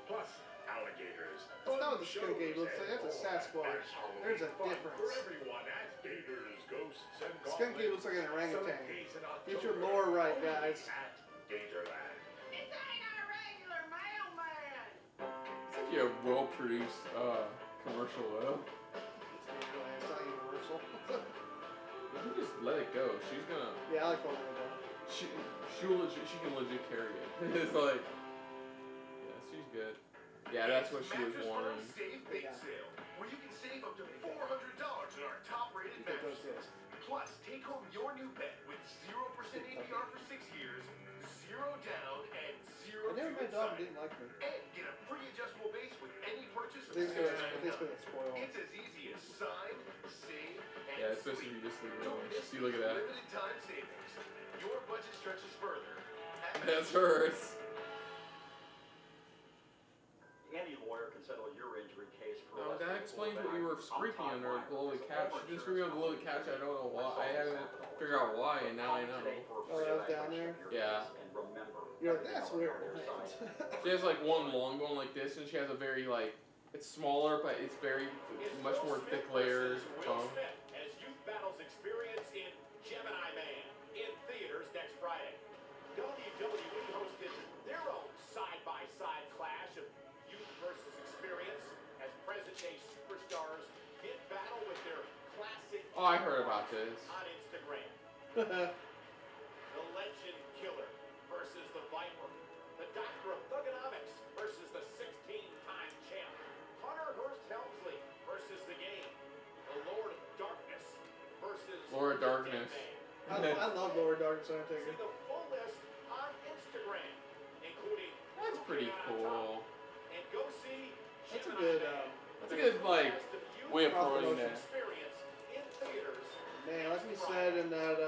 [SPEAKER 6] Plus alligators.
[SPEAKER 2] That's not what the skunk ape looks like. That's a Sasquatch. There's a
[SPEAKER 6] For
[SPEAKER 2] difference.
[SPEAKER 6] everyone as gators, ghosts, and
[SPEAKER 2] Skunk ape looks like an orangutan.
[SPEAKER 6] Sundays in
[SPEAKER 2] Get your
[SPEAKER 6] October,
[SPEAKER 2] lore right,
[SPEAKER 6] only
[SPEAKER 2] guys.
[SPEAKER 6] At Gatorland.
[SPEAKER 9] This ain't our regular mailman.
[SPEAKER 1] It's like a well-produced commercial though.
[SPEAKER 2] It's not universal.
[SPEAKER 1] You can just let it go. She's gonna.
[SPEAKER 2] Yeah, I like Pokemon though.
[SPEAKER 1] She can legit carry it. It's like. Yeah, she's good. Yeah, that's what she was wanting.
[SPEAKER 6] Save Big Sale, where you can save up to $400 on our top-rated mattresses. Plus, take home your new bed with 0% APR for 6 years, 0 down, and 0
[SPEAKER 2] I never met a dog who didn't like me.
[SPEAKER 6] And get a free adjustable base with any purchase of
[SPEAKER 2] I think it's
[SPEAKER 6] $6.99.
[SPEAKER 2] gonna spoil.
[SPEAKER 6] It's as easy as sign, save, and
[SPEAKER 1] Yeah, especially if you just leave it
[SPEAKER 6] Don't
[SPEAKER 1] alone.
[SPEAKER 6] miss
[SPEAKER 1] See, look at that.
[SPEAKER 6] limited time savings. Your budget stretches further.
[SPEAKER 1] That's hers.
[SPEAKER 10] Any lawyer can settle your injury case for
[SPEAKER 1] No,
[SPEAKER 10] less
[SPEAKER 1] that
[SPEAKER 10] than
[SPEAKER 1] explains
[SPEAKER 10] full
[SPEAKER 1] what you were
[SPEAKER 10] value.
[SPEAKER 1] scraping
[SPEAKER 10] I'm
[SPEAKER 1] under below the couch. You just scraping below the couch. I don't know why. I haven't figured out why, and now I know.
[SPEAKER 2] Oh, that was down there?
[SPEAKER 1] Yeah.
[SPEAKER 10] And remember,
[SPEAKER 2] You're like, that's weird.
[SPEAKER 1] She has like one long bone like this, and she has a very like, it's smaller, but it's very much more thick layer tongue.
[SPEAKER 9] As youth battles experience in Gemini Man in theaters next Friday. WWE hosted their own side-by-side clash of youth versus experience as present-day superstars did battle with their classic.
[SPEAKER 1] Oh, I heard about this.
[SPEAKER 9] On Instagram. The Legend Killer versus the Viper. The Doctor of Thugonomics versus the 16-time champ. Hunter Hearst Helmsley versus the Game. The Lord of Darkness versus
[SPEAKER 1] Lord of Darkness.
[SPEAKER 2] I love Lower Dark Undertaker.
[SPEAKER 9] See the full list on Instagram, including
[SPEAKER 1] That's pretty cool.
[SPEAKER 9] and go see
[SPEAKER 2] That's a
[SPEAKER 9] Gemini
[SPEAKER 2] good,
[SPEAKER 9] Man.
[SPEAKER 1] That's a good like way of promoting that.
[SPEAKER 9] Experience in theaters.
[SPEAKER 2] Man, like we said in that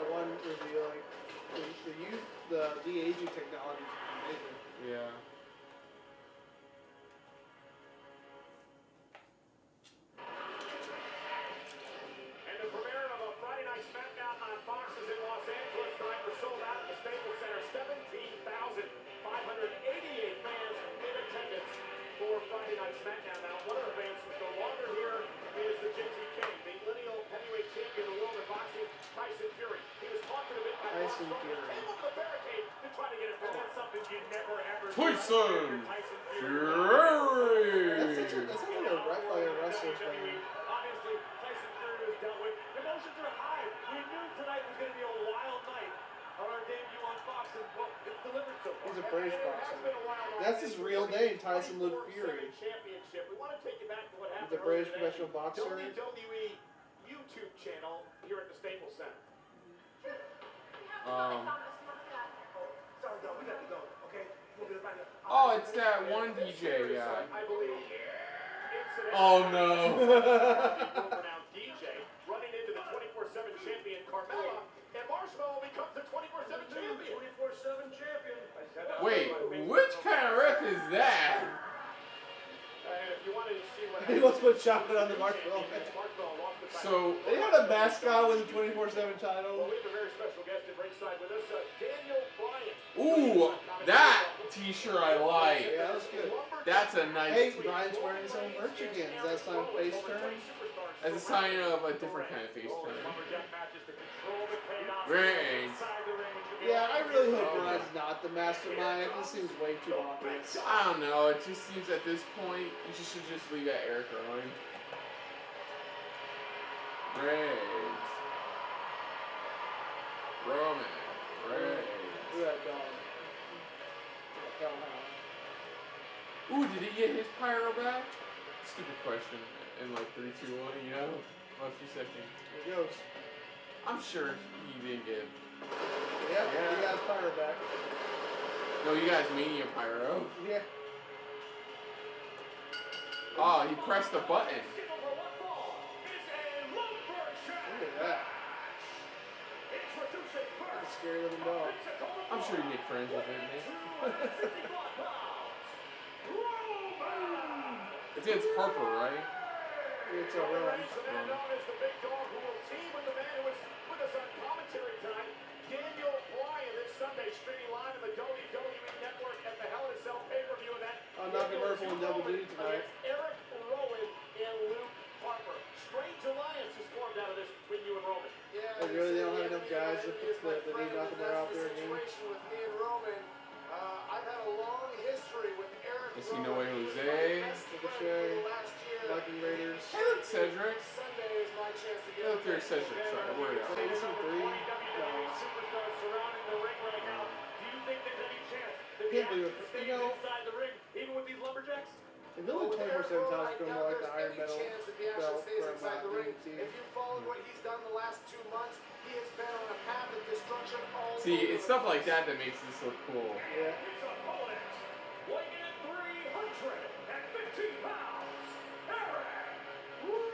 [SPEAKER 2] one review, like the de-aging technology is amazing.
[SPEAKER 1] Yeah.
[SPEAKER 9] And the premiere of a Friday Night SmackDown on Fox is in Los Angeles. Tonight was sold out at the Staples Center. 17,588 fans in attendance for Friday Night SmackDown. Now, one of the fans who's no longer here is the Gypsy King, the lineal heavyweight champion of the world of boxing, Tyson Fury. He was talking a bit by
[SPEAKER 2] Tyson
[SPEAKER 9] Braun
[SPEAKER 2] Fury.
[SPEAKER 9] came up the barricade to try to get it from him. Something you never ever
[SPEAKER 1] Tyson
[SPEAKER 9] Fury.
[SPEAKER 2] That sounds like a wrestler's name.
[SPEAKER 9] Obviously, Tyson Fury was dealt with. Emotions are high. We knew tonight was going to be a wild night on our debut on Fox, and well, it's delivered so far.
[SPEAKER 2] He's a British
[SPEAKER 9] And it has
[SPEAKER 2] boxer.
[SPEAKER 9] been a wild
[SPEAKER 2] That's
[SPEAKER 9] ride.
[SPEAKER 2] his real name, Tyson Luke Fury.
[SPEAKER 9] Championship. We want to take you back to what happened
[SPEAKER 2] He's a British
[SPEAKER 9] earlier today.
[SPEAKER 2] professional boxer.
[SPEAKER 9] WWE YouTube channel here at the Staples Center.
[SPEAKER 12] Sorry, though, we got to go, okay? We'll be right back.
[SPEAKER 1] Oh, it's that one DJ guy.
[SPEAKER 9] I believe.
[SPEAKER 1] Oh no.
[SPEAKER 9] Now DJ running into the 24/7 champion Carmella, and Marshmallow becomes the 24/7 champion. 24/7 champion.
[SPEAKER 1] Wait, which kind of ref is that?
[SPEAKER 9] If you wanted to see what
[SPEAKER 2] He must put chocolate on the marshmallow.
[SPEAKER 1] So
[SPEAKER 2] They had a mascot with a 24/7 title.
[SPEAKER 9] Well, we have a very special guest at ringside with us, Daniel Bryan.
[SPEAKER 1] ooh, that T-shirt I like.
[SPEAKER 2] Yeah, that was good.
[SPEAKER 1] That's a nice.
[SPEAKER 2] Hey, Brian's wearing his own merch again. Is that a sign of face turn?
[SPEAKER 1] As a sign of a different kind of face turn. Reigns.
[SPEAKER 2] Yeah, I really hope Brian's not the mastermind. It just seems way too obvious.
[SPEAKER 1] I don't know. It just seems at this point you should just leave it at Erik Rowan. Reigns. Roman. Reigns.
[SPEAKER 2] Look at that dog. Hell no.
[SPEAKER 1] Ooh, did he get his pyro back? Stupid question. In like 3, 2, 1, you know? A few seconds.
[SPEAKER 2] Here it goes.
[SPEAKER 1] I'm sure he didn't get.
[SPEAKER 2] Yeah, he got his pyro back.
[SPEAKER 1] No, you guys Mania pyro.
[SPEAKER 2] Yeah.
[SPEAKER 1] Oh, he pressed the button.
[SPEAKER 2] Look at that. That's a scary little dog.
[SPEAKER 1] I'm sure you make friends with him, man. It's against Harper, right?
[SPEAKER 2] It's a Rowan. Nakamura in WWE tonight.
[SPEAKER 9] Erik, Rowan, and Luke Harper. Strange alliance is formed out of this between you and Roman.
[SPEAKER 2] Yeah, they really don't have enough guys that need Nakamura out there again.
[SPEAKER 4] With me and Roman, I've had a long history with Erik.
[SPEAKER 1] Let's see, No Way Jose.
[SPEAKER 2] Ricochet, Viking Raiders.
[SPEAKER 1] Hey, look, Cedric.
[SPEAKER 4] Sunday is my chance to get
[SPEAKER 1] Look, there's Cedric. Sorry, word out.
[SPEAKER 2] AC3.
[SPEAKER 9] Superstars surrounding the ring right now. Do you think there's any chance that
[SPEAKER 2] Can't believe it.
[SPEAKER 9] stay inside the ring, even with these lumberjacks?
[SPEAKER 2] If it was 24/7 times going like the Iron Metal belt from DDT.
[SPEAKER 4] If you followed what he's done the last 2 months, he has been on a path of destruction all
[SPEAKER 1] See, it's stuff like that that makes this look cool.
[SPEAKER 2] Yeah.
[SPEAKER 9] His opponent, weighing in 315 pounds, Erik Rowan.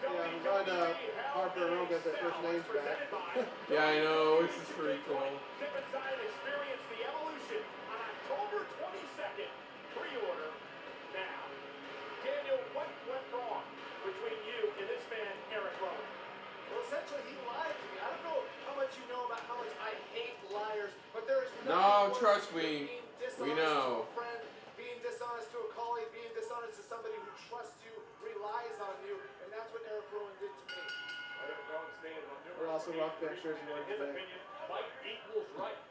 [SPEAKER 2] Yeah, I'm glad Harper and Rowan got their first names back.
[SPEAKER 1] Yeah, I know. This is pretty cool.
[SPEAKER 9] Step inside and experience the evolution on October 22nd. Pre-order now. Daniel, what went wrong between you and this man, Erik Rowan?
[SPEAKER 4] Well, essentially, he lied to me. I don't know how much you know about how much I hate liars, but there is
[SPEAKER 1] No, trust me. We know.
[SPEAKER 4] To a friend, being dishonest to a colleague, being dishonest to somebody who trusts you, relies on you, and that's what Erik Rowan did to me.
[SPEAKER 9] Erik Rowan stands on numerous
[SPEAKER 2] We're also rock band shirts and
[SPEAKER 9] in his
[SPEAKER 2] today.
[SPEAKER 9] opinion, might equals right.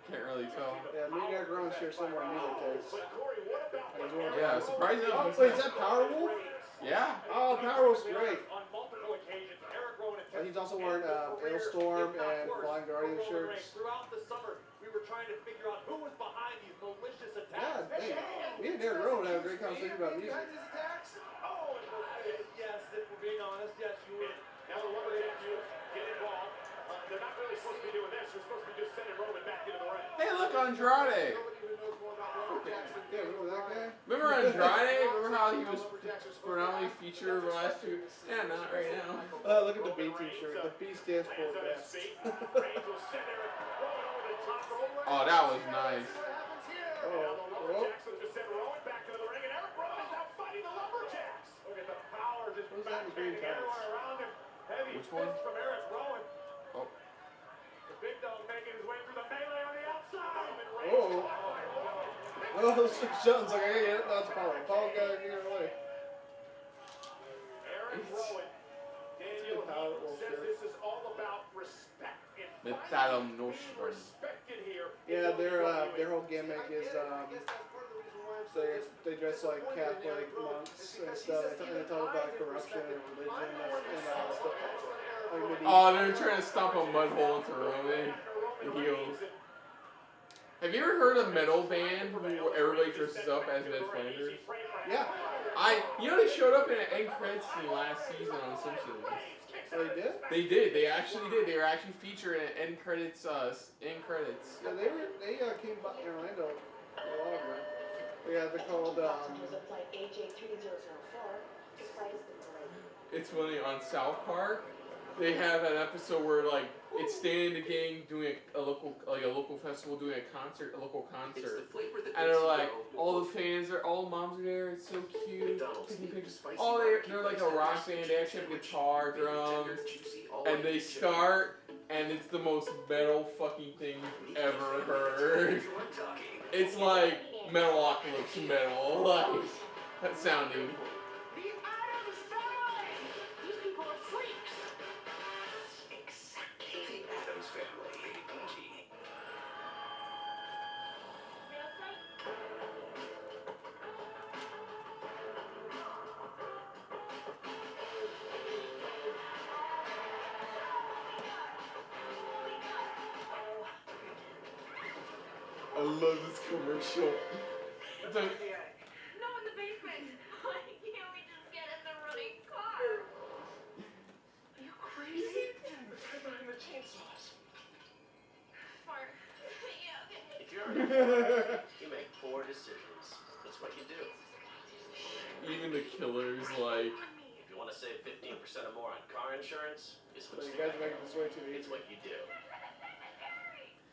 [SPEAKER 1] Can't really tell.
[SPEAKER 2] Yeah, me and Erik Rowan share similar music tastes.
[SPEAKER 9] But Corey, what about
[SPEAKER 1] Yeah, surprisingly.
[SPEAKER 2] Oh, wait, is that Powerwolf?
[SPEAKER 1] Yeah.
[SPEAKER 2] Oh, Powerwolf's great.
[SPEAKER 9] On multiple occasions, Erik Rowan
[SPEAKER 2] And he's also wearing Hailstorm and Blind Guardian shirts.
[SPEAKER 9] Throughout the summer, we were trying to figure out who was behind these malicious
[SPEAKER 2] Yeah,
[SPEAKER 9] attacks.
[SPEAKER 2] hey, me and Erik Rowan have a great conversation about music.
[SPEAKER 9] Oh, yes, if we're being honest, yes, you would. Now the Lumberjacks get involved. They're not really supposed to be doing this. They're supposed to be just sending Roman back into the ring.
[SPEAKER 1] Hey, look, Andrade.
[SPEAKER 2] Yeah, remember that guy?
[SPEAKER 1] Remember Andrade? Remember how he was predominantly featured over the last 2? Yeah, not right now.
[SPEAKER 2] Look at the B t-shirt. The B stands for best.
[SPEAKER 1] Oh, that was nice.
[SPEAKER 2] Oh, who's that in green tights?
[SPEAKER 1] Which one? Oh.
[SPEAKER 9] The big dog making his way through the melee on the outside.
[SPEAKER 2] Oh. Oh, Shelton's like, I gotta get it. No, it's Apollo. Apollo gotta get it away.
[SPEAKER 9] Erik Rowan, Daniel, he says this is all about respect.
[SPEAKER 1] Metalum Nostrum.
[SPEAKER 9] Respected here.
[SPEAKER 2] Yeah, their whole gimmick is they dress like Catholic monks and stuff. They talk about corruption and religion and all stuff. Like
[SPEAKER 1] Oh, they're trying to stomp a mud hole into Roman. The heels. Have you ever heard of metal band where everybody dresses up as Ned Flanders?
[SPEAKER 2] Yeah.
[SPEAKER 1] You know they showed up in an end credits scene last season on Simpsons.
[SPEAKER 2] Oh, they did?
[SPEAKER 1] They did. They actually did. They were actually featured in end credits. End credits.
[SPEAKER 2] Yeah, they came by in Orlando a while ago. Yeah, they're called
[SPEAKER 1] It's funny on South Park. They have an episode where like it's Stan and the gang doing a local festival, doing a local concert, and they're like all the fans are, all the moms are there. It's so cute. Taking pictures. Oh, they're like a rock band. They actually have guitar, drums, and they start, and it's the most metal fucking thing you've ever heard. It's like Metalocalypse metal, like that sounding. I love this commercial. It's like,
[SPEAKER 13] No, in the basement. Why can't we just get in the running car?
[SPEAKER 7] Are you crazy? Right behind the chainsaws.
[SPEAKER 13] Smart. Yeah, okay.
[SPEAKER 7] If you're you make poor decisions. That's what you do.
[SPEAKER 1] even the killer's like,
[SPEAKER 7] If you want to save 15% or more on car insurance, it's what
[SPEAKER 2] So
[SPEAKER 7] you
[SPEAKER 2] you guys
[SPEAKER 7] do.
[SPEAKER 2] are making this way too
[SPEAKER 7] It's
[SPEAKER 2] easy.
[SPEAKER 7] what you do.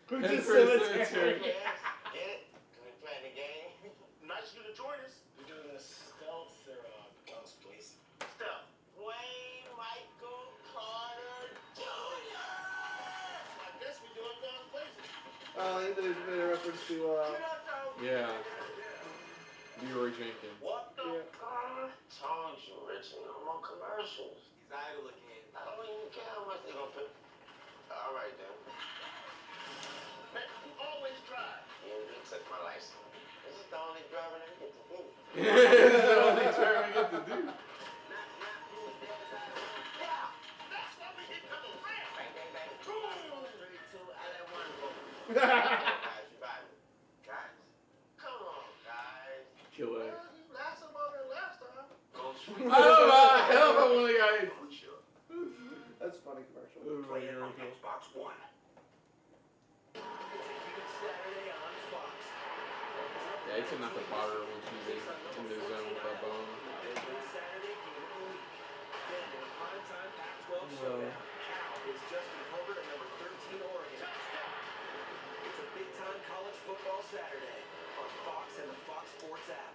[SPEAKER 2] Who
[SPEAKER 1] Head
[SPEAKER 2] just
[SPEAKER 1] for
[SPEAKER 2] said
[SPEAKER 1] the
[SPEAKER 2] it's
[SPEAKER 1] cemetery.
[SPEAKER 9] Get it? Can we play the game?
[SPEAKER 7] Nice of you to join us.
[SPEAKER 9] We're doing the stealth or guns, please. Stealth. Wayne Michael Carter Jr. I guess we're doing guns, please.
[SPEAKER 2] There's been a reference to,
[SPEAKER 1] yeah, Leroy Jenkins.
[SPEAKER 9] What the
[SPEAKER 2] Yeah.
[SPEAKER 9] fuck? Told you, Richie, I'm on commercials. He's idle again. I don't even care how much they gonna put. All right, then. You always drive. Yeah, except my license. This is the only driving I get to do.
[SPEAKER 1] It's the only turn I get to do.
[SPEAKER 9] Yeah, that's why we get to the rail. Bang, bang, bang. 2, 3, 2, I let one go. Guys, you got me. Guys, come on, guys.
[SPEAKER 1] Killer.
[SPEAKER 9] Well, you last about it last time.
[SPEAKER 1] I don't know, hell of one of the guys.
[SPEAKER 2] that's a funny commercial.
[SPEAKER 8] Play it on Xbox One.
[SPEAKER 1] Yeah, he said not to bother her when she's in the zone with that bone. Well,
[SPEAKER 6] It's Justin Herbert at number 13 Oregon. It's a big-time college football Saturday on Fox and the Fox Sports app.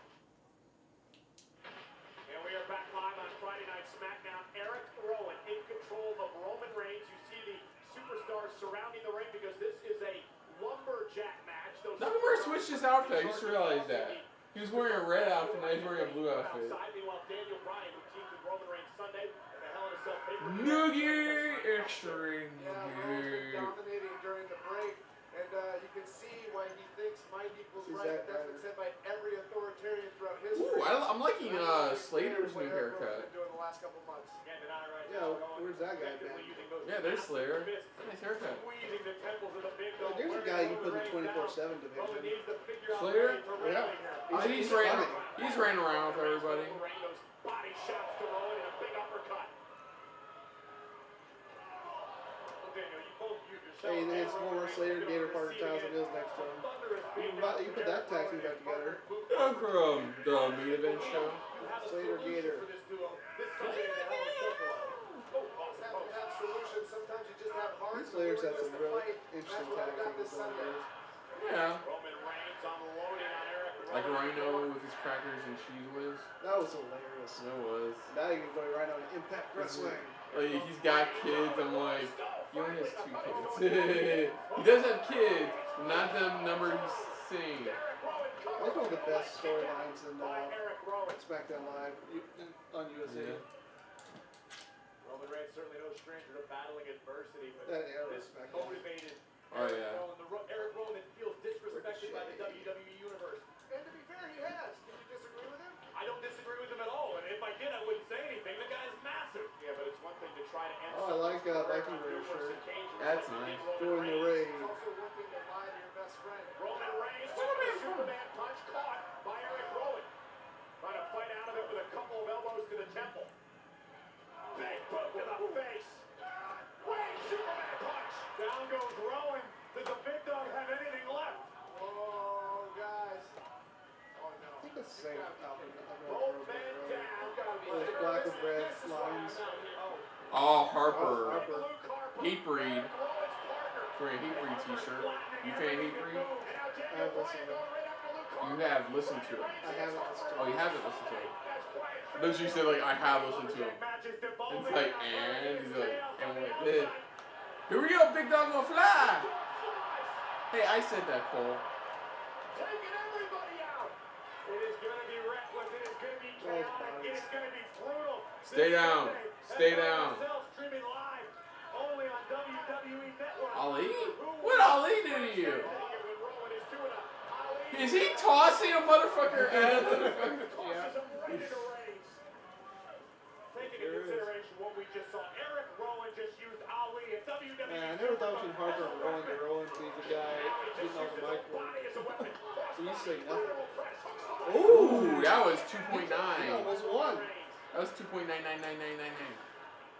[SPEAKER 9] And we are back live on Friday Night SmackDown. Erik Rowan in control of Roman Reigns. You see the superstars surrounding the ring because this is a lumberjack match.
[SPEAKER 1] Nakamura switched his outfit. I just realized that. He was wearing a red outfit, now he's wearing a blue outfit.
[SPEAKER 9] Meanwhile, Daniel Bryan, who teamed with Roman Reigns Sunday at the Hell in a Cell pay-per-view.
[SPEAKER 1] Noogie extra
[SPEAKER 14] Yeah, Rowan's been dominating during the break, and you can see why he thinks might equals
[SPEAKER 2] See
[SPEAKER 14] right.
[SPEAKER 2] Zack
[SPEAKER 14] That's been
[SPEAKER 2] Ryder.
[SPEAKER 14] said by every authoritarian throughout history.
[SPEAKER 1] Ooh, I'm liking Slater's new haircut.
[SPEAKER 14] Doing the last couple months.
[SPEAKER 9] Can't deny right
[SPEAKER 2] Yeah,
[SPEAKER 9] now, Rowan
[SPEAKER 2] where's that guy
[SPEAKER 9] effectively
[SPEAKER 2] been?
[SPEAKER 9] using those
[SPEAKER 1] Yeah, there's
[SPEAKER 9] massive
[SPEAKER 1] Slayer.
[SPEAKER 9] fists,
[SPEAKER 1] Nice haircut.
[SPEAKER 9] squeezing the temples of the big
[SPEAKER 2] Yeah,
[SPEAKER 9] dog.
[SPEAKER 2] there's a
[SPEAKER 9] Wearing
[SPEAKER 2] guy you put in the
[SPEAKER 9] Roman Reigns
[SPEAKER 2] 24/7
[SPEAKER 9] down. Roman
[SPEAKER 2] division.
[SPEAKER 9] needs to figure out
[SPEAKER 1] Slayer?
[SPEAKER 9] a way to rally here.
[SPEAKER 1] He's ran around with everybody.
[SPEAKER 9] Those body shots to Rowan and a big uppercut. Daniel, you both viewed yourself
[SPEAKER 2] Hey,
[SPEAKER 9] as
[SPEAKER 2] it's
[SPEAKER 9] Roman
[SPEAKER 2] more
[SPEAKER 9] Reigns
[SPEAKER 2] Slater
[SPEAKER 9] on the
[SPEAKER 2] Gator Parker
[SPEAKER 9] receiving
[SPEAKER 2] Towns
[SPEAKER 9] end.
[SPEAKER 2] Mills next time.
[SPEAKER 9] Thunderous
[SPEAKER 2] You
[SPEAKER 9] beatdown
[SPEAKER 2] put that tag team back together.
[SPEAKER 1] I'm from the main event show.
[SPEAKER 9] You have a
[SPEAKER 2] Slater
[SPEAKER 9] solution
[SPEAKER 2] Gator.
[SPEAKER 9] for this duo. This Sunday in the Hell in a Cell.
[SPEAKER 14] Sometimes you have solutions, sometimes you just have hearts.
[SPEAKER 2] These players have some real
[SPEAKER 14] Fight.
[SPEAKER 2] interesting
[SPEAKER 14] That's what
[SPEAKER 2] tag
[SPEAKER 14] I got
[SPEAKER 2] teams
[SPEAKER 14] this
[SPEAKER 2] going
[SPEAKER 14] Sunday.
[SPEAKER 2] on.
[SPEAKER 1] Yeah.
[SPEAKER 9] Roman Reigns unloading on Erik Rowan.
[SPEAKER 1] Like Rhino with his crackers and cheese whiz.
[SPEAKER 2] That was hilarious.
[SPEAKER 1] That was.
[SPEAKER 2] Now you can go right on Impact Wrestling.
[SPEAKER 1] Like, he's got kids. I'm like, he only has 2 kids. He does have kids, but not the number he's saying.
[SPEAKER 2] That was one of the best storylines in
[SPEAKER 9] Erik Rowan.
[SPEAKER 2] SmackDown Live on USA.
[SPEAKER 1] Yeah.
[SPEAKER 9] Roman Reigns certainly no stranger to battling adversity, but
[SPEAKER 2] That era
[SPEAKER 9] this
[SPEAKER 2] of SmackDown.
[SPEAKER 9] motivated
[SPEAKER 1] Oh,
[SPEAKER 9] Erik
[SPEAKER 1] yeah.
[SPEAKER 9] Rowan, Erik Rowan that feels disrespected by the
[SPEAKER 2] Ricochet.
[SPEAKER 9] WWE universe.
[SPEAKER 14] And to be fair, he has. Can you disagree with him?
[SPEAKER 9] I don't disagree with him at all, and if I did, I wouldn't say anything. The guy's massive. Yeah, but it's one thing to try to end
[SPEAKER 2] Oh, I like
[SPEAKER 9] someone's career
[SPEAKER 2] Viking
[SPEAKER 9] on
[SPEAKER 2] Raiders
[SPEAKER 9] numerous
[SPEAKER 2] shirt.
[SPEAKER 9] occasions,
[SPEAKER 1] That's
[SPEAKER 9] like he did
[SPEAKER 1] nice.
[SPEAKER 9] Roman
[SPEAKER 2] Doing the
[SPEAKER 9] Reigns.
[SPEAKER 2] raid.
[SPEAKER 14] It's also one thing to lie to your best friend.
[SPEAKER 9] Roman Reigns with the Superman punch caught by Erik Rowan. Trying to fight out of it with a couple of elbows to the temple. Big boot to the face. Wait, Superman punch. Down goes Rowan. Does the big dog have anything left?
[SPEAKER 14] Oh, guys. Oh, no.
[SPEAKER 2] I think it's the same outfit.
[SPEAKER 9] Both men down.
[SPEAKER 2] Those black and red lines.
[SPEAKER 1] Oh, Harper.
[SPEAKER 2] Harper.
[SPEAKER 1] Hate Breed. Wearing a Hate Breed t-shirt. You fan Hate Breed?
[SPEAKER 2] I have listened to it.
[SPEAKER 1] You have listened to it.
[SPEAKER 2] I haven't listened to
[SPEAKER 1] Oh,
[SPEAKER 2] it.
[SPEAKER 1] you haven't listened to it. Literally said like, I have listened to him. It's like, and he's like, and like this. Here we go, big dog gonna fly. Hey, I said that, Cole.
[SPEAKER 9] Taking everybody out. It is going to be reckless. It is going to be chaotic. It is going to be brutal.
[SPEAKER 1] Stay down. Stay down.
[SPEAKER 9] Streaming live only on WWE Network.
[SPEAKER 1] Ali? What Ali do to you? Is he tossing a motherfucker at a motherfucker?
[SPEAKER 9] Yeah. Taking into consideration what we just saw, Erik Rowan just used Ali and WWE.
[SPEAKER 2] Man, I never thought between Harper and Rowan, the Rowan being the guy getting off the mic. So you say nothing.
[SPEAKER 1] Ooh, that was 2.9.
[SPEAKER 2] He almost won.
[SPEAKER 1] That was 2.9999999.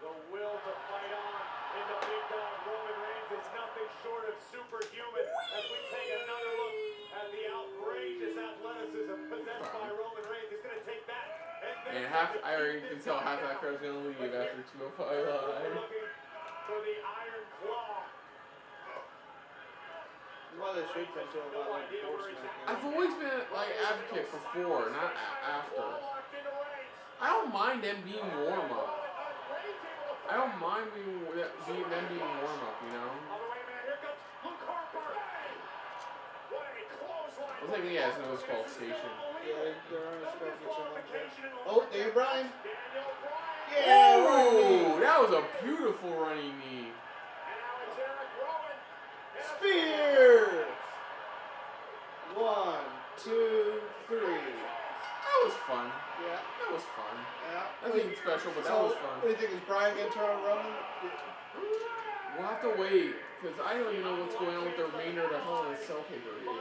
[SPEAKER 9] The will to fight on in the big dog Roman Reigns is nothing short of superhuman as we take another look at the outrageous athleticism possessed by Roman Reigns. He's going to take that.
[SPEAKER 1] And I already can tell half that crowd's going to leave after 205 Live.
[SPEAKER 9] For the Iron Claw.
[SPEAKER 2] Why they should come to a lot like before SmackDown.
[SPEAKER 1] I've always been like advocate before, not after. I don't mind them being warm up. I don't mind them being warm up, you know. I think he has no called station.
[SPEAKER 2] Yeah, they're on a special. Oh, there's Brian.
[SPEAKER 1] Yeah. Oh, that was a beautiful running knee.
[SPEAKER 2] Spear! 1, 2, 3.
[SPEAKER 1] That was fun.
[SPEAKER 2] Yeah.
[SPEAKER 1] That was fun.
[SPEAKER 2] Yeah.
[SPEAKER 1] Nothing special, but that was fun.
[SPEAKER 2] What do you think? Is Brian going to turn on Roman?
[SPEAKER 1] We'll have to wait, because I don't even know what's going on with the remainder of the Hell in a Cell pay-per-view.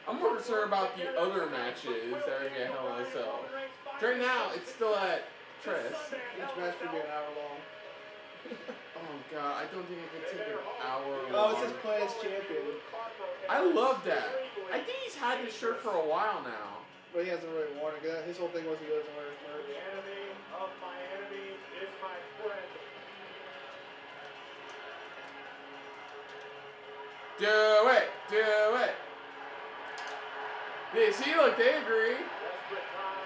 [SPEAKER 1] I'm more concerned about the other matches that are going to get Hell in a Cell. Right now, it's still at Tress.
[SPEAKER 2] Each match could be an hour long.
[SPEAKER 1] Oh god, I don't think I could take an hour.
[SPEAKER 2] Oh, it's his play as champion.
[SPEAKER 1] I love that. I think he's had this shirt for a while now.
[SPEAKER 2] But he hasn't really worn it. His whole thing was he doesn't wear his merch.
[SPEAKER 9] The enemy of my enemy is my friend.
[SPEAKER 1] Do it! Do it! Yeah, see, look, they agree.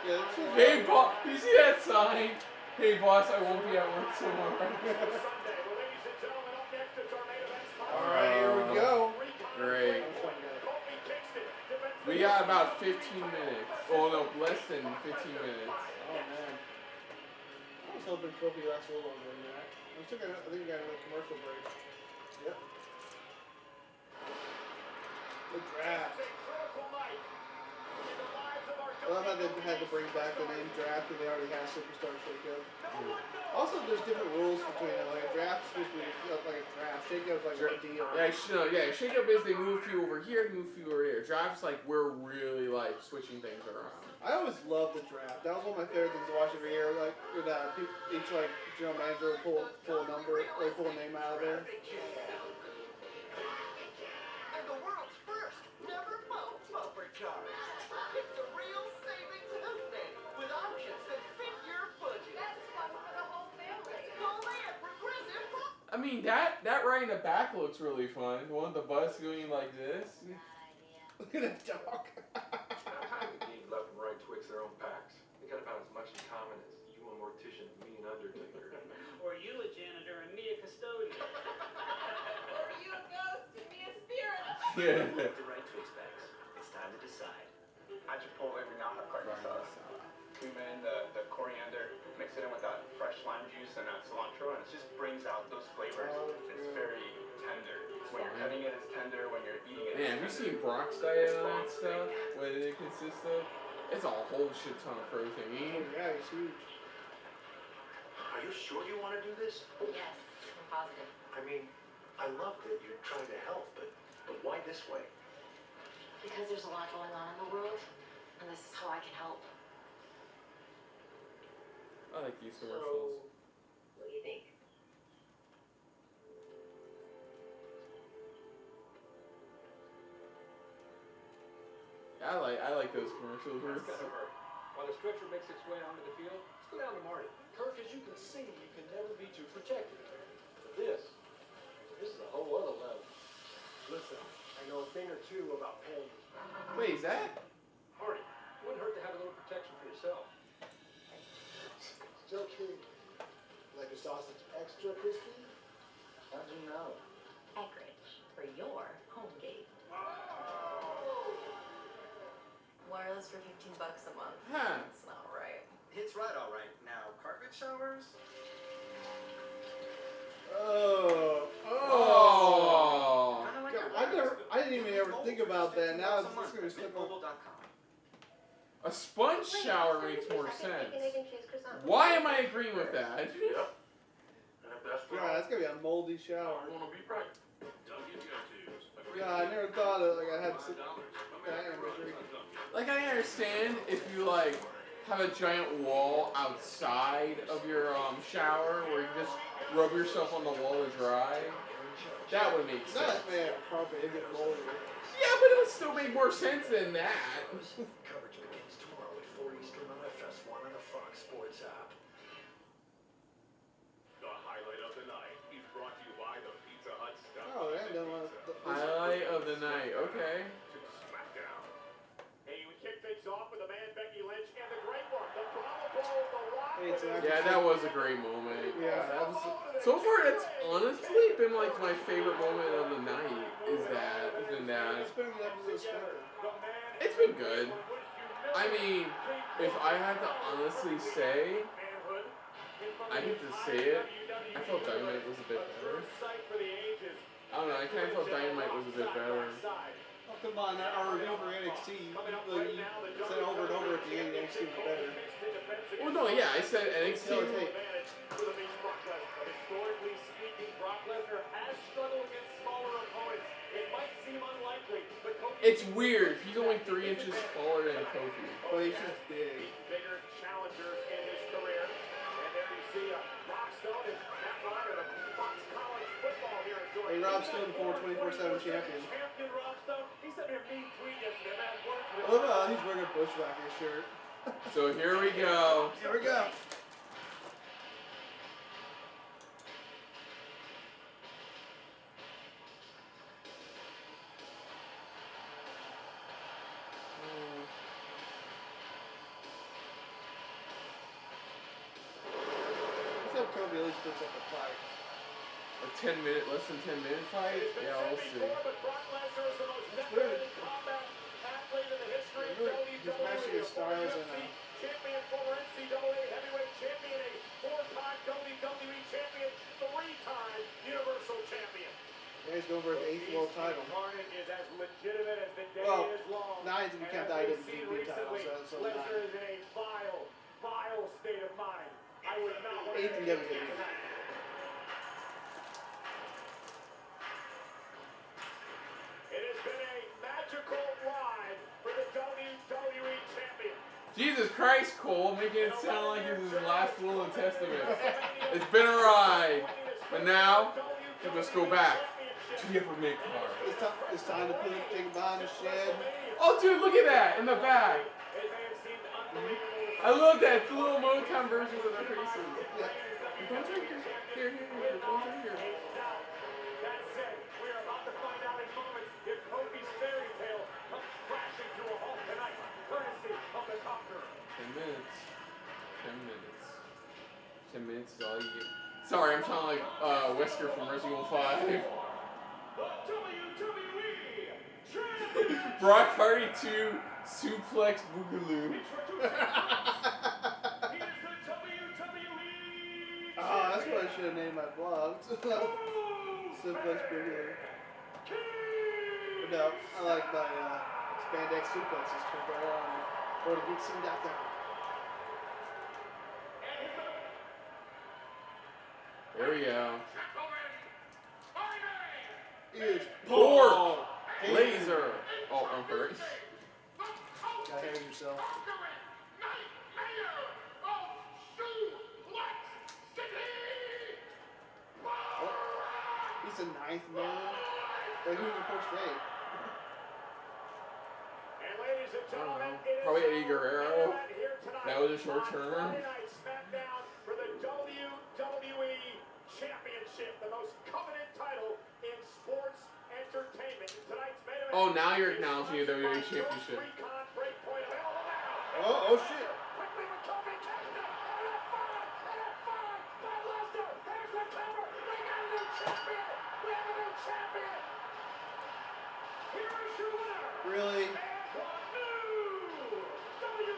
[SPEAKER 2] Yeah,
[SPEAKER 1] hey, boss, you see that sign? Hey, boss, I won't be at work tomorrow.
[SPEAKER 2] Alright, here we go.
[SPEAKER 1] Great. We got about 15 minutes. Oh, no, less than 15 minutes.
[SPEAKER 2] Oh, man. I was hoping Kofi lasts a little longer than that. I think we got another commercial break. Yep. The draft. I love how they had to bring back the name draft because they already had Superstar Shakeup. Also, there's different rules between it. Like a draft is supposed to be like a draft. Shakeup's like a deal.
[SPEAKER 1] Yeah, shakeup is they move you over here, they move you over here. Draft's like we're really like switching things around.
[SPEAKER 2] I always loved the draft. That was one of my favorite things to watch every year. Like each like general manager would pull a number or pull a name out of there.
[SPEAKER 15] And the world's first never bumper car. It's a real savings movement with options that fit your budget.
[SPEAKER 3] That's fun for the whole family.
[SPEAKER 15] Only at Progressive.
[SPEAKER 1] I mean that right in the back looks really fun. The one with the bus going like this.
[SPEAKER 2] Look at that dog.
[SPEAKER 6] Sometimes the team left and right twixt their own packs. They got about as much in common as you a mortician and me an undertaker.
[SPEAKER 5] Or you a janitor and me a custodian.
[SPEAKER 3] Or you a ghost and me a spirit.
[SPEAKER 1] Yeah.
[SPEAKER 15] The right Twix bags. It's time to decide.
[SPEAKER 16] I Chipotle every now and then sauce. Cumin, the coriander, mix it in with that fresh lime juice and that cilantro, and it just brings out those flavors. It's very tender. When you're cutting it, it's tender. When you're eating it,
[SPEAKER 1] Man, have you seen Brock's diet on that stuff? What it consists of? It's a whole shit ton of protein.
[SPEAKER 2] Yeah, it's huge.
[SPEAKER 8] Are you sure you want to do this?
[SPEAKER 11] Yes, I'm positive.
[SPEAKER 8] I mean, I love that you're trying to help, but why this way?
[SPEAKER 11] Because there's a lot going on in the world, and this is how I can help.
[SPEAKER 1] I like these commercials.
[SPEAKER 11] What do you think?
[SPEAKER 1] I like those commercials.
[SPEAKER 10] While the stretcher makes its way onto the field, let's go down to Marty.
[SPEAKER 7] Kirk, as you can see, you can never be too protected. But this is a whole other level. Listen, I know a thing or two about pain.
[SPEAKER 1] Wait, is that?
[SPEAKER 10] Marty, it wouldn't hurt to have a little protection for yourself.
[SPEAKER 14] Still true. Like your sausage extra crispy?
[SPEAKER 11] How'd you know? Eckridge, for your home gate. Wireless for $15 a month.
[SPEAKER 1] Huh.
[SPEAKER 11] That's not right.
[SPEAKER 15] It's right, all right. Now, carpet showers?
[SPEAKER 2] Oh. I didn't even ever think about that. Now it's just gonna slip on.
[SPEAKER 1] A sponge shower makes more sense. Why am I agreeing with that?
[SPEAKER 8] Yep. And if that's
[SPEAKER 2] Yeah, that's gonna be a moldy shower.
[SPEAKER 8] I want to be right.
[SPEAKER 6] Dunkin' Go-To's, a
[SPEAKER 2] Yeah, I never thought of I had that imagery.
[SPEAKER 1] Like, I understand if you, like, have a giant wall outside of your shower where you just rub yourself on the wall to dry. That would make sense.
[SPEAKER 2] Not man, carpet, it get rolled.
[SPEAKER 1] Yeah, but it would still make more sense than that.
[SPEAKER 8] Coverage begins tomorrow at 4 Eastern on FS1 on the Fox Sports app.
[SPEAKER 6] The highlight of the night is brought to you by the Pizza Hut Stuffed
[SPEAKER 2] Oh, yeah,
[SPEAKER 6] Chicken
[SPEAKER 2] no,
[SPEAKER 6] Pizza.
[SPEAKER 1] Highlight of the night, okay.
[SPEAKER 6] To SmackDown.
[SPEAKER 9] Hey, we kick things off with the man Becky Lynch and the great one, the Bravo Bowl, the Rock.
[SPEAKER 2] Hey, it's an
[SPEAKER 1] Yeah, that was a great moment.
[SPEAKER 2] Yeah, that was.
[SPEAKER 1] So far, it's honestly been like my favorite moment of the night. Is that?
[SPEAKER 2] It's been a good episode of SmackDown.
[SPEAKER 1] It's been good. I mean, if I had to honestly say, I hate to say it, I felt Dynamite was a bit better. I don't know, I kind of felt Dynamite was a bit better.
[SPEAKER 2] Oh, come on, our review for NXT, you said over and over at the end, NXT was better.
[SPEAKER 1] Well, no, yeah, I said NXT.
[SPEAKER 9] Historically speaking, Brock Lesnar has struggled against smaller opponents. It might seem unlikely, but Kofi
[SPEAKER 1] It's weird, he's only 3 inches taller than Kofi.
[SPEAKER 2] But he's just big.
[SPEAKER 9] bigger challengers in his career. And there you see Rob Stone and Matt Ryan of Fox College football here enjoying.
[SPEAKER 2] Hey, Rob Stone, the former 24/7 champion.
[SPEAKER 9] Champion Rob Stone. He sent me a mean tweet yesterday. Man,
[SPEAKER 2] I love how he's wearing a Bushwhacker shirt.
[SPEAKER 1] So here we go.
[SPEAKER 2] Here we go. Kobe at least puts up a fight.
[SPEAKER 1] A 10-minute, less than 10-minute fight? Yeah, we'll see.
[SPEAKER 2] That's weird. He's matching his styles and
[SPEAKER 9] champion, former NCAA heavyweight champion, a 4-time WWE champion, 3-time Universal champion.
[SPEAKER 2] yeah, he's going for his 8th world title.
[SPEAKER 9] Carnage is as legitimate as the day
[SPEAKER 2] Well,
[SPEAKER 9] is long.
[SPEAKER 2] 9th if you count the IWGP title, so
[SPEAKER 9] Lesnar
[SPEAKER 2] 9.
[SPEAKER 9] is in a vile state of mind. I would not want
[SPEAKER 2] 8th in WWE.
[SPEAKER 9] It has been a magical ride for the WWE champion.
[SPEAKER 1] Jesus Christ, Cole, making it sound like this is his last will and testament. It's been a ride, but now, let's go back to the upper mid-card.
[SPEAKER 2] It's time to take a bow in the shed.
[SPEAKER 1] Oh, dude, look at that in the back. I love that. It's the little emoticon versions of their faces.
[SPEAKER 2] Yeah.
[SPEAKER 1] Don't right here. Here. Don't right here.
[SPEAKER 9] That said, we are about to find out in moments if Kofi's fairy tale comes crashing to a halt tonight, courtesy of the Conqueror.
[SPEAKER 1] 10 minutes. 10 minutes. 10 minutes is all you get. Sorry, I'm sounding like Wesker from Resident Evil 5. Brock Hardy 2 Suplex Boogaloo.
[SPEAKER 2] Oh, that's what I should have named my blog. Suplex Boogaloo. But no, I like my spandex suplexes to go on go to geekscene.com.
[SPEAKER 1] There we go.
[SPEAKER 2] Is
[SPEAKER 1] Pork! Laser! Oh, I'm hurt.
[SPEAKER 2] Gotta hang yourself. He's the 9th man. Like, who's the first 8?
[SPEAKER 9] And ladies and gentlemen,
[SPEAKER 1] Probably Eddie Guerrero. That was a short term.
[SPEAKER 9] Friday night SmackDown for the WWE Championship, the most coveted title in sports entertainment. Tonight's main event.
[SPEAKER 1] Oh, now you're acknowledging the WWE Championship.
[SPEAKER 2] Oh shit.
[SPEAKER 9] Quickly with Kofi Kingston. And a five by Lesnar. There's the cover. We got a new champion. We have a new champion. Here is your winner.
[SPEAKER 2] Really?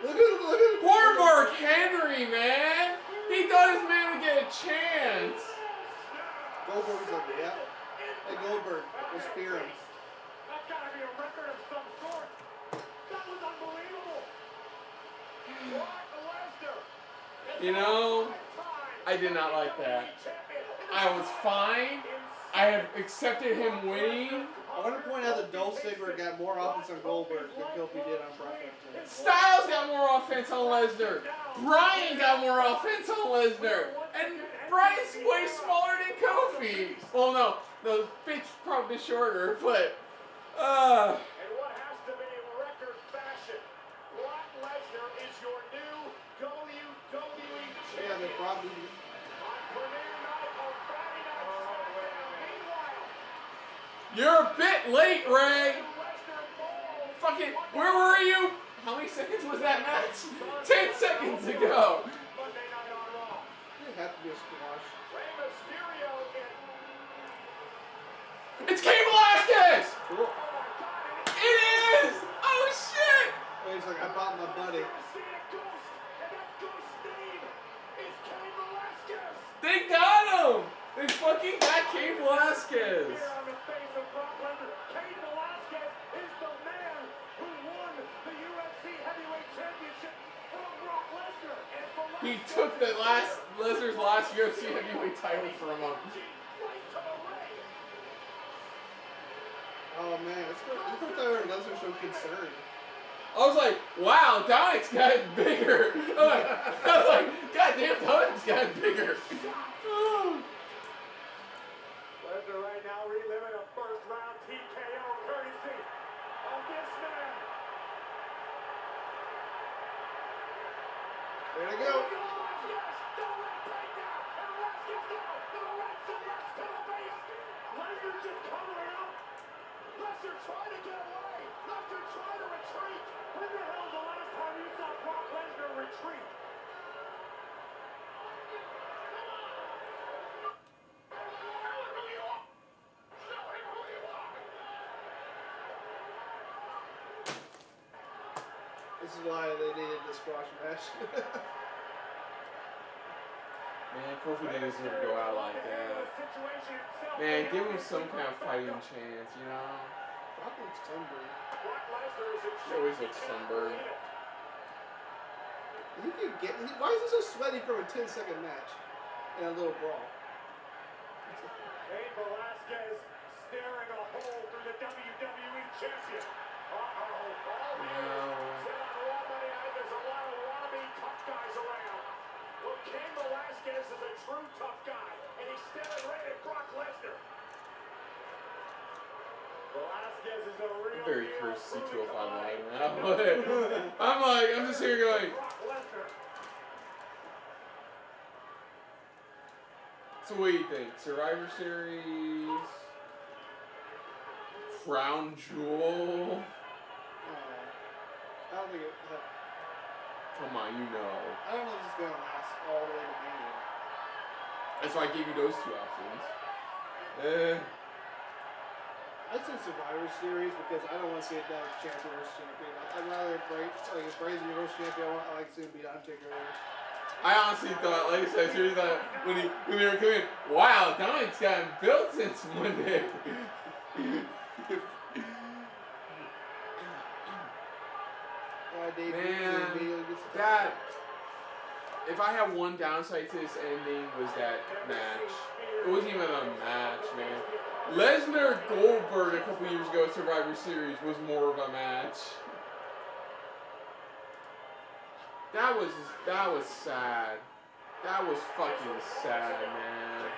[SPEAKER 9] Look
[SPEAKER 2] at
[SPEAKER 1] Poor Mark Henry, man! He thought his man would get a chance.
[SPEAKER 2] Goldberg was up there, yeah. Hey, Goldberg, we'll spear him.
[SPEAKER 9] That's gotta be a record of some sort. That was unbelievable. Brock Lesnar.
[SPEAKER 1] You know, I did not like that. I was fine. I have accepted him winning
[SPEAKER 2] I want to point out that Dolph Ziggler got more offense on Goldberg than Kofi did on Brock Lesnar.
[SPEAKER 1] Styles got more offense on Lesnar. Bryan got more offense on Lesnar. And Bryan's way smaller than Kofi. Well, no, the bitch probably shorter, but
[SPEAKER 9] And what has to be record fashion, Brock Lesnar is your new WWE champion.
[SPEAKER 2] Yeah, they probably.
[SPEAKER 9] On premiere night on Friday Night SmackDown. Meanwhile,
[SPEAKER 1] you're a bit late, Ray. Fucking, where were you? How many seconds was that match? 10 seconds ago.
[SPEAKER 9] Monday Night on Raw.
[SPEAKER 2] It had to be a squash.
[SPEAKER 9] Rey Mysterio in
[SPEAKER 1] It's Cain Velasquez.
[SPEAKER 2] Cool.
[SPEAKER 1] It is. Oh shit.
[SPEAKER 2] And he's like, I bought my buddy.
[SPEAKER 1] They got him. They fucking got Cain Velasquez.
[SPEAKER 9] here on the face of Brock Lesnar. Cain Velasquez is the man who won the UFC Heavyweight Championship from Brock Lesnar. And for
[SPEAKER 1] He took the Lesnar's last UFC heavyweight title from him.
[SPEAKER 2] Oh man, I thought Lesnar showed concern.
[SPEAKER 1] I was like, wow, Dominic's gotten bigger. I was like, God damn, Dominic's gotten bigger.
[SPEAKER 9] Lesnar right now reliving a first round TKO courtesy of this man.
[SPEAKER 2] There they go.
[SPEAKER 9] Lesnar just covering up. Lesnar trying to get away. Lesnar trying to retreat. When the hell's the last time you saw Brock Lesnar retreat?
[SPEAKER 2] This is why they needed the squash match.
[SPEAKER 1] Man, Kofi didn't deserve to go out like that. Man, give him some kind of fighting chance, you know?
[SPEAKER 2] Brock looks sunburned.
[SPEAKER 1] He always looks sunburned.
[SPEAKER 2] Why is he so sweaty from a 10-second match in a little brawl?
[SPEAKER 9] Cain Velasquez staring a hole through the WWE champion. All said on Raw Monday Night, there's a lot of wannabe tough guys around. Well, Cain Velasquez is a true tough guy, and he's staring right at Brock Lesnar. Velasquez is a real
[SPEAKER 1] Very cursed C205 line now. I'm just here going. So what do you think? Survivor Series? Crown Jewel?
[SPEAKER 2] I don't think it.
[SPEAKER 1] Come on, you know.
[SPEAKER 2] I don't know if it's gonna last all the way to Mania.
[SPEAKER 1] That's why I gave you those two options.
[SPEAKER 2] I'd say Survivor Series because I don't want to see a champion versus champion. I'd rather break like if Bray's your versus champion. I like to see him beat Undertaker.
[SPEAKER 1] I honestly thought, like I said, seriously thought when they were coming, wow, Dominic's gotten built since Monday. Man, that if I had one downside to this ending was that match. It wasn't even a match, man. Lesnar Goldberg a couple years ago at Survivor Series was more of a match. That was sad. That was fucking sad, man.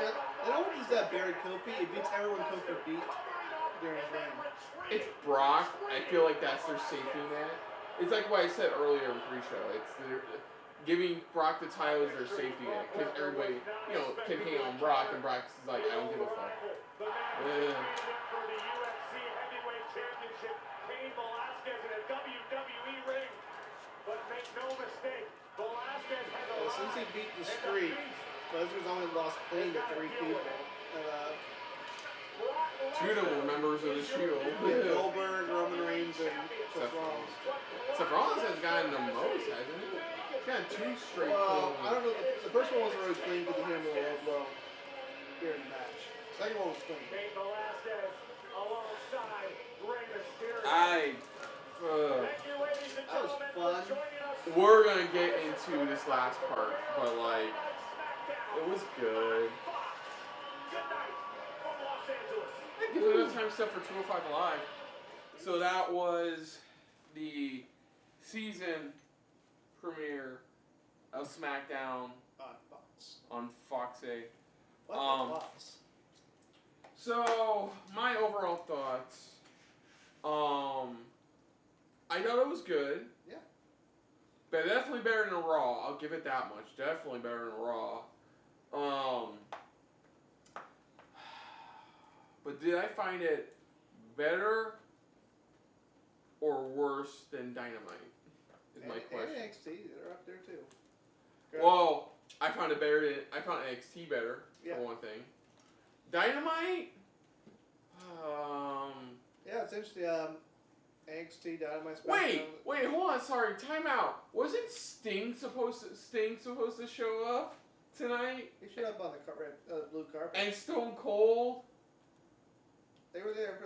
[SPEAKER 2] It always is that buried Kofi. It beats everyone Kofi beat during his reign.
[SPEAKER 1] It's Brock. I feel like that's their safety net. It's like what I said earlier with pre-show. It's giving Brock the title is their safety net because everybody, you know, can hang on Brock, and Brock's like, I don't give a fuck.
[SPEAKER 9] Cain Velasquez in a WWE ring. But make no mistake, Velasquez has a lot.
[SPEAKER 2] Since he beat the Streak, Lesnar's only lost clean to 3 people.
[SPEAKER 1] Two of them were members of the Shield.
[SPEAKER 2] Goldberg, Roman Reigns, and Seth Rollins.
[SPEAKER 1] Seth Rollins has gotten the most, hasn't he? He's gotten 2 straight.
[SPEAKER 2] Well, I don't know. The first one wasn't really clean because he hit him with a low blow here in the match. The second one was clean.
[SPEAKER 9] Cain Velasquez alongside Rey Mysterio.
[SPEAKER 2] That was fun.
[SPEAKER 1] We're gonna get into this last part, but like, it was good. There's enough time stuff for 205 Live. So that was the season premiere of SmackDown
[SPEAKER 2] on Fox.
[SPEAKER 1] On Fox A.
[SPEAKER 2] Fox.
[SPEAKER 1] So my overall thoughts. I thought it was good.
[SPEAKER 2] Yeah.
[SPEAKER 1] But definitely better than Raw. I'll give it that much. Definitely better than Raw. But did I find it better or worse than Dynamite? Is my question.
[SPEAKER 2] And NXT, they're up there too.
[SPEAKER 1] Well, I found NXT better,
[SPEAKER 2] Yeah.
[SPEAKER 1] for one thing. Dynamite?
[SPEAKER 2] Yeah, it's interesting. NXT Dynamite.
[SPEAKER 1] Wait, hold on. Sorry, time out. Wasn't Sting supposed to show up tonight?
[SPEAKER 2] He showed up on the blue carpet.
[SPEAKER 1] And Stone Cold?
[SPEAKER 2] They were there.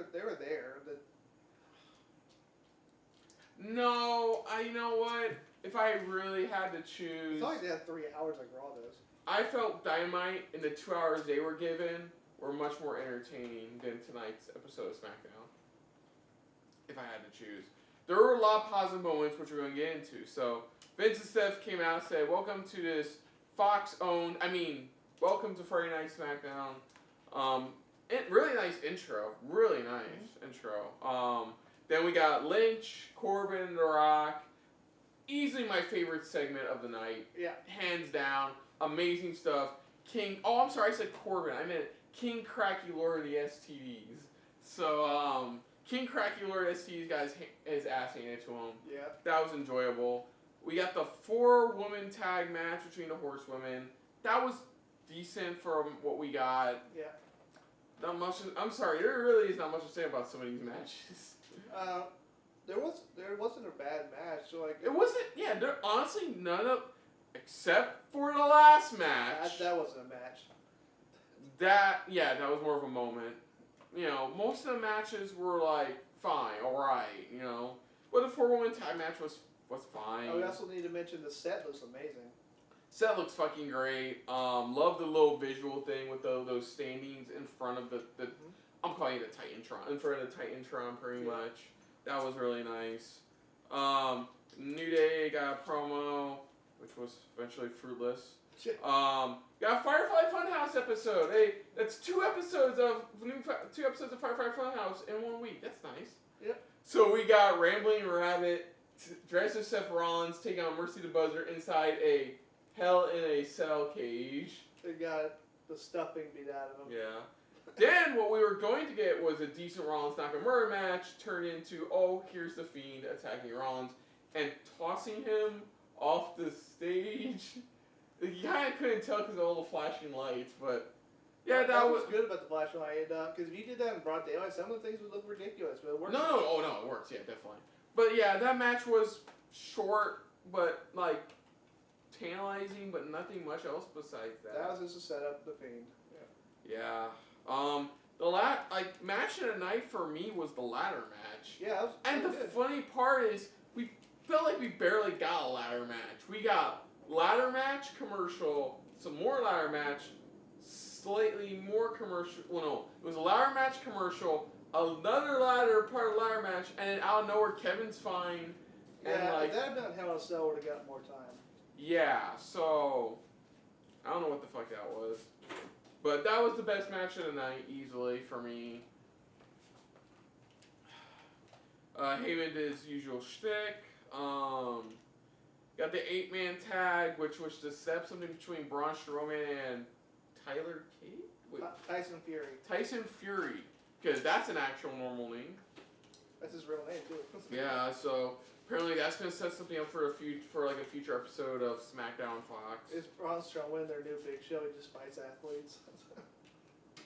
[SPEAKER 1] No, you know what? If I really had to choose,
[SPEAKER 2] It's not like they had 3 hours like Raw does.
[SPEAKER 1] I felt Dynamite in the 2 hours they were given were much more entertaining than tonight's episode of SmackDown. If I had to choose. There were a lot of positive moments, which we're going to get into. So, Vince and Seth came out and said, welcome to this welcome to Friday Night SmackDown. Really nice intro. Really nice intro. Then we got Lynch, Corbin, The Rock. Easily my favorite segment of the night.
[SPEAKER 2] Yeah.
[SPEAKER 1] Hands down. Amazing stuff. I said Corbin. I meant King Cracky Lord of the STDs. So, King Cracky Lord of the STDs got his ass handed to him.
[SPEAKER 2] Yeah.
[SPEAKER 1] That was enjoyable. We got the 4-woman tag match between the Horsewomen. That was decent for what we got.
[SPEAKER 2] Yeah.
[SPEAKER 1] Not much. I'm sorry. There really is not much to say about some of these matches.
[SPEAKER 2] There wasn't a bad match. So like
[SPEAKER 1] it wasn't. Yeah. There honestly none of, except for the last match.
[SPEAKER 2] That wasn't a match.
[SPEAKER 1] That was more of a moment. You know, most of the matches were like fine, all right. You know, but the 4-woman tag match was fine.
[SPEAKER 2] We also need to mention the set looks amazing.
[SPEAKER 1] Set looks fucking great. Love the little visual thing with those standings in front of the I'm calling it a Titantron. In front of the Titantron, pretty much. That was really nice. New Day got a promo, which was eventually fruitless. Got a Firefly Funhouse episode. Hey, that's 2 episodes of Firefly Funhouse in 1 week. That's nice.
[SPEAKER 2] Yep.
[SPEAKER 1] So we got Rambling Rabbit dressed as Seth Rollins taking on Mercy the Buzzer inside a Hell in a Cell cage.
[SPEAKER 2] They got the stuffing beat out of them.
[SPEAKER 1] Yeah. Then what we were going to get was a decent Rollins Nakamura match turned into, here's the Fiend attacking Rollins and tossing him off the stage. You kind of couldn't tell because of all the flashing lights, but yeah, that was
[SPEAKER 2] good about the flashing light. Because if you did that in broad daylight, some of the things would look ridiculous, but it worked.
[SPEAKER 1] No, it works. Yeah, definitely. But yeah, that match was short, but like tantalizing, but nothing much else besides that.
[SPEAKER 2] That was just a setup, the Fiend.
[SPEAKER 1] Yeah. The match of the night for me was the ladder match.
[SPEAKER 2] Yeah, that was
[SPEAKER 1] and the funny part is we felt like we barely got a ladder match. We got ladder match commercial, some more ladder match, slightly more commercial. Well, no, it was a ladder match commercial, another part of ladder match, and then out of nowhere Kevin's fine.
[SPEAKER 2] Yeah, if that had been Hell in a Cell, would have got more time.
[SPEAKER 1] Yeah, so I don't know what the fuck that was. But that was the best match of the night, easily, for me. Heyman did his usual shtick. Got the 8-man tag, which was to set up something between Braun Strowman and Tyler Cate?
[SPEAKER 2] Tyson Fury.
[SPEAKER 1] Tyson Fury. Because that's an actual normal name.
[SPEAKER 2] That's his real name, too.
[SPEAKER 1] Yeah, so apparently that's going to set something up for a future episode of SmackDown Fox.
[SPEAKER 2] Is Braun Strowman their new big show? He just fights athletes.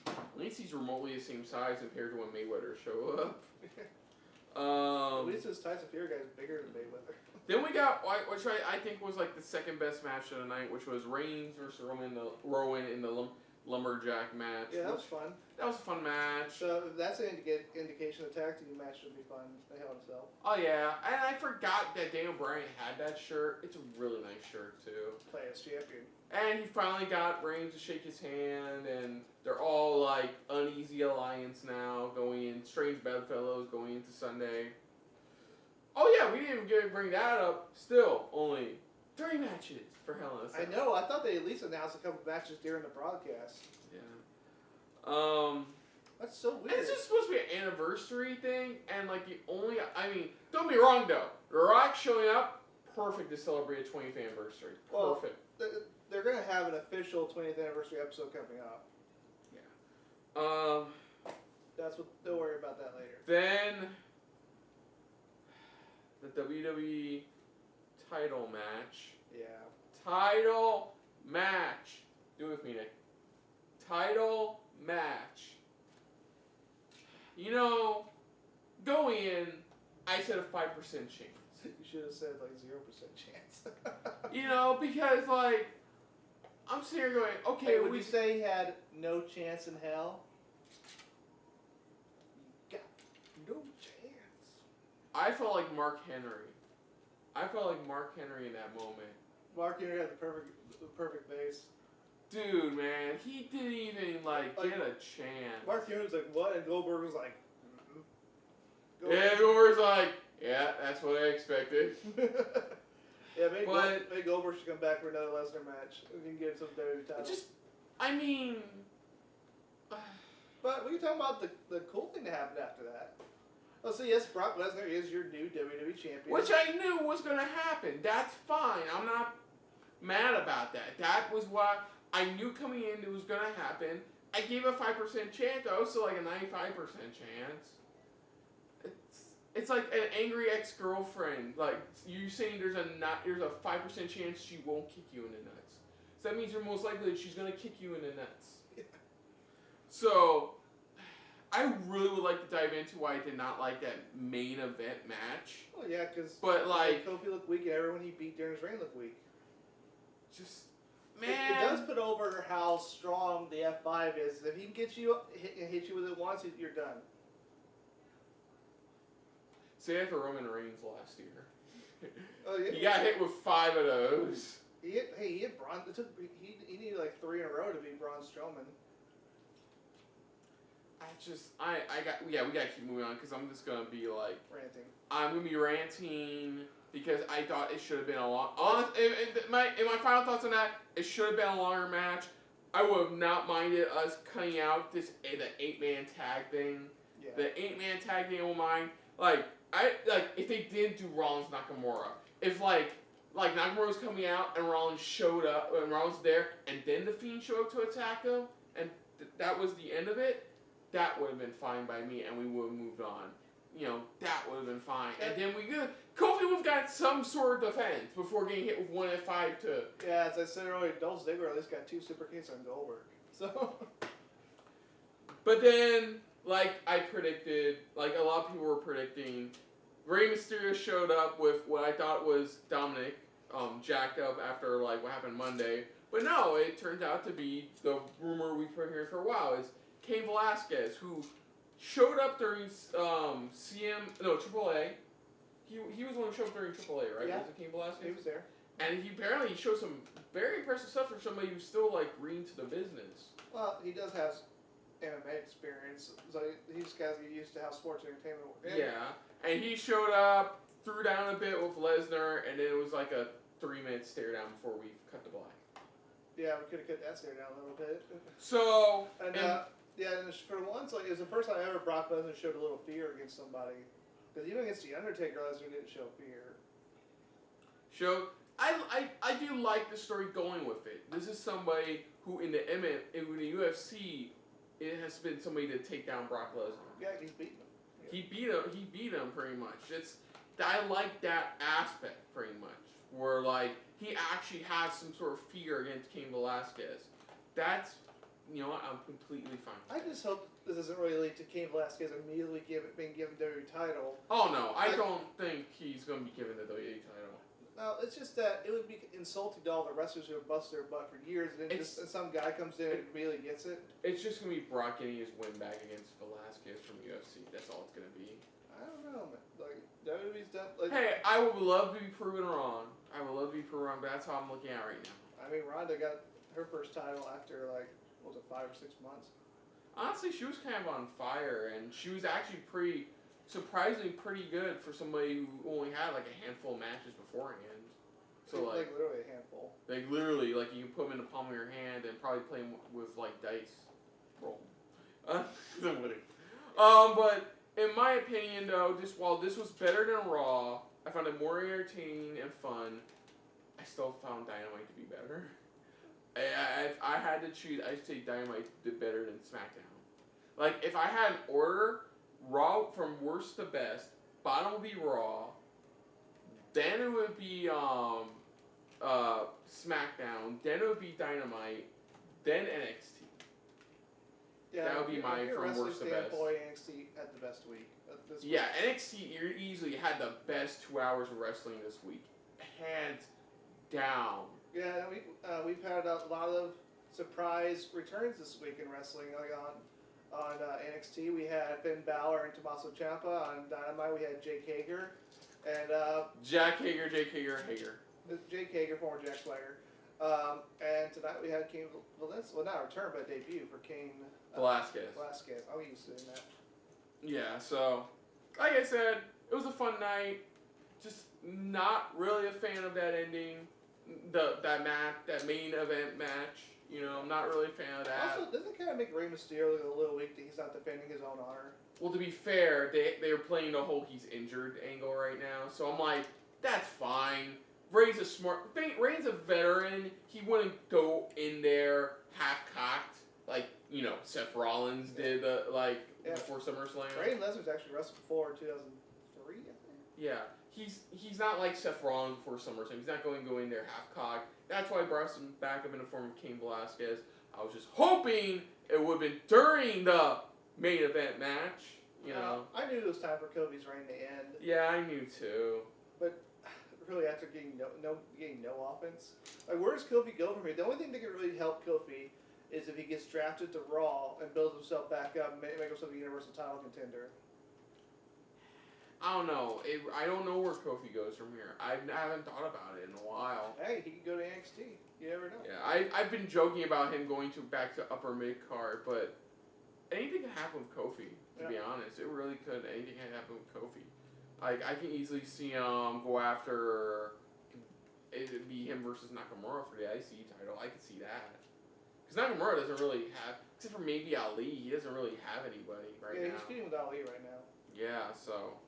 [SPEAKER 1] At least he's remotely the same size compared to when Mayweather showed up.
[SPEAKER 2] At least this Tyson Fury guy is bigger than Mayweather.
[SPEAKER 1] Then we got, which I think was like the second best match of the night, which was Reigns versus Rowan in the lumberjack match.
[SPEAKER 2] Yeah, that was fun.
[SPEAKER 1] That was a fun match.
[SPEAKER 2] So that's an indication the tag team match should be fun. The Hell in a Cell.
[SPEAKER 1] Oh yeah, and I forgot that Daniel Bryan had that shirt. It's a really nice shirt too.
[SPEAKER 2] Play as champion.
[SPEAKER 1] And he finally got Reigns to shake his hand, and they're all like uneasy alliance now, going in strange bedfellows going into Sunday. Oh yeah, we didn't even bring that up. Still, only 3 matches for Hell in a Cell.
[SPEAKER 2] I know. I thought they at least announced a couple matches during the broadcast.
[SPEAKER 1] Yeah.
[SPEAKER 2] That's so weird.
[SPEAKER 1] It's just supposed to be an anniversary thing, and like don't be wrong though. The Rock showing up, perfect to celebrate a 20th anniversary. Perfect.
[SPEAKER 2] Well, they're gonna have an official 20th anniversary episode coming up.
[SPEAKER 1] Yeah.
[SPEAKER 2] That's what. Don't worry about that later.
[SPEAKER 1] Then the WWE title match.
[SPEAKER 2] Yeah.
[SPEAKER 1] Title match. Do it with me, Nick. Title match. You know, going in, I said a 5% chance.
[SPEAKER 2] You should have said like 0% chance.
[SPEAKER 1] You know, because like, I'm sitting here going, okay.
[SPEAKER 2] Hey, would you say he had no chance in hell? You got no chance.
[SPEAKER 1] I felt like Mark Henry. I felt like Mark Henry in that moment.
[SPEAKER 2] Mark Henry had the perfect base.
[SPEAKER 1] Dude, man, he didn't even like get a chance.
[SPEAKER 2] Mark Henry was like, what? And Goldberg was like,
[SPEAKER 1] yeah, Goldberg's like, yeah, that's what I expected.
[SPEAKER 2] Yeah, maybe Goldberg should come back for another Lesnar match. We can get some WWE title.
[SPEAKER 1] I mean...
[SPEAKER 2] But we can talk about the cool thing that happened after that. Oh, so yes, Brock Lesnar is your new WWE champion.
[SPEAKER 1] Which I knew was going to happen. That's fine. I'm not mad about that. That was what I knew coming in it was going to happen. I gave a 5% chance, though, so like a 95% chance. It's like an angry ex-girlfriend. Like, you saying there's a 5% chance she won't kick you in the nuts. So that means you're most likely that she's going to kick you in the nuts. Yeah. So, I really would like to dive into why I did not like that main event match.
[SPEAKER 2] Oh, yeah, because Kofi looked weak and everyone he beat during his reign looked weak.
[SPEAKER 1] Just,
[SPEAKER 2] man. It does put over how strong the F5 is. If he can get you, hit you with it once, you're done.
[SPEAKER 1] Say that for Roman Reigns last year.
[SPEAKER 2] Oh, yeah.
[SPEAKER 1] He got hit with 5 of those.
[SPEAKER 2] He hit Braun. He needed like 3 in a row to beat Braun Strowman.
[SPEAKER 1] We gotta keep moving on because I'm just gonna be like
[SPEAKER 2] ranting.
[SPEAKER 1] I'm gonna be ranting because I thought it should have been a long. In my final thoughts on that, it should have been a longer match. I would have not minded us cutting out the 8-man tag thing. Yeah. The 8-man tag thing I won't mind. If they didn't do Rollins Nakamura, if Nakamura was coming out and Rollins showed up and Rollins was there, and then the Fiend showed up to attack him, and that was the end of it. That would have been fine by me, and we would have moved on. You know, that would have been fine. And then Kofi would have got some sort of defense before getting hit with 1 F5 to...
[SPEAKER 2] Yeah, as I said earlier, Dolph Ziggler at least got 2 super kicks on Goldberg. So...
[SPEAKER 1] But then, like I predicted, like a lot of people were predicting, Rey Mysterio showed up with what I thought was Dominic, jacked up after like what happened Monday. But no, it turned out to be the rumor we've been hearing for a while is Cain Velasquez, who showed up during AAA. He was the one who showed up during AAA, right?
[SPEAKER 2] Yeah.
[SPEAKER 1] Was it Cain Velasquez?
[SPEAKER 2] He was there.
[SPEAKER 1] And he apparently showed some very impressive stuff for somebody who's still like green to the business.
[SPEAKER 2] Well, he does have MMA experience, so he's got to get used to how sports entertainment works.
[SPEAKER 1] Yeah, and he showed up, threw down a bit with Lesnar, and then it was like a 3-minute stare down before we cut the black.
[SPEAKER 2] Yeah, we could have cut that stare down a little bit.
[SPEAKER 1] So,
[SPEAKER 2] and for once, like, it was the first time ever Brock Lesnar showed a little fear against somebody. Because even against The Undertaker, Lesnar didn't show fear.
[SPEAKER 1] I do like the story going with it. This is somebody who in the UFC, it has been somebody to take down Brock Lesnar.
[SPEAKER 2] Yeah, he's beaten him.
[SPEAKER 1] Yeah. He beat him pretty much. I like that aspect pretty much, where like he actually has some sort of fear against Cain Velasquez. That's, you know what, I'm completely fine with
[SPEAKER 2] I just hope this doesn't really lead to Cain Velasquez immediately being given the WWE title.
[SPEAKER 1] Oh no, I don't think he's going to be given the WWE title.
[SPEAKER 2] Well, it's just that it would be insulting to all the wrestlers who have busted their butt for years, and then and some guy comes in and really gets it.
[SPEAKER 1] It's just gonna be Brock getting his win back against Velasquez from UFC. That's all it's gonna be.
[SPEAKER 2] I don't know, man. Like WWE's done. Like,
[SPEAKER 1] Hey, I would love to be proven wrong. I would love to be proven wrong, but that's how I'm looking at right now.
[SPEAKER 2] I mean, Ronda got her first title after like what was it, 5 or 6 months?
[SPEAKER 1] Honestly, she was kind of on fire, and she was actually surprisingly pretty good for somebody who only had like a handful of matches beforehand. So
[SPEAKER 2] like literally a handful.
[SPEAKER 1] Like literally, like you can put them in the palm of your hand and probably play them with like dice roll. But in my opinion, though, just while this was better than Raw, I found it more entertaining and fun. I still found Dynamite to be better. If I had to choose, I'd say Dynamite did better than SmackDown. Like, if I had an order, Raw from worst to best, bottom would be Raw, then it would be SmackDown, then it would be Dynamite, then NXT.
[SPEAKER 2] Yeah,
[SPEAKER 1] that would be my from worst to best.
[SPEAKER 2] NXT had the best week. This
[SPEAKER 1] Yeah,
[SPEAKER 2] week.
[SPEAKER 1] NXT easily had the best 2 hours of wrestling this week, hands down.
[SPEAKER 2] Yeah, we've had a lot of surprise returns this week in wrestling. Like on NXT, we had Finn Balor and Tommaso Ciampa. On Dynamite, we had Jake Hager and
[SPEAKER 1] Jake Hager,
[SPEAKER 2] Jake Hager, former Jack Swagger. And tonight we had Cain Velasquez. Well, not return, but debut for Cain
[SPEAKER 1] Velasquez.
[SPEAKER 2] I'm used to that.
[SPEAKER 1] Yeah, so like I said, it was a fun night. Just not really a fan of that ending. That main event match, you know, I'm not really a fan of that.
[SPEAKER 2] Also, doesn't it kind of make Rey Mysterio look a little weak that he's not defending his own honor?
[SPEAKER 1] Well, to be fair, they were playing the whole he's injured angle right now, so I'm like, that's fine. Rey's a veteran. He wouldn't go in there half-cocked like, you know, Seth Rollins did before SummerSlam.
[SPEAKER 2] Ray and Lesnar's actually wrestled before in 2003, I think.
[SPEAKER 1] Yeah. He's not like Seth Rollins before SummerSlam. He's not going to go in there half-cocked. That's why I brought him back up in the form of Cain Velasquez. I was just hoping it would have been during the main event match, you know.
[SPEAKER 2] I knew it was time for Kofi's reign to end.
[SPEAKER 1] Yeah, I knew too.
[SPEAKER 2] But really, after getting no offense, like where does Kofi go from here? The only thing that can really help Kofi is if he gets drafted to Raw and builds himself back up and make himself a Universal title contender.
[SPEAKER 1] I don't know. I don't know where Kofi goes from here. I haven't thought about it in a while.
[SPEAKER 2] Hey, he could go to NXT. You never know.
[SPEAKER 1] Yeah, I've been joking about him going back to upper mid card, but anything can happen with Kofi. To be honest, it really could. Anything can happen with Kofi. Like I can easily see him go after. It'd be him versus Nakamura for the IC title. I could see that. Because Nakamura doesn't really have, except for maybe Ali, he doesn't really have anybody right now.
[SPEAKER 2] Yeah, he's feuding with Ali right now.
[SPEAKER 1] Yeah, so.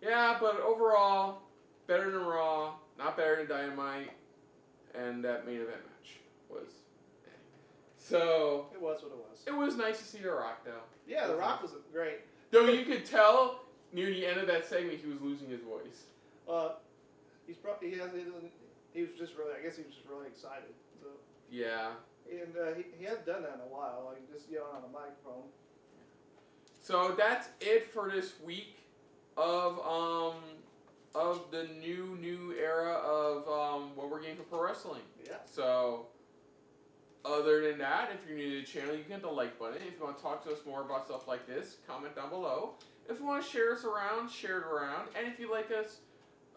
[SPEAKER 1] Yeah, but overall, better than Raw, not better than Dynamite, and that main event match was. So.
[SPEAKER 2] It was what it was.
[SPEAKER 1] It was nice to see The Rock, though.
[SPEAKER 2] Yeah, The Rock was great.
[SPEAKER 1] Though you could tell near the end of that segment he was losing his voice.
[SPEAKER 2] He was just really, I guess he was just really excited. So.
[SPEAKER 1] Yeah.
[SPEAKER 2] And he hasn't done that in a while, like just yelling on a microphone.
[SPEAKER 1] So that's it for this week of the new era of what we're getting for pro wrestling.
[SPEAKER 2] Yeah.
[SPEAKER 1] So other than that, if you're new to the channel, you can hit the like button. If you want to talk to us more about stuff like this, comment down below. If you want to share us around, share it around. And if you like us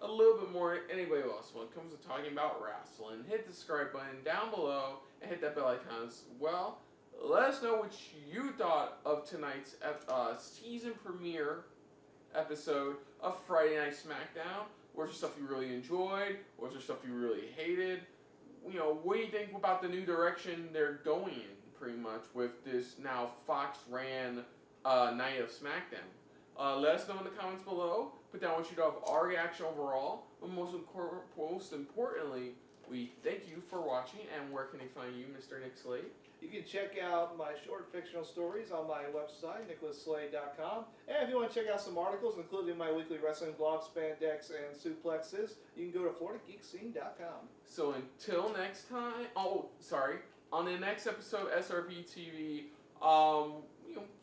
[SPEAKER 1] a little bit more than anybody else when it comes to talking about wrestling, hit the subscribe button down below and hit that bell icon as well. Let us know what you thought of tonight's season premiere episode of Friday Night SmackDown. Was there stuff you really enjoyed? Was there stuff you really hated? You know, what do you think about the new direction they're going in, pretty much, with this now Fox-ran night of SmackDown? Let us know in the comments below. Put down what you thought of our reaction overall. But most importantly, we thank you for watching. And where can they find you, Mr. Nick Slade?
[SPEAKER 2] You can check out my short fictional stories on my website, nicholasslade.com. And if you want to check out some articles, including my weekly wrestling blog, Spandex and Suplexes, you can go to FloridaGeekScene.com.
[SPEAKER 1] So until next time, on the next episode of SRBTV,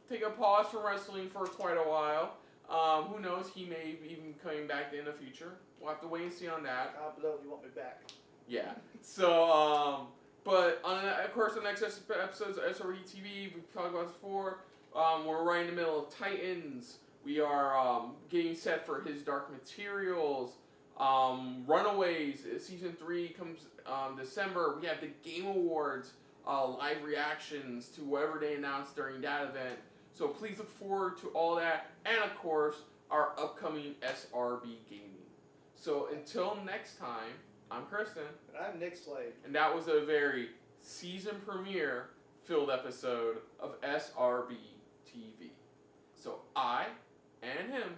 [SPEAKER 1] take a pause from wrestling for quite a while. Who knows? He may be even coming back in the future. We'll have to wait and see on that.
[SPEAKER 2] Comment below if you want me back.
[SPEAKER 1] Yeah. So, but of course, the next episodes of SRBTV, we've talked about this before. We're right in the middle of Titans. We are getting set for his Dark Materials. Runaways, season 3 comes December. We have the Game Awards, live reactions to whatever they announced during that event. So please look forward to all that. And of course, our upcoming SRB gaming. So until next time, I'm Kristen.
[SPEAKER 2] And I'm Nick Slade.
[SPEAKER 1] And that was a very season premiere filled episode of SRBTV. So I and him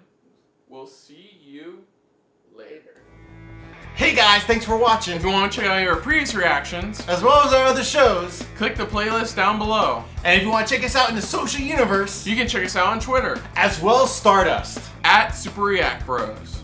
[SPEAKER 1] will see you later.
[SPEAKER 17] Hey guys, thanks for watching.
[SPEAKER 1] If you want to check out our previous reactions,
[SPEAKER 17] as well as our other shows,
[SPEAKER 1] click the playlist down below.
[SPEAKER 17] And if you want to check us out in the social universe,
[SPEAKER 1] you can check us out on Twitter,
[SPEAKER 17] as well as Stardust,
[SPEAKER 1] @SuperReactBros.